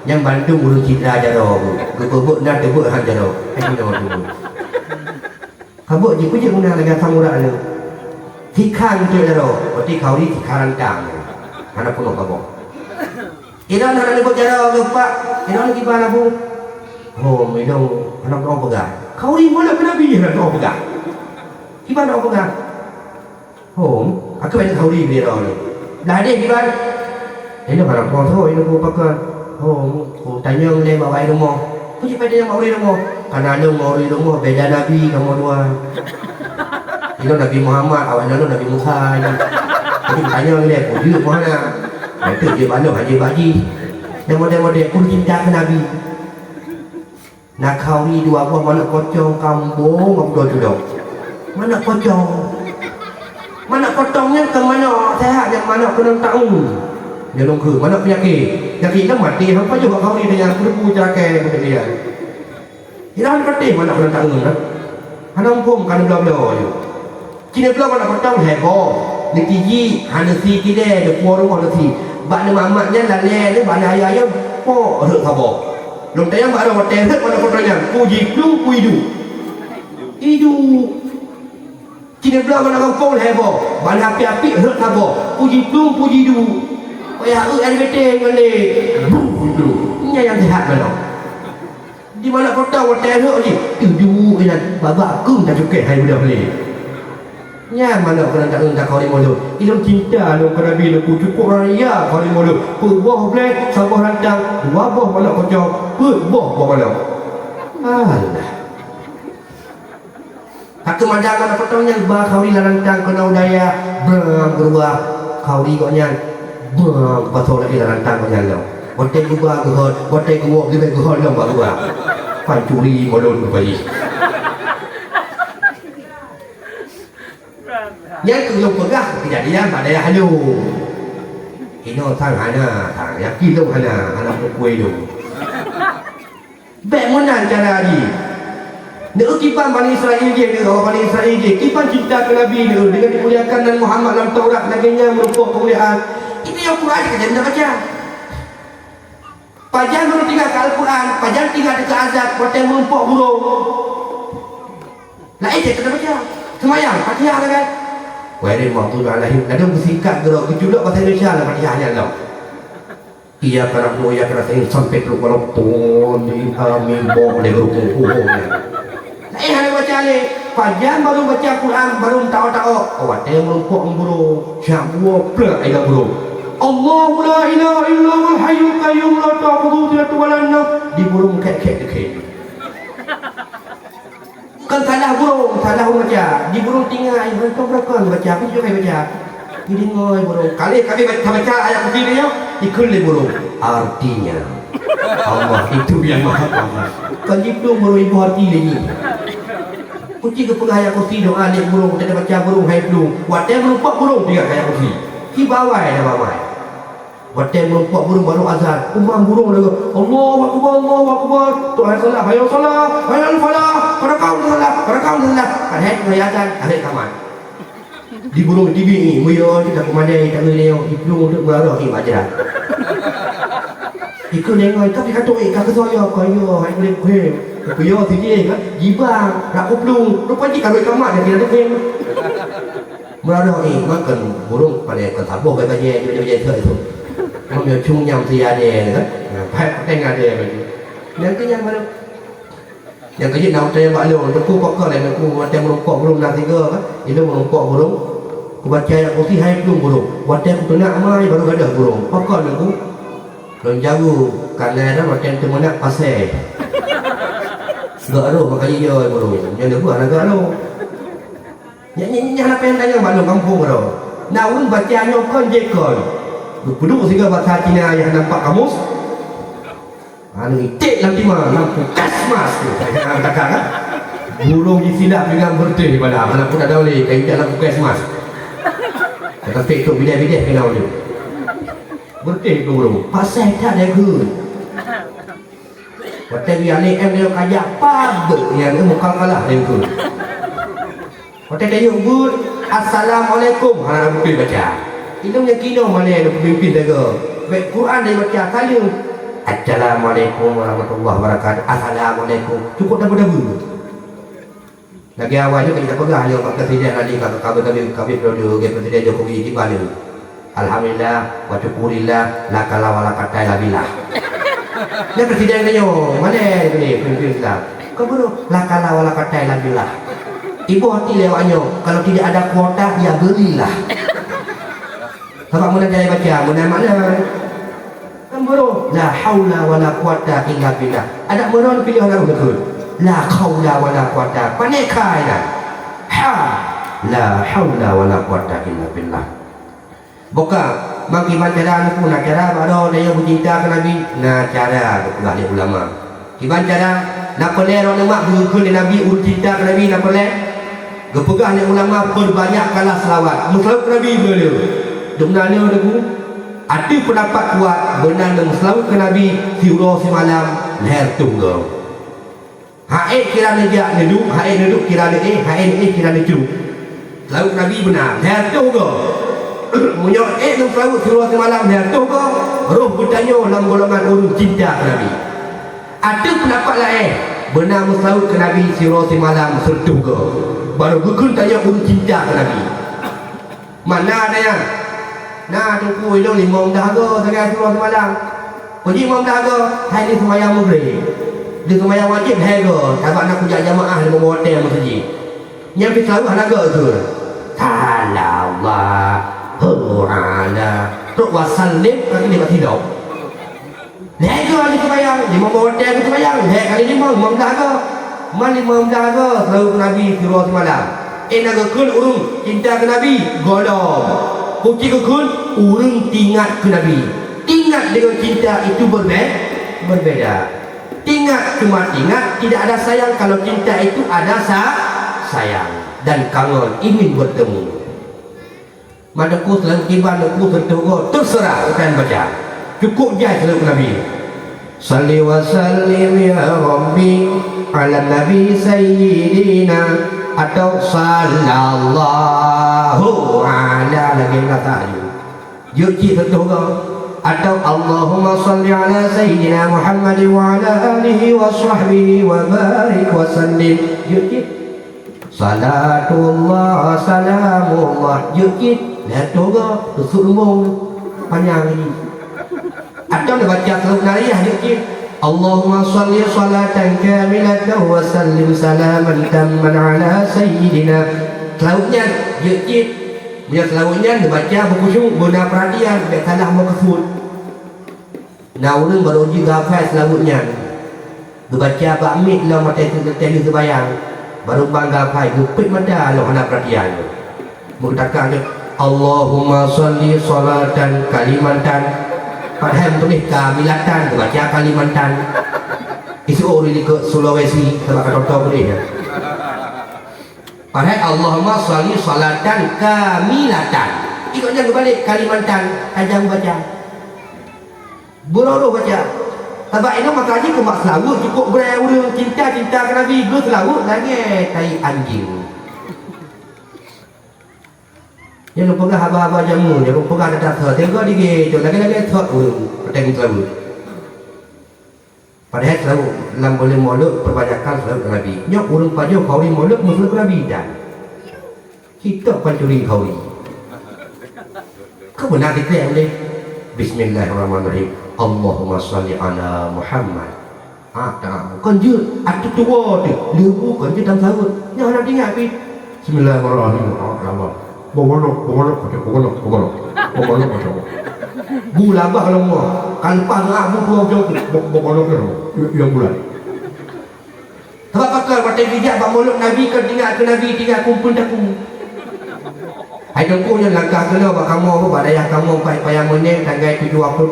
Yang bantu mulut citra jaro. Gebebuk nak debuk han jaro. Ai dulu. Kabut je punya guna dengan samura ni. Tikang tu jaro. Berarti kauri tikang rantang. Mana pun kabut. Ira nak lebih jaro lupa. Ira lagi mana pun. Oh, minum anak orang pegang. Kau ni mana kena biar nak orang pegang? Gimana orang pegang? Oh, aku main kau ni biar orang ni. Dah deh gimana? Ini anak orang tu, ini aku pakai. Oh, aku tanya ni bawa rumah. Aku cakap dia bawa rumah. Karena lu mau rumah beda Nabi kamu dua. Ini Nabi Muhammad, awak lalu Nabi Musa. Jadi tanya ni, aku juga mana? Itu dia balok haji baji. Yang model-model pun cinta ke Nabi. Nak kau ni dua buah mana pocong kampung apa tu dok? Mana pocong? Mana potongnya ke mana? Sehat yang mana kena tahu? Dia nunggu mana penyakit? Penyakit kan mati. Apa juga kau ni dengan kudu jaga macam dia. Iran kati mana kena tahu nak? Hanam pun kan bela-bela je. Cina pula mana potong heboh. Netiji hanasi kide de puaru hanasi. Bak nama amatnya lalai ni bana ayam po ruk kabo. Lom tayang bak ada hotel mana potongnya. Puji lu puidu. Idu. Cina pula mana kampung heboh. Bana api-api ruk kabo. Puji lu puji du. Kaya ada beteng ngale. Budu. Nya yang sehat mana? Di mana potong hotel ruk ni? Idu ina babak kum tak cukup hai budak beli. Nya mana kena tak kau ni mulu. Ilmu cinta lu kena bila ku cukup raya kau ni mulu. Buah blek sabah rantang, dua buah mana kocok, buah mana. Alah. Tak kemandang mana potongnya bah kau ni rantang kena udaya berubah kau ni koknya betul lagi rantang koknya lo. Botek gua gehot, botek gua lebih gehot lo gua. Pancuri molon bayi. Yang kelung pegah kejadian pada halu. Ino sang hana, sang yakin lu hana kue lu. Bek menang cara lagi. Nek kipan Bani Israel je, nek Bani Israel je, kipan cinta ke Nabi dia dengan dimuliakan dan Muhammad dalam Taurat nabinya merupakan kemuliaan. Itu yang Quran kita jangan baca. Pajan baru tinggal ke Al-Quran, pajan tinggal dekat azab, poten merumpuk burung. Lah je kita baca. Semayang, Fatihah lah kan. Wahai maghdubi alaihim, ada bersikat gerak kejulak bahasa Indonesia lah Fatihahnya Allah. Ia kerana ia kerana saya sampai ke walaupun amin boleh rukun saya ada baca ni pajan baru baca Quran baru tahu awak dia merumpuk burung syak buah plek ada burung Allahu la ilaha illa huwal hayyul qayyum la ta'khudhuhu sinatun wa la nawm di burung kek-kek dekik. Bukan salah burung, salah baca. Di burung tinggal, hantar berapa baca, aku juga baca. Ini ngoy burung. Kali kami baca ayat begini ya, ikut burung. Artinya, Allah itu yang maha kuasa. Kalau itu burung ibu arti lagi. Kunci ke pegaya kursi doa lihat burung, tidak baca burung hai burung. Wadah merupak burung tiga kaya kursi. Ki bawai dah bawai. Wadah merupak burung baru azan. Umam burung lagi. Allahu Akbar, Allahu Akbar. Tuhan salah, hayal salah, hayal falah. Pada kau salah. Ada ayatan, ada kaman. Di burung TV ni, muya kita kemandai tak boleh tengok. Ibnu untuk berarah ni baca. Ikut nengok, tapi kata kakak saya kaya, hai boleh kuih. Kaya sini kan, jibang, nak kuplung. Rupanya kalau kamar dia tidak kuih. Berarah ni, makan burung pada ketabuk kata dia itu. Dia chung nyam sia dia kan. Pak tengah dia bagi. Yang kenyang mana? Yang kecil nak saya balu, aku pokok lah aku macam merokok burung dah tiga kan. Itu merokok burung. Aku baca ayat kursi hai belum burung. Wadah aku nak mai baru ada burung. Pokok aku. Belum jauh kerana ada macam tu nak pasal. Gak roh makanya dia bro. Yang dia buat agak roh. Yang apa yang tanya malu kampung roh. Naun bacanya kon je kon. Duduk sehingga bahasa Cina yang nampak kamus. Anu itik nanti mah lampu kasmas tu. Saya katakan kan. Burung disilap dengan berteh pada mana pun ada boleh kayak lampu kasmas. Kata fake tu bidai-bidai kenal dia. Berteh tu burung. Pasal tak ada ke. Kata dia ni dia kajak pab yang dia muka kalah dia ke. Kata dia good. Assalamualaikum. Ha mungkin baca. Ilmu yang kino mana yang pemimpin jaga. Baik Quran dia baca kali. Assalamualaikum warahmatullahi wabarakatuh. Assalamualaikum. Cukup dah benda-benda. Lagi awalnya kita pegang yang Pak Presiden tadi kami periode Presiden Jokowi di Bali. Alhamdulillah wa syukurillah la kala wala katai la billah. Dia Presiden tanya, mana ni pemimpin Islam? Kau bodoh la kala wala katai la billah. Ibu hati lewatnya, kalau tidak ada kuota ya belilah. Sebab mana saya baca, mana kan bodoh. La haula wala quwata illa billah. Ada mana pilih orang betul. La haula wala quwata. Panik kai dah. Ha. La haula wala quwata illa billah. Buka bagi cara pun cara baru dia bercinta ke Nabi. Nah cara enggak ada ulama. Gimana cara nak pelai orang lemak berukun Nabi cinta ke Nabi nak pelai. Gepegah ni ulama perbanyakkanlah selawat. Muslim ke Nabi beliau. Sebenarnya ada pendapat kuat benar dan selawat ke Nabi siuro semalam leher tunggal. Haid kira dia neduk, haid neduk kira dia haid kira dia cu. Selawat Nabi benar leher tunggal. Munyok dan selawat siuro semalam leher tunggal. Roh bertanya dalam golongan orang cinta ke Nabi. Ada pendapat lain benar selawat ke Nabi siuro semalam sertunggal. Baru gukun tanya orang cinta ke Nabi. Mana ada yang nah tunggu itu lima dahaga sekarang suruh semalam. Pergi lima dahaga hai ni semayang maghrib. Dia semayang wajib hai ke. Sebab nak kujak jamaah di bawah hotel masjid. Yang pergi selalu hanaga tu. Sallallahu ala Tuk wasallim kali ni masih hidup. Hai ke ni semayang di bawah hotel ke semayang. Hai kali lima dahaga. Man lima dahaga selalu Nabi suruh semalam. Naga kun urung cinta ke Nabi golong. Bukti kekun urung tingat ke Nabi. Tingat dengan cinta itu berbeda. Tingat cuma tingat, tidak ada sayang. Kalau cinta itu ada sayang dan kangen ingin bertemu. Madaku selalu tiba aku tertunggu terserah akan baca. Cukup dia selalu Nabi. Salli wa sallim ya Rabbi ala Nabi Sayyidina atau sallallahu ala lagi kata yuji tertunggu atau Allahumma salli ala Sayyidina Muhammad wa ala alihi wa sahbihi wa barik wa sallim yuji salatullah salamullah yuji lihat tunggu tersuruh panjang ini atau dia baca seluk nariyah yuji Allahumma salli salatan kamilatan wa sallim salaman tamman ala sayyidina. Selautnya yukit dia selautnya dibaca berkhusyuk guna perhatian tak salah makful. Nah ulun baru juga hafal selautnya. Dibaca bakmit lah mata itu tertelu sebayang. Baru bangga hafal gupit mata lah kena perhatian. Mengatakan Allahumma salli salatan kalimatan. Padahal tulis kamilatan baca Kalimantan. Isu orang ke Sulawesi sebab contoh boleh ya. Padahal Allahumma sholli salatan kamilatan. Ikutnya kembali Kalimantan ajang baca. Buru baca. Sebab ini makanya ke mak selawut cukup berai cinta ke Nabi gue selawut lagi tai anjing. Yang lupa haba-haba jamu, yang lupa ada tak tengok di gitu, lagi-lagi thot peteng selalu. Padahal selalu dalam boleh molek perbanyakan selalu Nabi. Nyok urung paju kauri molek muslim Nabi dan kita pancuri kauri. Kau benar dikira oleh Bismillahirrahmanirrahim. Allahumma salli ala Muhammad. Tak, kan je atu tua tu, lebu kan je dalam sahut. Yang nak ingat pi. Bismillahirrahmanirrahim. Bogolok macam gula bah kalau mau kalpang aku buat jauh bogolok yang bulan. Tapi batai bijak bak mulut Nabi kan tinggal ke Nabi tinggal kumpul taku. Hai dengkunya langkah kena bak kamu apa bak dayah kamu payah menit tanggal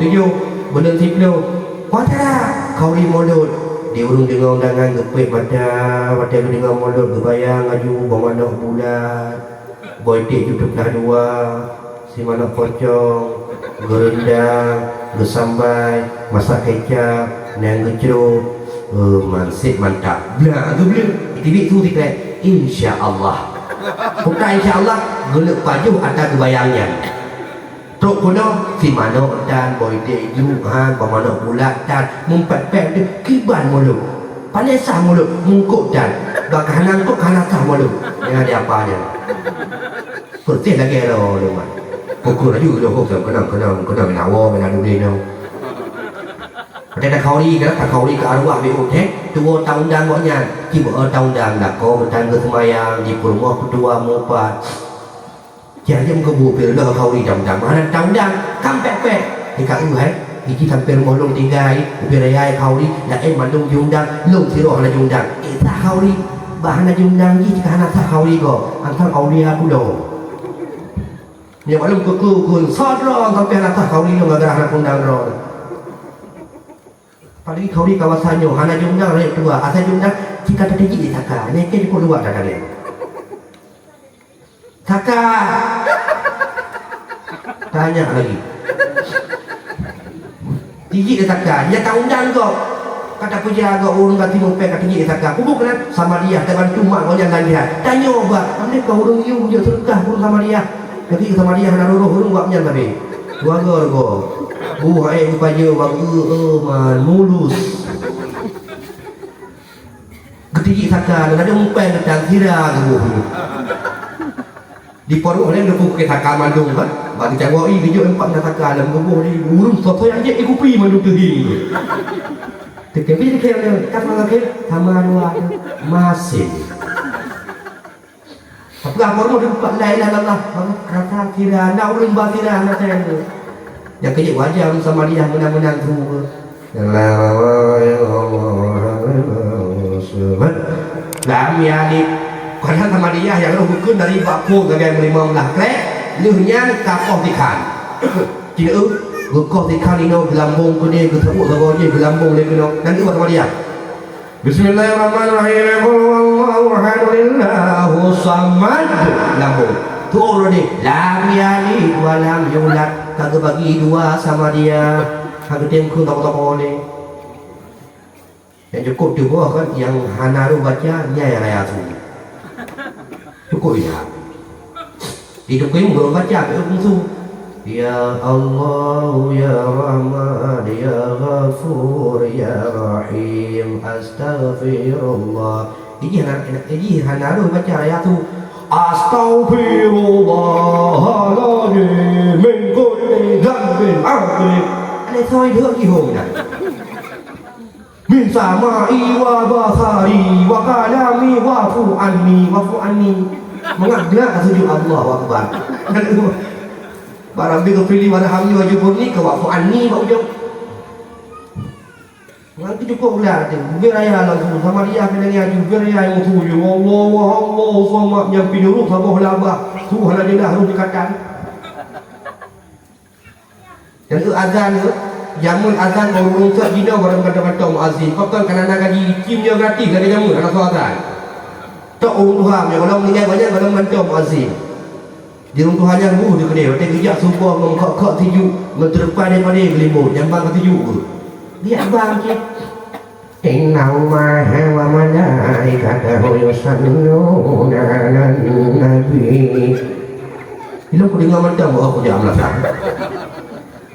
27 bulan 10. Kuatara kau di mulut di urung dengan undangan gepek batai dengan mulut gebayang aju bawah bulan. Boytik YouTube dah dua, si mana pocong, gerendang, gesambai, masak kecap, nang gejrot, mansip mantap. Belah tu boleh. Tibik tu dikira insya Allah. Bukan insya Allah, gelak pajuh atas kebayangnya. Tok kuno si mana dan boytik juhan, pemana bulat dan mumpet-pet dia kiban mulut. Panesah mulut, mungkuk dan bakal nangkuk hanasah mulut. Yang ada apa dia? Pertih lagi lo rumah. Pukul lagi udah kok kena nawa kena duit no. Ada kau ni kan, kau ni ke arwah berutek, tua tahun dah maknya. Kiba tahun dah nak kau bertanda semayang di rumah kedua empat. Jadi muka buku dah kau ni jam mana tahun dah kampek-pek. Jika hai, iki sampai rumah long tinggal, ubi raya kau ni, nak mandung jundang, long siroh na jundang. Tak kau ni. Bahan jundang ni jika anak tak kau ni ko, antara kau ni aku lo. Ni maklum kekukun, sadra sampai anak tak kau ni lo magar anak undang ro. Apalagi kau ni kawasannya, anak jundang raya tua, asal jundang jika tak tinggi di Saka, ni kena kau luar dah kalian. Saka, tanya lagi. Tinggi di Saka, dia tak undang kau. Kata kerja agak orang ganti mopek kat tinggi tak aku bukan sama dia teman cuma kau jangan lihat tanya obak ane kau orang you dia sedekah pun sama dia jadi sama dia nak roh orang buat nyam tapi dua go hai upaya bang man mulus ketinggi sakar ada mopek kat kira tu di porok ni depu ke sakar mandung kan bagi cakap video empat nak sakar dalam gebuh ni urung soto yang je aku pi mandung tu hi Tapi dia kata sama dua masih. Tapi apa orang dapat lain Allah kata kira nak urang bakira nak tu. Yang kerja wajah sama dia menang-menang tu. Lam yalid kadang sama dia yang lu hukum dari bakpo dengan melimam lah klek luhnya kapoh dikan. Tidak Gukau tikan ini gelambung ke dia, ketepuk sama dia, gelambung dia kena. Nanti buat sama dia. Bismillahirrahmanirrahim. Alhamdulillahu samad. Lambung. Tu orang ni. Lam yalid wa lam yulad. Kagak bagi dua sama dia. Kagak tengkung tak-tak ni. Yang cukup tu kan, yang Hanaru baca, nyai ayat tu. Cukup ya. Hidup kau belum baca, belum tu. Ya Allah, Ya Rahman, Ya Ghafur, Ya Rahim, Astaghfirullah. Ini Hanaru baca ayat tu. Astaghfirullahaladzim min kulli dhanbin azim. Ini soi dia hihong dah. Min sama'i wa basari wa kalami wa fu'anni. Mengagak sujud Allah Akbar. Barang bila pilih pada hamil wajib ni ke wakfu ani bau jauh. Nanti cukup lah tu. Biar ayah langsung sama dia bila ni aju biar ayah yang tu. Allah sama yang pinuru sama labah. Tuhan ada dah harus dikatakan. Yang tu azan tu, jamun azan orang rungsat jina barang kata-kata muazzin. Pakai kerana gaji kimnya gratis dari jamun anak azan. Tak orang Tuhan yang kalau meninggal banyak kalau kata muazzin. Di rumah hanya buh dia kena, dia kerja subuh mengkok tijuk, menterpai daripada gelimut, jambang ke tijuk tu. Dia bang je. Inna Allaha wa malaikatahu yusalluna 'alan nabi. Bila aku dengar macam aku jam lah sah.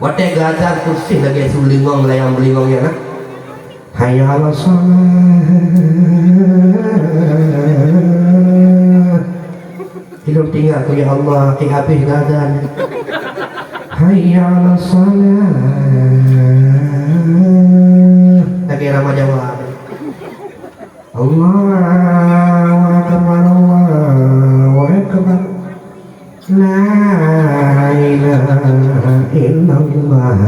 Watai gazan kursi lagi sulingong layang belingong ya nak. Hayya 'ala shalah. Hidup tinggal tu ya Allah, habis gazan. Hayya 'ala shalah. Lagi nama jawab. Allahu akbar, Allahu akbar. La ilaha illallah.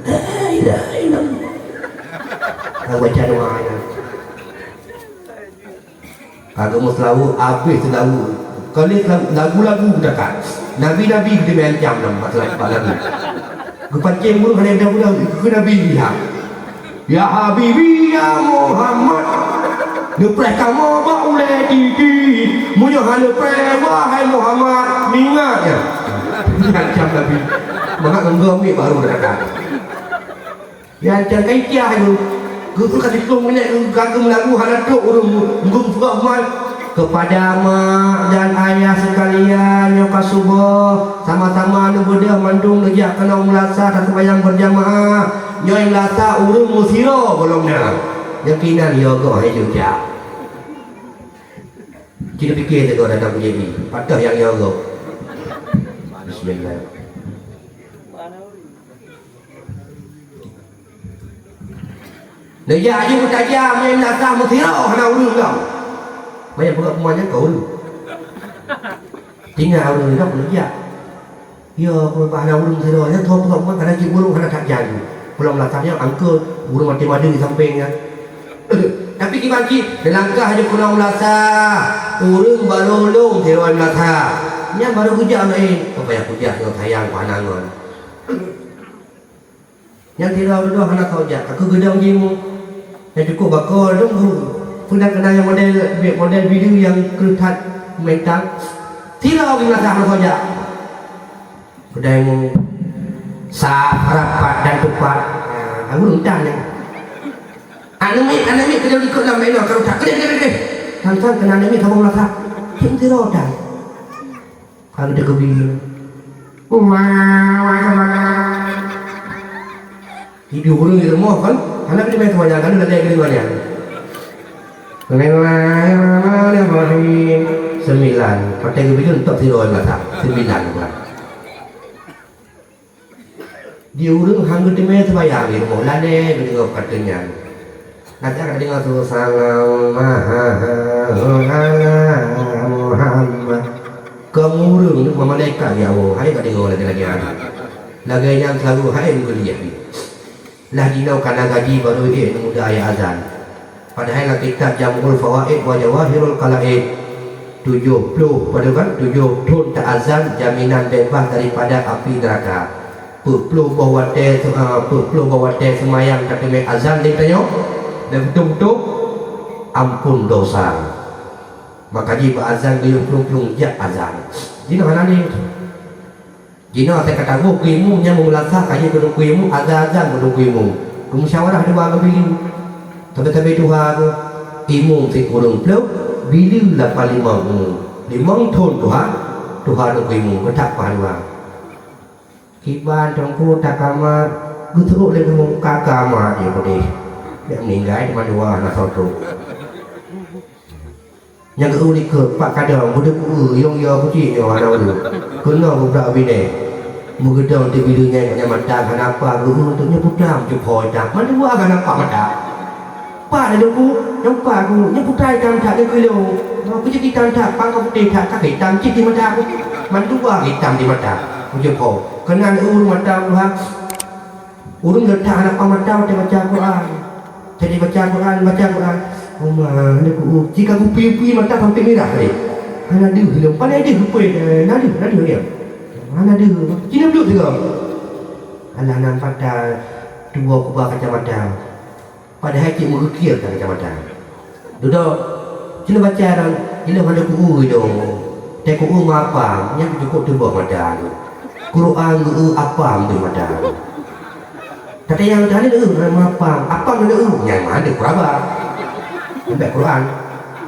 La ilaha illallah. Kau baca doa ya. Agama selalu habis selalu. Kalau lagu-lagu dekat. Nabi-nabi kita mencam dalam masalah lagu. Kepancing pun ada lagu ke Nabi lihat. Ya Habibi ya Muhammad. Lepres kamu boleh didi. Munyo hanya lepres wahai Muhammad. Mingatnya. Mencam Nabi. Maka menggomik baru dekat. Yang jangan kia itu. Guru kasih tolong minyak kagum lagu halatuk urung suka umat kepada mak dan ayah sekalian yang kasubuh sama-sama nu beda mandung lejak kena melasa satu bayang berjamaah nyoi melasa urung musiro belumnya yakinan yoga hai juga kita fikir tu datang menjadi patah yang yoga bismillah. Dia aja bertajam main nasah musirah hana urung kau. Banyak buka semuanya kau dulu. Tinggal urung kau dia. Ya, kalau hana urung musirah nya thau buka semua kadang cik urung hana tak jadi. Pulang lasahnya angka urung mati madu di sampingnya. Tapi kibaki langkah aja pulang lasah. Urung balolong teroi lasah. Nya baru hujak lain. Apa ya hujak dengan sayang panangan. Yang tidak dulu hana kau jak. Aku gedang jimu. Yang cukup bakal dong pernah kena yang model video yang ketat mentang tidak lagi merasa saja sudah yang rapat dan tepat aku luntang ya anak kerja ikut dalam main kalau tak kerja tantan kena anak kamu merasa yang tidak ada kalau dia kebiri hidup orang itu mau kan anak dia main kebanyakan ada yang kebanyakan sembilan partai kebijakan untuk tiruan mata sembilan bukan dia orang hanggut di main kebanyakan itu mau lade dengan katanya nanti akan dengar tu salam Muhammad kamu orang itu malaikat ya Allah hai kat dengar lagi yang selalu hai mulia lagi nau kana gaji baru muda ayat azan padahal kitab Jamul Fawaid wa Jawahirul Kalaid 70 pada kan 7 tun ta'azan jaminan bebas daripada api neraka 10 bahwa teh semayang kata azan dia tanya dan betul-betul ampun dosa maka jika azan dia pelung-pelung jak azan jadi mana ni jika saya kata aku kuimu yang memelasah kaya kedua kuimu azan kedua kuimu kemusyawarah dua kebili tapi Tuhan imu si kurung peluk bili lah palimang limang ton Tuhan kuimu ketak pahala kiban tongku takama guturuk le kamu kakama dia boleh dia meninggal di mana dua anak satu yang keulik ke pak kadang budak yang ya puji yang ada dulu kena beberapa bini mengedang di bidunya yang mata kenapa guru untuknya putra jumpa dah mana dua kenapa mata pak ada aku yang pak aku yang putra hitam tak ada kilo aku jadi hitam tak pangkau putih tak hitam cik di mata aku mana dua hitam di mata aku jumpa kena urung mata Tuhan urung letak anak mata dia baca Quran jadi baca Quran Umar, jika aku piu-piu mata sampai merah ni. Mana dia hilang? Mana dia lupa? Nada dia. Mana dia? Cina duduk juga. Alah nampak dah dua kubah kacamata. Padahal cik merukir kan kacamata. Duduk. Cina baca dan ini mana ku dong. Tapi ku apa? Yang cukup tu buat mata. Quran ku apa ambil mata. Tapi yang tadi tu apa? Apa mana tu? Yang mana kuraba? Baca Quran.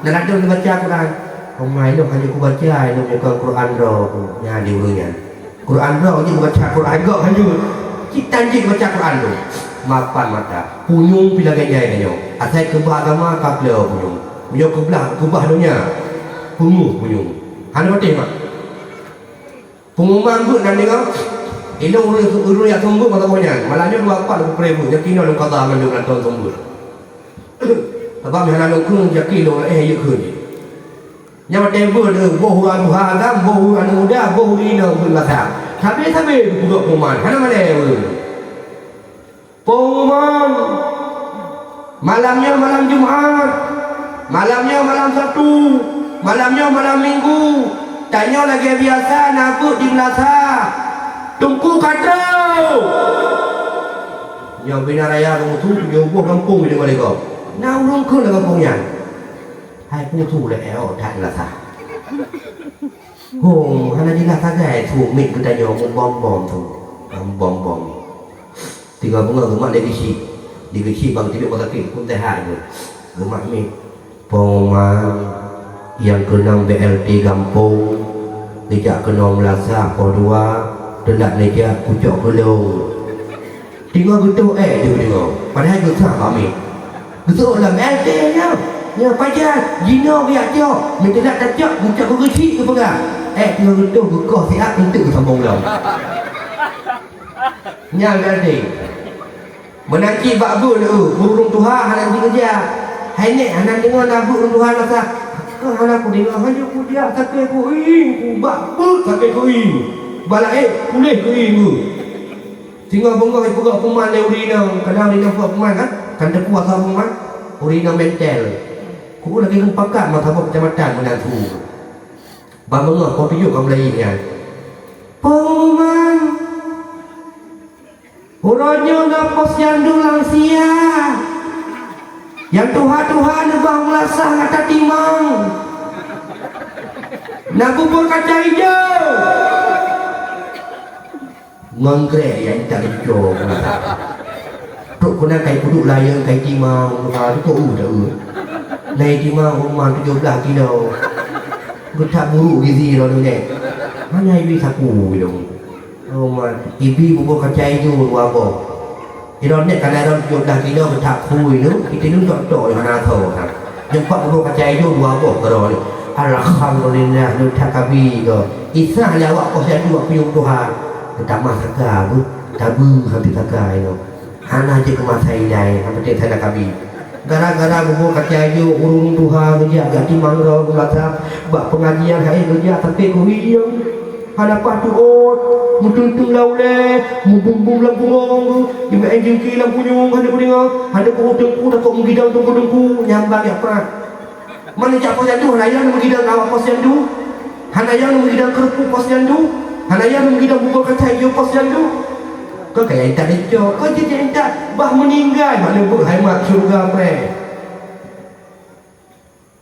Dan ada yang baca Quran. Omai lu hanya ku baca lu bukan Quran roh. Ya di ulunya. Quran roh je baca Quran gak hanya. Kita je baca Quran tu. Mapan mata. Punyung pila gaya kanyo. Asal kebah agama kapla punyung. Punyung kebah dunia. Punyung. Hana mati mak. Pengumuman tu nan dengar. Ilmu urus yang sumber mata banyak. Malahnya 24 ribu. Yang kini lu kata aman dengan tuan sumber. Sebab yang nak kung jaki lo ya kuni. Yang tebel tu bohu anu hagam, bohu anu muda, bohu ino bermasa. Tapi budak pengumuman. Mana pengumuman malamnya malam Jumaat Malamnya malam Sabtu, malamnya malam Minggu. Tanya lagi biasa nabuk di Melasa. Tungku katrau. Yang bina raya kamu tu buah kampung di mereka. Nah urung ke lah kampungnya. Hai ku tu le eo tak Melasa. Oh, hana di Melasa gay tu mik ke tanya bom tu. Bom. Tinggal bunga gemak dia kecil bang tidak sakit pun teh hak je. Gemak mik. Pengumuman yang kena BLT Kampung tidak kena Melasa P2 tidak leja pucuk belung tinggal gitu dia tengok padahal gitu kami gitu lah BLT nya ya pajar jino biar jauh minta tak cak pucuk ke kecil ke pegang tinggal gitu kau siap untuk sambung dah nya BLT menanti bakbu tu burung Tuhan nanti kerja hanya anak dengar nabuk Tuhan rasa anak aku dengar hanya aku dia sakit aku ku bakbu sakit aku balak boleh ku tinggal bongkar ikut kuman le urina kadang urina buat kuman kan tak kuat sama kuman urina mental ku lagi kan pakat mata kecamatan menantu bang bengah kau tunjuk kau lain kan pengumuman urutnya dah pos jandu langsia yang Tuhan bang Melasa ngata timang nak bubur kaca hijau nganggrek yang tak hijau tuk kena kai puduk layang kai timang tu kau dah naik timang rumah 17 kilo getak buruk gizi lalu ni mana ibu saku dong rumah ibu bubur kaca hijau dua boh Iron ni kalau 17 kilo getak kui tu kita ni tok yang mana tahu kan yang pak bubur kaca hijau dua boh kalau ni alhamdulillah tu tak kabi ko isah lawak kau saya dua puyung Tuhan pertama saka bu tabu habis saka itu anak je kemasai dai sampai saya kabi gara-gara bubur kaca hijau urung Tuhan dia ganti mangro Melasa bak pengajian hai dia sampai ko hiyo hadapan tu mutung laule mumbung lampung ibu enjing ki lampunyung ada kuninga ada ko tengku tak ko mugidang tengku nyambang ya pra mana cak pos jandu hanaya mugidang awak pos jandu hanaya mugidang kerupuk pos jandu hanaya mugidang bubur kacang hijau pos jandu kau kayak entak lecok kau jadi entak bah meninggal mana berhemat surga pre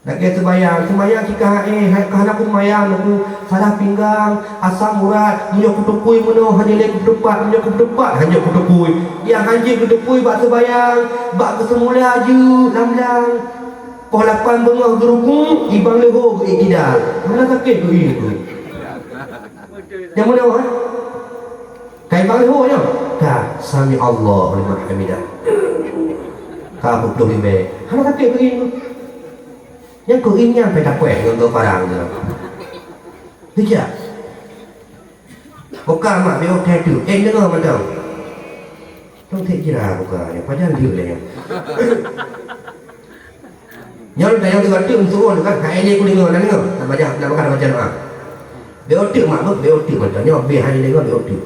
lagi sembayang kita kahana aku sembayang aku salah pinggang asam urat minyak kutupui meno hanya lek kutupat minyak kutupat hanya kutupui yang hanya kutupui bak sembayang bak kesemula je lam pol 8 bengah gerukung ibang leho ke ikidal mana sakit tu itu yang mana kai bang leho nya ka sami Allah liman hamidah ka betul ibe mana sakit tu itu yang kau ingin sampai tak kuat dengan barang tu. Tidak. Bukan mak dia okey tu. Dengar macam. Tong tak kira bukan. Padahal dia le. Yang dah yang tu untuk dekat hai ni aku dengar nak baca nak makan macam doa. Dia otik mak dia otik macam ni biar hai dengar dia otik.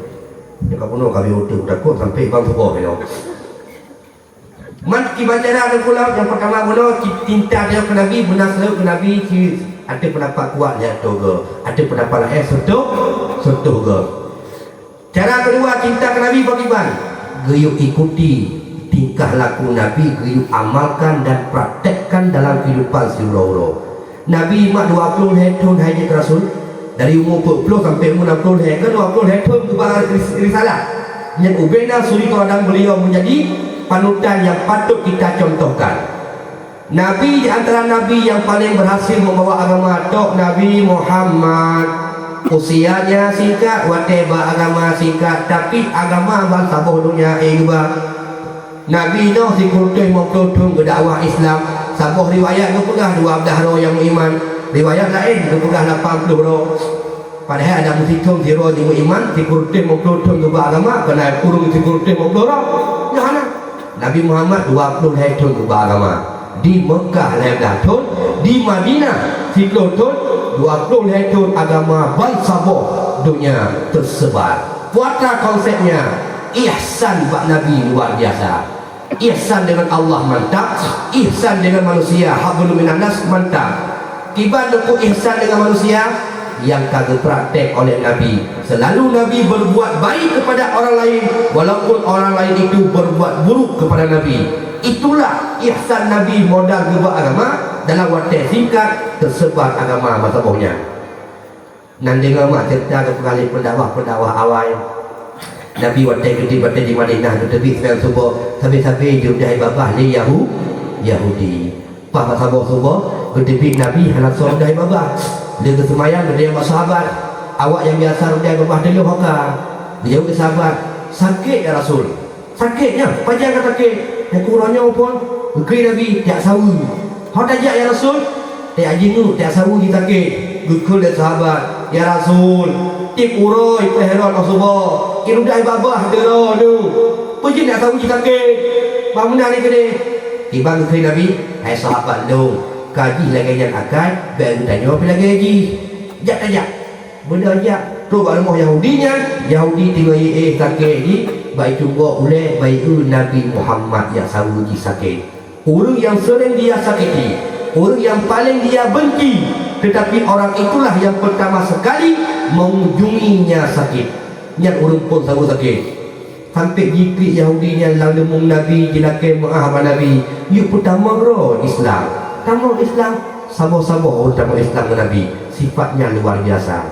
Dia kau puno kau otik takut sampai bang tu boleh. Man kibacara ada pula yang pertama pula cinta dia ke Nabi benar selalu ke Nabi ada pendapat kuat dia tu ke ada pendapat lain setuh ke cara kedua cinta ke Nabi bagaimana gayuk ikuti tingkah laku Nabi gayuk amalkan dan praktekkan dalam kehidupan seluruh Nabi mak 20 tahun haji ke Rasul dari umur 40 sampai umur 60 ke 20 tahun kepada risalah yang ubena suri teladan beliau menjadi panutan yang patut kita contohkan. Nabi di antara Nabi yang paling berhasil membawa agama tok Nabi Muhammad. Usianya singkat, wateba agama singkat, tapi agama bangsa boh dunia juga. Nabi noh si kurtih mengkutung ke dakwah Islam. Sabuh riwayat ke pegah 12 roh yang iman. Riwayat lain ke pegah 80 roh. Padahal ada musikum si roh yang iman, si kurtih mengkutung ke agama, kena kurung si kurtih mengkutung roh. Jangan Nabi Muhammad 20 tahun beragama di Mekah 11 tahun di Madinah 10 tahun 20 tahun agama bangsa dunia tersebar. Puasa konsepnya ihsan bak Nabi luar biasa. Ihsan dengan Allah mantap, ihsan dengan manusia hablum minan nas mantap. Tiba ku ihsan dengan manusia yang kagak praktek oleh Nabi. Selalu Nabi berbuat baik kepada orang lain walaupun orang lain itu berbuat buruk kepada Nabi. Itulah ihsan Nabi modal gerak agama. Dalam waktu singkat tersebar agama mazhabnya. Nanti ngama cerita ke kali pendakwah awal Nabi waktu ketika di Madinah tu tepi sebab subuh sampai jumlah babah ni Yahudi. Pak sahabat subuh ketika Nabi hendak suruh dari babah. Dia kesemayang dia sahabat. Awak yang biasa dari babah dia hoka. Dia ke sahabat, sakit ya Rasul. Sakitnya, panjang kata sakit. Yang kurangnya pun Gukri Nabi tak sawu. Hak tajak ya Rasul. Tak jinu tak sawu di sakit. Gukul dan sahabat, ya Rasul. Tip uroi peheron subuh. Kirudai babah dero tu. Pergi nak tahu kita ke. Bangunan ni kene. Tiba Gukri Nabi, hai sahabat dong. Kaji lagi yang akan baru tanya apa lagi haji. Jak. Benda jak. Tu kat rumah Yahudinya. Yahudi tinggal sakit ni. Baik tunggu oleh baik Nabi Muhammad yang sahuji sakit. Orang yang sering dia sakiti, orang yang paling dia benci, tetapi orang itulah yang pertama sekali mengunjunginya sakit. Yang orang pun sahu sakit. Sampai jikri Yahudinya lalu mung Nabi jilakai mengahab Nabi. You pertama roh Islam. Tamu Islam, sabar-sabar orang tamu Islam ke Nabi. Sifatnya luar biasa.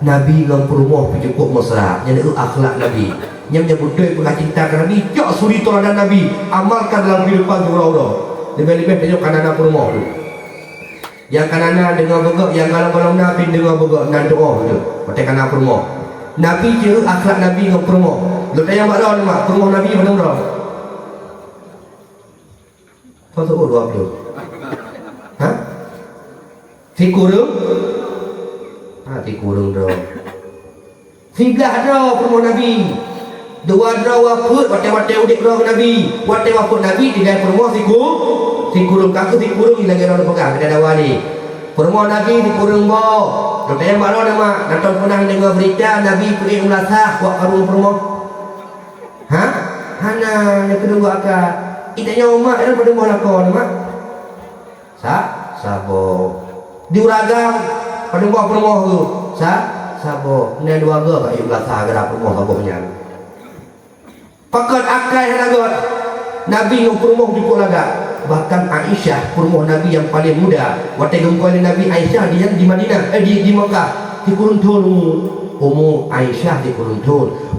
Nabi dengan perumah cukup mesra. Yang itu akhlak Nabi. Yang menyebut pernah cinta ke Nabi. Jok suri toladan Nabi. Amalkan dalam kehidupan surau-surau. Lebih-lebih tunjuk kanan perumah tu. Yang kanan dengar begak, yang kalau Nabi dengar begak dan doa tu. Macam kanan perumah. Nabi je akhlak Nabi dengan perumah. Lu tanya mak dah mak, perumah Nabi mana dah? Pasal dua tu. Ha? Si kurung? Si kurung dah. Si belah dah perumah Nabi. Dua dah wafud, wate-wate udik dah Nabi. Wate wafud Nabi tinggal perumah si kurung kaku si kurung lagi dah pegang ada wali. Perumah Nabi di kurung bawa. Lu tanya mak dah mak, datang pernah dengar berita Nabi pergi ulasah buat karung perumah. Ha? Hana yang kedua akak. Itanya umat ada pada mual lakon mak. Sabo. Diuragam pada buah perumah tu. Sabo. Ni dua ga kat ibu sah gerak perumah sabonya. Pakat akai hanagot. Nabi yang perumah di laga. Bahkan Aisyah perumah Nabi yang paling muda. Waktu gemukul Nabi Aisyah dia di Madinah, di Mekah. Di kurun umur Aisyah di kurun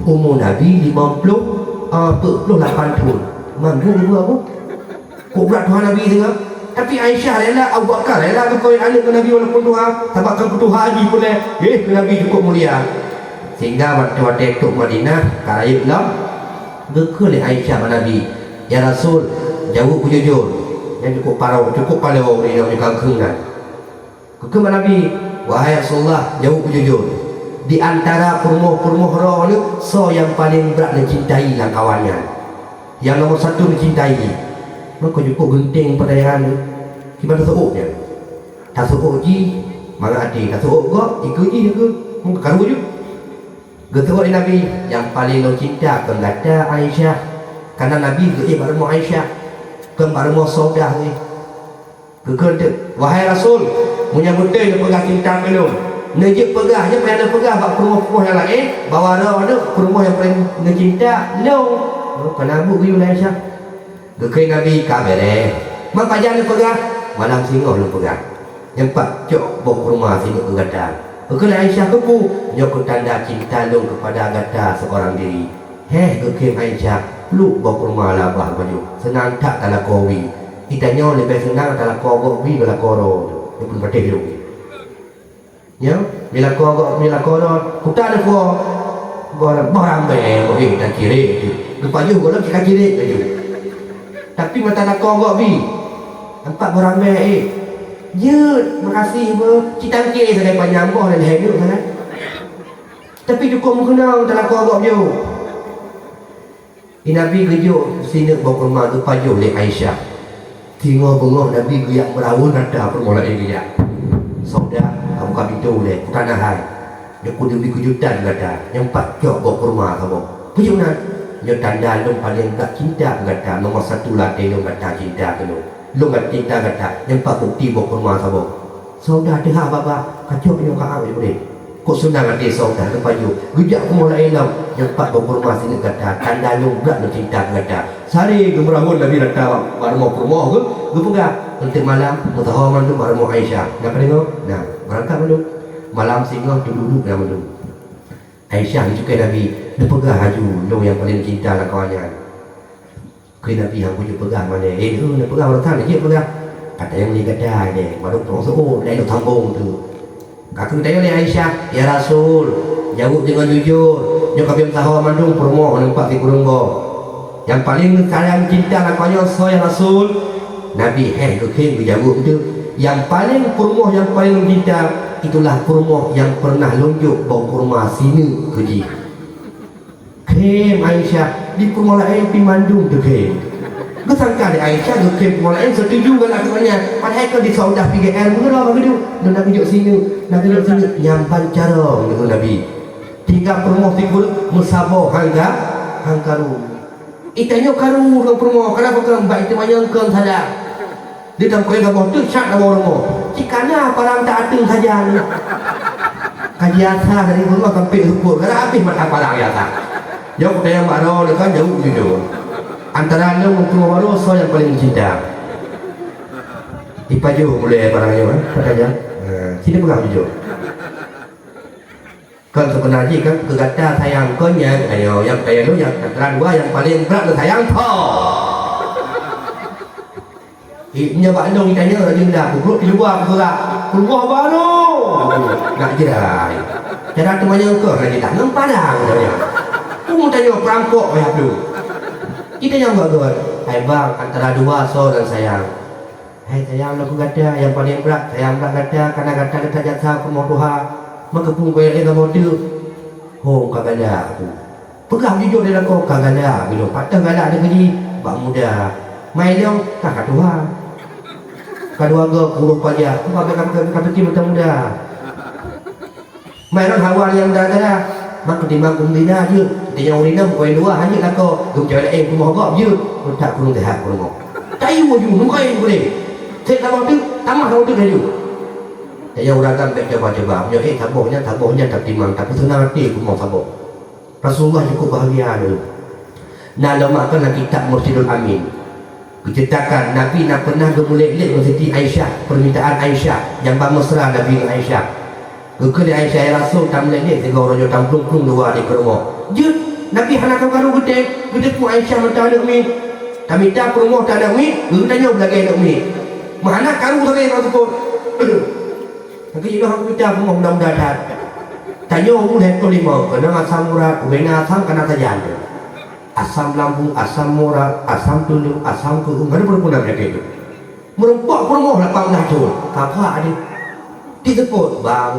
umur Nabi 58 tahun. Mampu ibu aku. Kok berat Tuhan Nabi juga. Tapi Aisyah rela, Abu Bakar rela kau yang anak ke Nabi walaupun Tuhan. Sebabkan kutu haji pun ke Nabi cukup mulia. Sehingga waktu itu Madinah karayut lah. Gekul Aisyah ke Nabi. Ya Rasul, jauh ku jujur. Yang cukup parau, cukup palau ni yang kageng kan. Gekul Nabi, wahai Rasulullah, jauh ku jujur. Di antara perumuh-perumuh roh ni, so yang paling berat dicintai lah kawannya. Yang nomor satu dicintai. Maka cukup genting perayaan ni. Gimana seuknya? Tak seuk ji, mana adik. Tak seuk kok, ikut ji ke? Mungkin karu je. Getuk Nabi yang paling lo cinta kata Aisyah. Karena Nabi ke baru mau Aisyah. Kan baru mau saudah ni. Kekal wahai Rasul, punya betul dia pegang cinta ke lu. Nejek pegah je pada pegah bab perumah yang lain, bawa ada perumah yang paling ngecinta lu. Kena bu biu Aisyah. Gekei Nabi kabere. Mak pajan pegah, malam singoh lu pegah. Yang pak cok bok rumah sini enggada. Gekei Aisyah kepu, nyok tanda cinta lu kepada gata seorang diri. Gekei Aisyah, lu bok rumah lah bah baju. Senang tak dalam kowi. Kita nyo lebih senang dalam kowi bila koro. Dia pun patih lu. Ya, bila koro, kita ada barang be, dan kiri. Kepaju kalau kita kiri baju. Tapi mata nak kau bi. Nampak orang baik. Je, makasih ber. Cita ke saya panjang boh dan hidup sana. Tapi cukup mengenal dalam kau je. Nabi gejuk sini bawa rumah tu paju oleh Aisyah. Tengok bengok Nabi geyak merawun ada permulaan geyak. Saudara, kamu kami tu oleh tanah hai. Dia kudu kejutan kata. Yang empat jok bawa rumah kamu. Pujuk nak. Yo tanda lu paling tak cinta kata nomor satu latih lu kata cinta lu. Lu kata cinta kata yang pak bukti bok rumah sabo. Saudara dia baba kacau yo ka awe boleh. Kok senang hati saudara ke paju. Gejak ku mulai lam yang pak bok rumah sini kata tanda lu berat lu cinta kata. Sari gemeramun Nabi kata baru mau rumah ke. Gue pegang untuk malam mutahaman tu baru mau Aisyah. Nak tengok. Nah, berangkat malu. Malam singgah duduk dalam malu. Aisyah juga Nabi dia pegang haju lu yang paling cinta lah kawannya. Kena Nabi yang punya pegang mana dia pegang orang kan dia pegang kata yang ni kata dia baru terus dia nak sambung tu kakak tanya ni Aisyah ya Rasul jawab dengan jujur dia kami tahu mandung promo nampak di kurunggo yang paling sayang cinta lah kawannya saya Rasul Nabi lu jawab tu yang paling promo yang paling cinta itulah kurma yang pernah lonjok bawa kurma sini keji. Kem Aisyah di kurma lain pi mandung tu kem. Kau sangka di Aisyah tu kem kurma lain setuju kan akhirnya. Padahal kau di Saudah PGL mula lah begitu. Dan nak tunjuk sini, nak tunjuk sini nyampan cara dengan Nabi. Tinggal kurma tikul musabah hangkaru. Itanya karu dengan kurma. Kenapa kau baik itu banyak kau saja? Dia dalam kereta motor syak nak bawa rumah. Cikana parang tak ada saja ni. Kajian sah dari rumah sampai rumput. Kalau habis mata parang ya sah. Jauh kita yang baru dekat jauh jujur. Antara lu untuk baru so yang paling cinta. Ipaju mulai parangnya kan? Katanya. Sini pegang jujur. Kan sebenarnya kan kegata sayang kau ayo yang kayak lu yang antara dua yang paling berat sayang kau. Punya Bandung ditanya dia dah buruk di luar keluar baru nak jerai cara tu banyak ke lagi tak nampak dah katanya aku tanya perampok ayah tu kita yang buat tuan hai bang antara dua so dan sayang hai sayang aku kata yang paling berat sayang berat kata karena kata kita jasa aku mau Tuhan maka pun kau yang kamu tu kagak ada aku pegang jujur dia aku kagak ada gitu patah kagak ada kerja bak muda main dia kakak Tuhan kedua go kurung pagi aku kata kita muda mainan hawan yang dah maka timbang kumdina je dia yang urina bukan dua hanya lah kau gum jalan kumah gop je tak kurung sehat kurung tayu je mukai boleh saya tak tu tamah tu dia yang urakan baik coba punya tabohnya tak timbang tak senang hati kumah taboh Rasulullah cukup bahagia dulu nah lama kan kitab Mursyidul Amin diceritakan Nabi nak pernah gemulai-lek dengan Siti Aisyah permintaan Aisyah yang bermesra Nabi dengan Aisyah kekali Aisyah ya Rasul tak melek-lek sehingga orang yang tamplung-plung dua di kerumah je Nabi anak karu gede pun Aisyah minta anak mi tak minta kerumah tak anak mi tanya belakang anak mi mana karu lagi orang sebut tapi juga aku minta kerumah mudah-mudahan tanya mulai kelima kena asam urat ubena asam kena saja asam lambung, asam murah, asam tulang, asam keung, ada berapa penyakit itu. Merempak permoh lapang dah tu. Kapal ada. Disebut bang,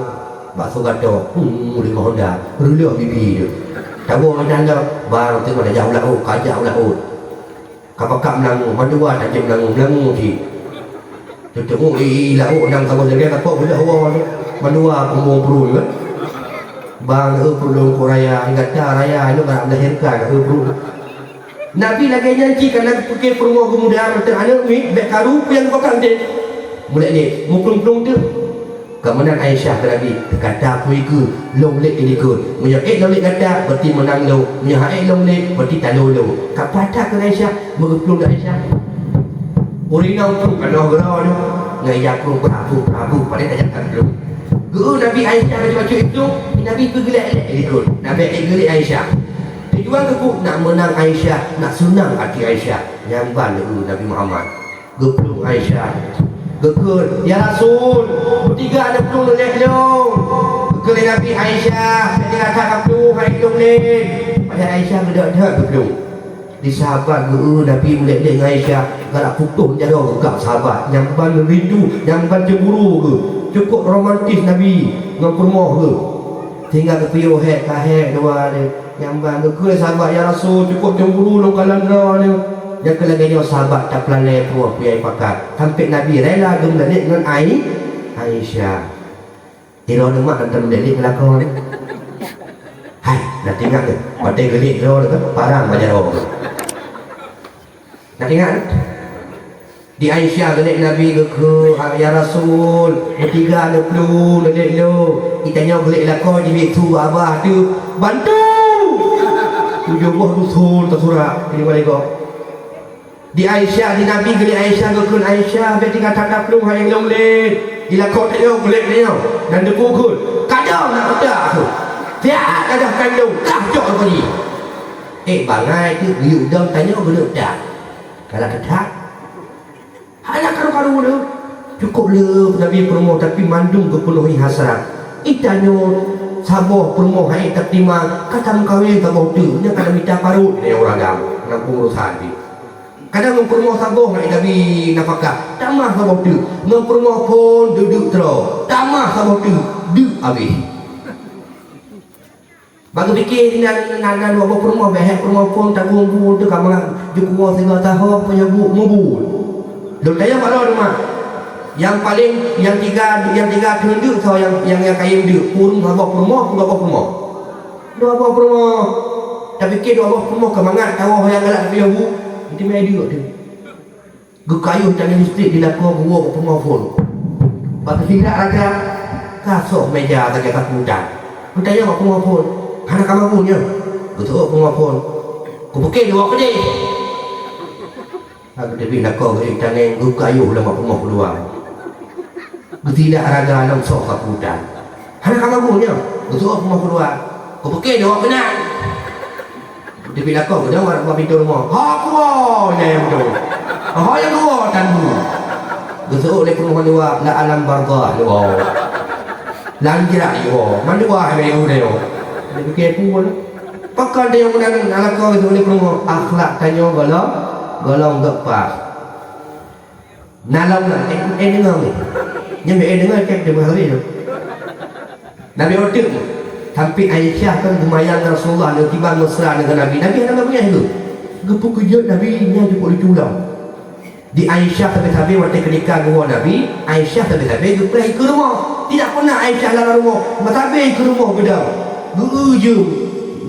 bakso gato, lima Honda, ruluh bibi tu. Tahu macam mana? Bang tengok dah jauh laut, kajak laut. Kapal kap melangu, mandua tak jam melangu si. Tu tengok laut nang sama dengan kapal boleh hawa tu. Mandua pembung perlu kan. Bang perlu koraya ingata raya itu nak melahirkan perlu Nabi lagi janji kan nak pakai perumah kemudahan macam anak ni bek karu yang bakal dia mulai ni muklung-klung tu kemudian Aisyah Nabi kata aku ikut long leg ini ikut punya long leg kata berarti menang lo punya long leg berarti tak lo kapata ke Aisyah menguklung Aisyah urina pun kalau gerau tu ngaya pun prabu pada tak jangan dulu guru Nabi Aisyah macam-macam itu Nabi tu gelak-gelak ikut Nabi gelak Aisyah tujuan aku nak menang Aisyah nak senang hati Aisyah nyamban dulu Nabi Muhammad gepelung Aisyah gekul ya Rasul bertiga ada pelung lelek-lelong gekul Nabi Aisyah dia kata kapelung haidung ni pada Aisyah gedak-gedak gepelung di sahabat guru Nabi melek-lek dengan Aisyah galak putus jauh gegak sahabat nyamban rindu nyamban cemburu ke cukup romantis Nabi dengan permoh ke tinggal ke piyo kahek dua dia yang bang ke sahabat ya Rasul cukup cemburu lo kalanda ni yang kelaganya sahabat tak pelalai puah piai pakat sampai Nabi rela gemlelik dengan Aisyah tiro demak dan terlelik kelakon Hai, nak ingat ke? Pakai gelik lo dekat parang banyak orang. Nak ingat? Di Aisyah gelik Nabi ke ya Rasul, ketiga ada flu gelik lo. Itanya gelik lah kau di itu abah tu bantu. Tujuh buah usul tersurat ini boleh kau. Di Aisyah di Nabi gelik Aisyah ke kun Aisyah dia tinggal tak flu yang long len. Ila kau tak yo gelik ni yo dan deku kun. Kadang nak ada tu. Dia ada kandung kah jok tadi. Bangai tu liu dang tanya gelik dak. Kalau tak hanya karu-karu tu cukup le Nabi promo tapi mandung kepenuhi hasrat. Itanya sabar promo hai tak terima kata mengkawin tak mau tu nya kada minta parut ni orang agama nak urusan ni. Kadang mempromo sabar hai Nabi nafkah tamah sabar tu mempromo pun duduk terus tamah sabar tu duk habis. Bagi fikir nak buat promo behek promo pun tak gumbu tu kamu jukua segala tahu penyebut mubul. Dok tanya pada rumah. Yang paling yang tiga tunjuk so yang kain dia pun apa promo. Dua apa promo. Tapi ke dua apa promo kemangat tahu yang galak tapi bu. Itu mai dia tu. Gekayu tangan listrik dilakon gua promo pun. Pas tidak raja kasok meja tak kata mudah. Tanya apa promo pun. Anak kamu punya. Betul promo pun. Ku pakai dua ke dia. Aku lebih nak kau beri tangan kayu lama rumah keluar. Tidak raga dalam sok kaputan. Anak kamu punya, betul rumah keluar. Kau pakai dua kena. Lebih nak kau dah orang pintu rumah. Aku yang betul. Yang dua tanbu. Betul oleh rumah dua la alam bardah dua. Lanjira dua. Mana dua yang dua. Lebih ke pun. Pakai dia yang menang anak kau itu oleh rumah akhlak tanya golong gepak nalong lah dengar ni nyampe dengar cek dia berhari tu Nabi otik sampai Aisyah kan lumayan Rasulullah dia tiba mesra dengan Nabi ada punya itu gepuk kejut Nabi nya dia boleh tulang di Aisyah sampai waktu ketika gua Nabi Aisyah sampai pergi ke rumah tidak pernah Aisyah larang rumah sampai ke rumah gedang dulu je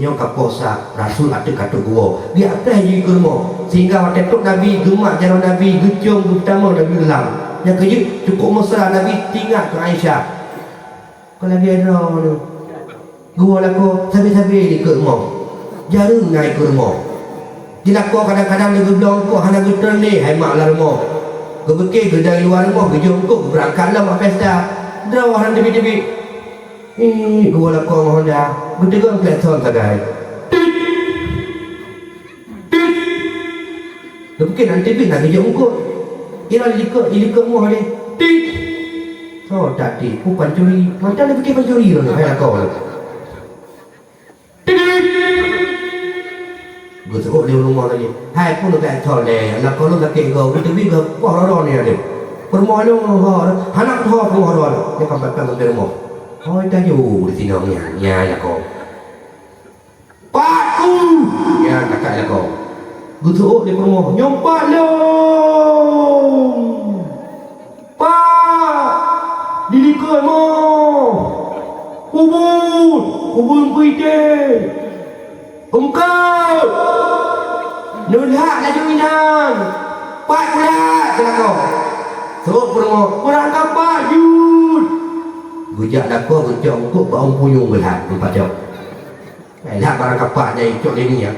nyo kaposa Rasul ada kata gua dia pergi ke rumah sehingga waktu itu Nabi gemak jalan Nabi gecung pertama Nabi ulang yang kedua cukup mesra Nabi tinggal ke Aisyah kalau dia ada tu gua laku sampai-sampai di ke rumah jarang naik ke rumah dia laku kadang-kadang dia bilang kau hanya getar ni hai mak lah rumah gua bekir ke dari luar rumah gejung kau berangkat lah mak pesta drawah dan tepi-tepi gua laku mohon dah berdegang platform tagai mungkin nanti bin nak kerja muka ira ilika muah dia so tadi ku pancuri macam dia fikir pancuri tu hai kau lah gua sebut dia rumah lagi hai pun tak tahu le lah kalau tak ke gua tu bi gua orang ni ada rumah lu anak tu rumah lu dia kampung di rumah oh takอยู่di sini nya ya kau pak ku ya kakak ya kau Gutuk di rumah nyompak long pak dilikoi mo kubun puite engkau nulhak laju minang pak kulat kena kau sebut rumah kurang kapak yud gujak lakau gujak ukuk baung puyung belhat tempat jauh lah barang kapaknya ikut ini ya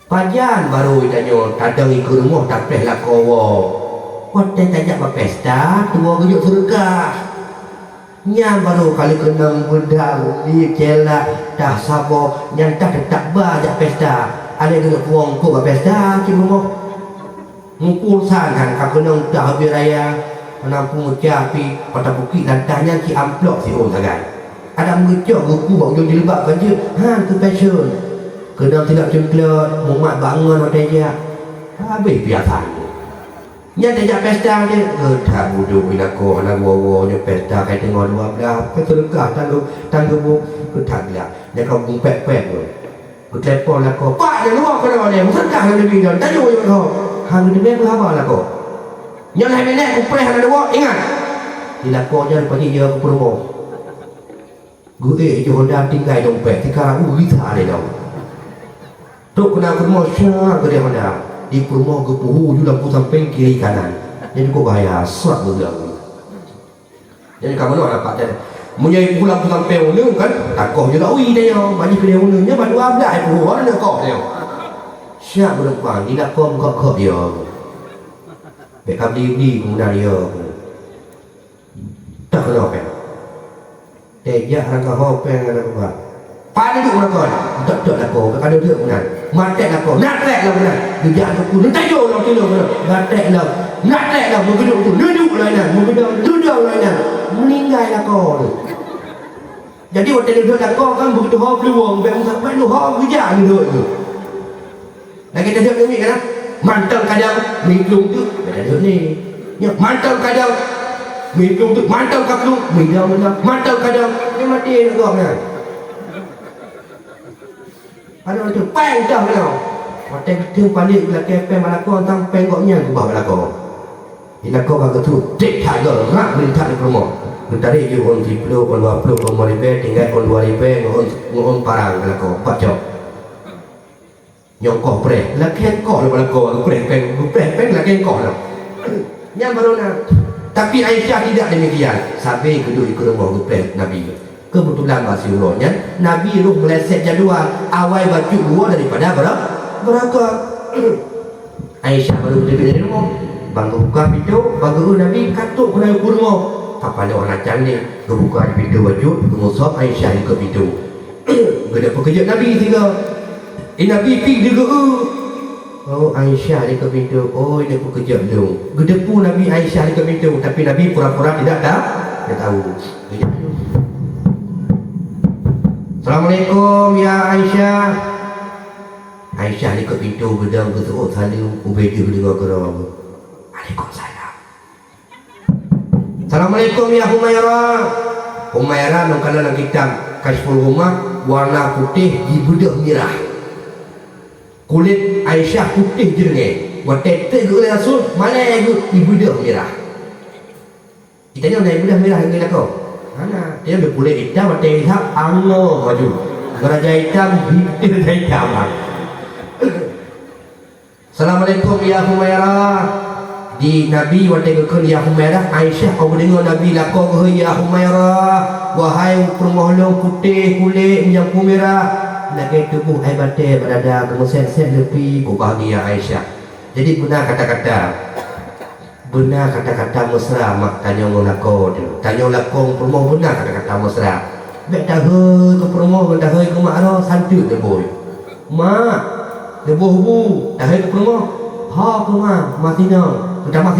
Pajan baru tanya kadang ikut rumah tak pernah lah kawa hotel tajak berpesta tua gejut surga yang baru kali kena bedang di celak dah sabar yang tak tetap banyak pesta ada kena puang kau berpesta di rumah ngumpul sangan kau kena tak habis raya menampung capi pada bukit lantahnya si amplop si orang sagai ada mengecok buku bawa ujung dilebakkan je tu passion kena tidak cengklat, mumat bangun waktu dia habis biasa nya dia pesta dia tak duduk bila kau nak bawa-bawa pesta kait tengok dua belah kesergah tangguh tak dia dia kau bumpet-pet tu bertelepon lah kau pak dia luar kau dia musakah dia lebih dia tak jauh kau hang dia apa apa lah kau nya hai menek ku preh ada dua ingat bila kau jangan pergi dia ke rumah Gue je Honda tinggal dompet sekarang kita ada dah. Tok kena rumah syak ke dia Honda. Di rumah ke puhu juga lampu samping kiri kanan. Jadi kau bahaya suat betul. Jadi kamu nak dapat dia. Menyai pulang lampu samping ni kan takoh je dah ui dia. Bagi dia nya bantu abdai puhu ada kau dia. Syak berdepan tidak kau kok dia. Bekam di kemudian dia. Tak kena apa. Tejak rangka hopeng ada apa. Pada duduk rakon. Tak lah kau. Kalau dia benar. Matek lah kau. Nak tek lah benar. Dia aku. Dia tajuk lah kilo benar. Matek lah. Nak tek lah. Bergeduk tu. Duduk lah nak. Duduk lah nak. Meninggal lah kau. Jadi waktu dia duduk lah kau kan begitu hop peluang. Sampai sampai lu hop kerja ni duduk tu. Lagi dia duduk ni kan. Mantel kadang. Miklung tu. Dia duduk ni. Mantel kadang. Miklung tu. Mantel kaplung. Mantel kadang. Dia mati nak kau kan. Ada orang tu peng dah kau. Mata kita balik bila kepen malakon tang penggoknya ke bawah malakon. Ila kau bagi tu tek tiger rak berita di rumah. Mentari je on 10 on 20 on 20 tinggal on 2000 on parang malakon pacok. Nyongkoh pre, lakian kok le malakon pre peng lakian kok lah. Yang baru nak. Tapi Aisyah tidak demikian. Sampai kedua ikut rumah pre Nabi. Kebetulan Rasulullah Nabi ruh meleset jadual awal baju dua daripada berapa Aisyah baru berdiri dari rumah bangga buka pintu bangga Nabi katuk kena ke rumah apa ada orang acang ni kebuka pintu baju mengusap Aisyah ke pintu gede pekerja Nabi tiga Nabi pergi juga oh Aisyah di ke pintu oh ini pekerja dulu gede pun Nabi Aisyah di ke pintu tapi Nabi pura-pura tidak tahu Assalamualaikum ya Aisyah. Aisyah ni ke pintu gedang ke teruk saling ubedi dengar geram. Waalaikumsalam. Assalamualaikum ya Humairah. Humairah nang kana nang hitam kasful rumah warna putih di bedak merah. Kulit Aisyah putih jernih. Watet tu oleh Rasul mana itu di bedak merah. Kita ni orang bedak merah yang kau. Mana dia berkulit hitam mata hitam anglo maju geraja hitam hitam Assalamualaikum ya Humairah di Nabi waktu ke ya Humairah Aisyah kau dengar Nabi lakon ke ya Humairah wahai permohon putih kulit yang merah lagi tubuh air batin berada kemusen-sen lebih bahagia Aisyah jadi benar kata-kata mesra mak tanya orang lakon tanya lakon permoh benar kata-kata mesra baik dah ke permoh dah ke mak ro santu dia boy mak dia boh dah ke permoh ha ke mak masih no kan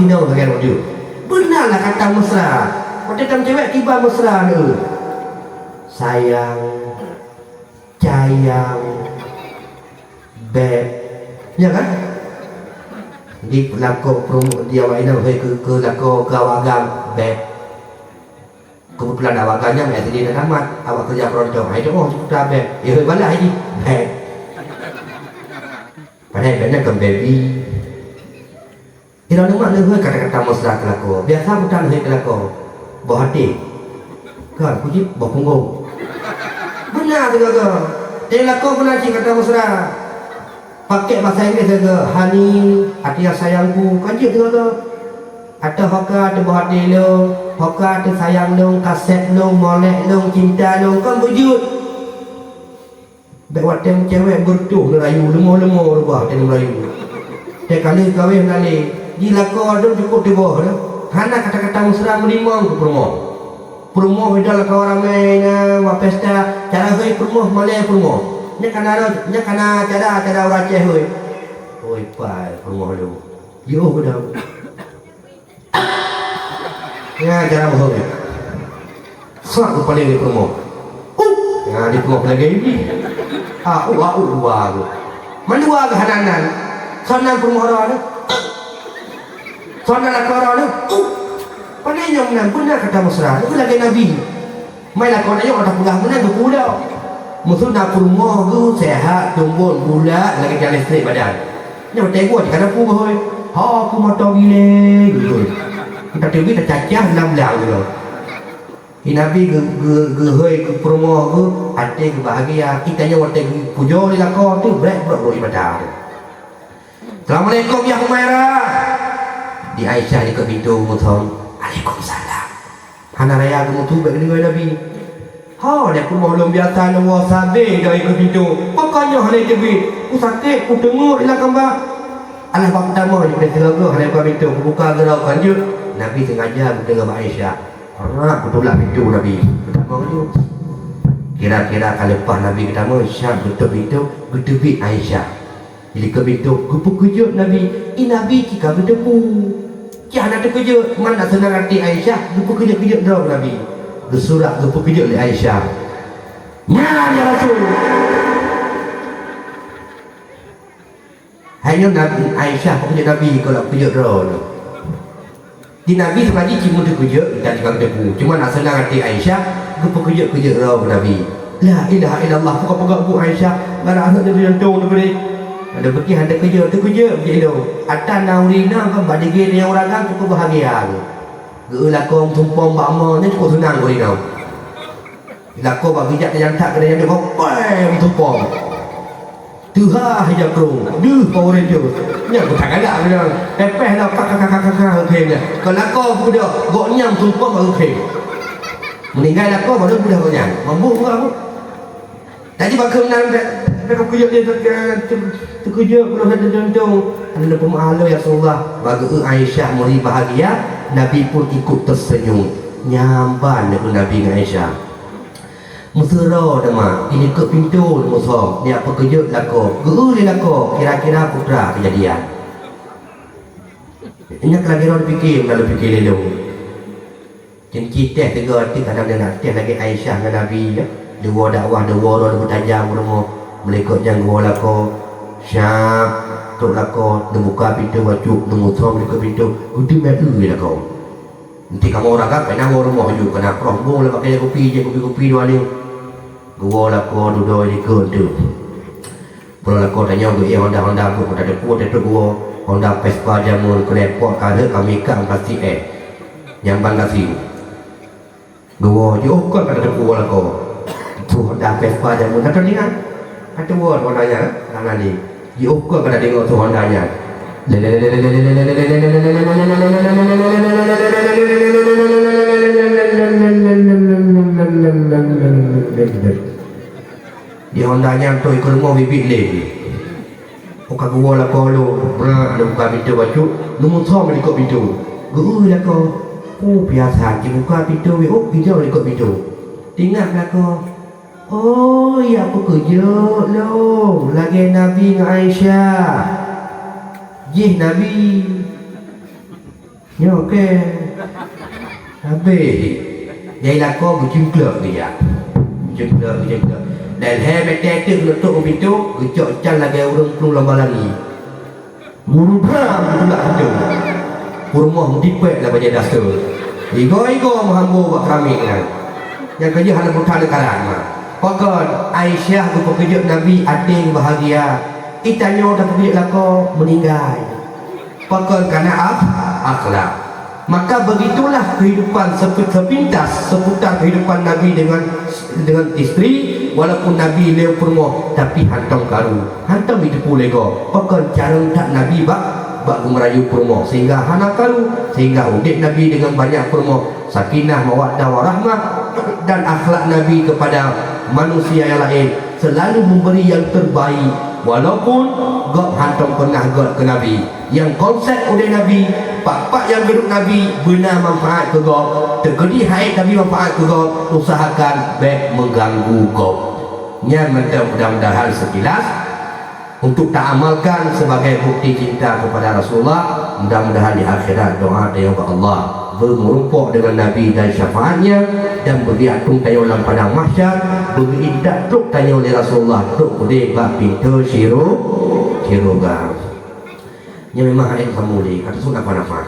dia benarlah kata mesra macam cewek tiba mesra dia sayang cayang beb ya kan di pelakon promo dia waina ke lakon ke awagam beb kebetulan awaganya mai tadi dah tamat awak kerja projek ai tu oh sudah beb ya bala ini beb padahal banyak ke baby kira nama le kata-kata mesra ke lakon biasa bukan le ke lakon bawa hati kan puji bawa punggung benar juga ke dia lakon benar sih kata mesra pakai bahasa Inggeris juga honey artinya sayangku kan dia tu ada hoka ada bahati lo hoka ada sayang lo kaset lo molek lo cinta lo kan wujud buat yang cewek bertuh Melayu lemah-lemah rubah dia Melayu dia kali kahwin kali gila kau ada cukup di bawah tu hana kata-kata mesra melimang ke perumoh beda lah kau ramai buat pesta cara hui perumoh malai perumoh nya kana cara orang Aceh hoi. Oi pai rumah lu. Yo budak. Ya cara hoi. Sak paling di rumah. Ya di rumah lagi ini. Wa. Mana wa hananan. Sonan rumah orang tu. Sonan aku orang tu. Pandai nyom nan benar kata mesra. Itu lagi Nabi. Mai lah kau nak orang pulang benar tu pulau. Musuh nak rumah tu sehat, tumbun, bulat, lagi jalan listrik badan. Ni macam tengok je, kadang aku berhoi. Aku motor gila gitu. Kita TV dah cacah 6 belang gitu. Nabi gehoi ke promo ke ate ke bahagia kita nya wate pujo di lako tu brek ibadah. Assalamualaikum ya Humairah. Di Aisyah di ke pintu muthom. Waalaikumsalam. Hana raya ke mutu bagi dengan Nabi. Ha dia pun belum biasa nama sabe dari ke pintu. Pokoknya hana tebi. Ku sakit ku tengok di lakang ba. Alah bab pertama di telaga hana ke pintu buka gerau kanjut. Nabi sengaja dengan Aisyah. Orang betul-betul pintu Nabi pertama tu. Kira-kira kalau lepas Nabi pertama Syah betul pintu bertepi Aisyah. Jadi ke pintu kejut Nabi. Nabi jika bertemu jangan ada kejut. Mana senang hati Aisyah lupa kejut-kejut drop Nabi. Bersurat lupa kejut oleh Aisyah. Ya Rasul. Hanya Nabi Aisyah punya Nabi kalau kejut drop. Di Nabi sebenarnya cuma terkejut dan juga tepu. Cuma nak senang hati Aisyah, lupa kejut-kejut roh Nabi. La ilaha illallah. Pukak-pukak bu Aisyah. Mana anak dia jantung tu ni. Ada pergi ada kejut, terkejut je tu. Atas naurina kan pada gini yang orang kan cukup bahagia. Gelakong tumpong bakma ni cukup senang kau ni tau. Gelakong bak bijak yang tak kena yang dia kau pem tumpong. Tuha hijab kerung. Duh Power Ranger. Nya aku tak agak dia. Pepeh dah kakak okey dia. Kalau kau budak gok nyam tumpang baru okey. Meninggal aku baru budak gok nyam. Mampu aku. Tadi bakal nang dak kujut dia terkejut kalau ada jantung. Ada pemahala ya Rasulullah. Bagi Aisyah muli bahagia, Nabi pun ikut tersenyum. Nyamban dengan Nabi dengan Aisyah. Mesra dah mak. Ini ke pintu musuh. Dia apa kejut lako. Guru dia lako. Kira-kira putra kejadian. Ingat lagi orang fikir. Kalau fikir lelong. Jadi kita tengok hati kadang dia nak teh lagi Aisyah dengan Nabi. Dua dakwah, dua orang bertajam rumah. Melekot yang gua lako. Syak. Tok lako. Dia buka pintu wajub. Dia musuh melekot pintu. Udah meru dia lako. Nanti kamu orang kan nak rumah juga kena promo lah pakai kopi je kopi dua ni. Gua lah kau duduk di kereta. Kalau lah kau tanya ke Honda aku ada kuat itu gua Honda Vespa jamun ke depot kada kami kan pasti yang bangasi. Gua je kau kan ada gua lah kau. Tu Honda Vespa jamun ada ni kan? Ada gua Honda nya kan ni. Je kau kan ada tengok tu Honda nya. Di Hondanya tu ikut rumah bibit lagi. Buka gua lah kau lu. Ada buka pintu baju. Nombor sama ikut pintu. Gua lah kau. Oh biasa je buka pintu. Oh hijau ikut pintu. Tinggal lah kau. Oh ya aku kejut lu. Lagi Nabi dengan Aisyah. Jih Nabi. Ya okey. Habis. Jailah kau berjumpa dia. Berjumpa. Dan hai betek tu letak pintu, gecok can lagi urang perlu lama lagi. Buru bram pula pintu. Rumah dipek lah baca dasar. Igo menghambu buat kami kan. Yang kerja hanya putar dekat mah. Pokok Aisyah tu pekerja Nabi ating bahagia. Itanya dah pekerja lako meninggal. Pokok kerana akhlak. Maka begitulah kehidupan sepintas seputar kehidupan Nabi dengan isteri. Walaupun Nabi leo purmo tapi hantam karu hantam itu pula go pakai cara tak Nabi bak merayu purmo sehingga hana karu sehingga udik Nabi dengan banyak purmo sakinah mawaddah warahmah dan akhlak Nabi kepada manusia yang lain selalu memberi yang terbaik walaupun gak hantam pernah gak ke Nabi yang konsep udik Nabi pak yang geduk Nabi benar manfaat ke gak tergedi haid Nabi manfaat ke gak usahakan baik mengganggu gak nya mudah-mudahan sekilas untuk tak amalkan sebagai bukti cinta kepada Rasulullah. Mudah-mudahan di akhirat doa dari Allah bermerumpuk dengan Nabi dan syafaatnya dan berdiatung tanya dalam padang mahsyar berindak truk tanya oleh Rasulullah truk boleh bab pintu syurga nya memang ayat samuli kata sunah panafah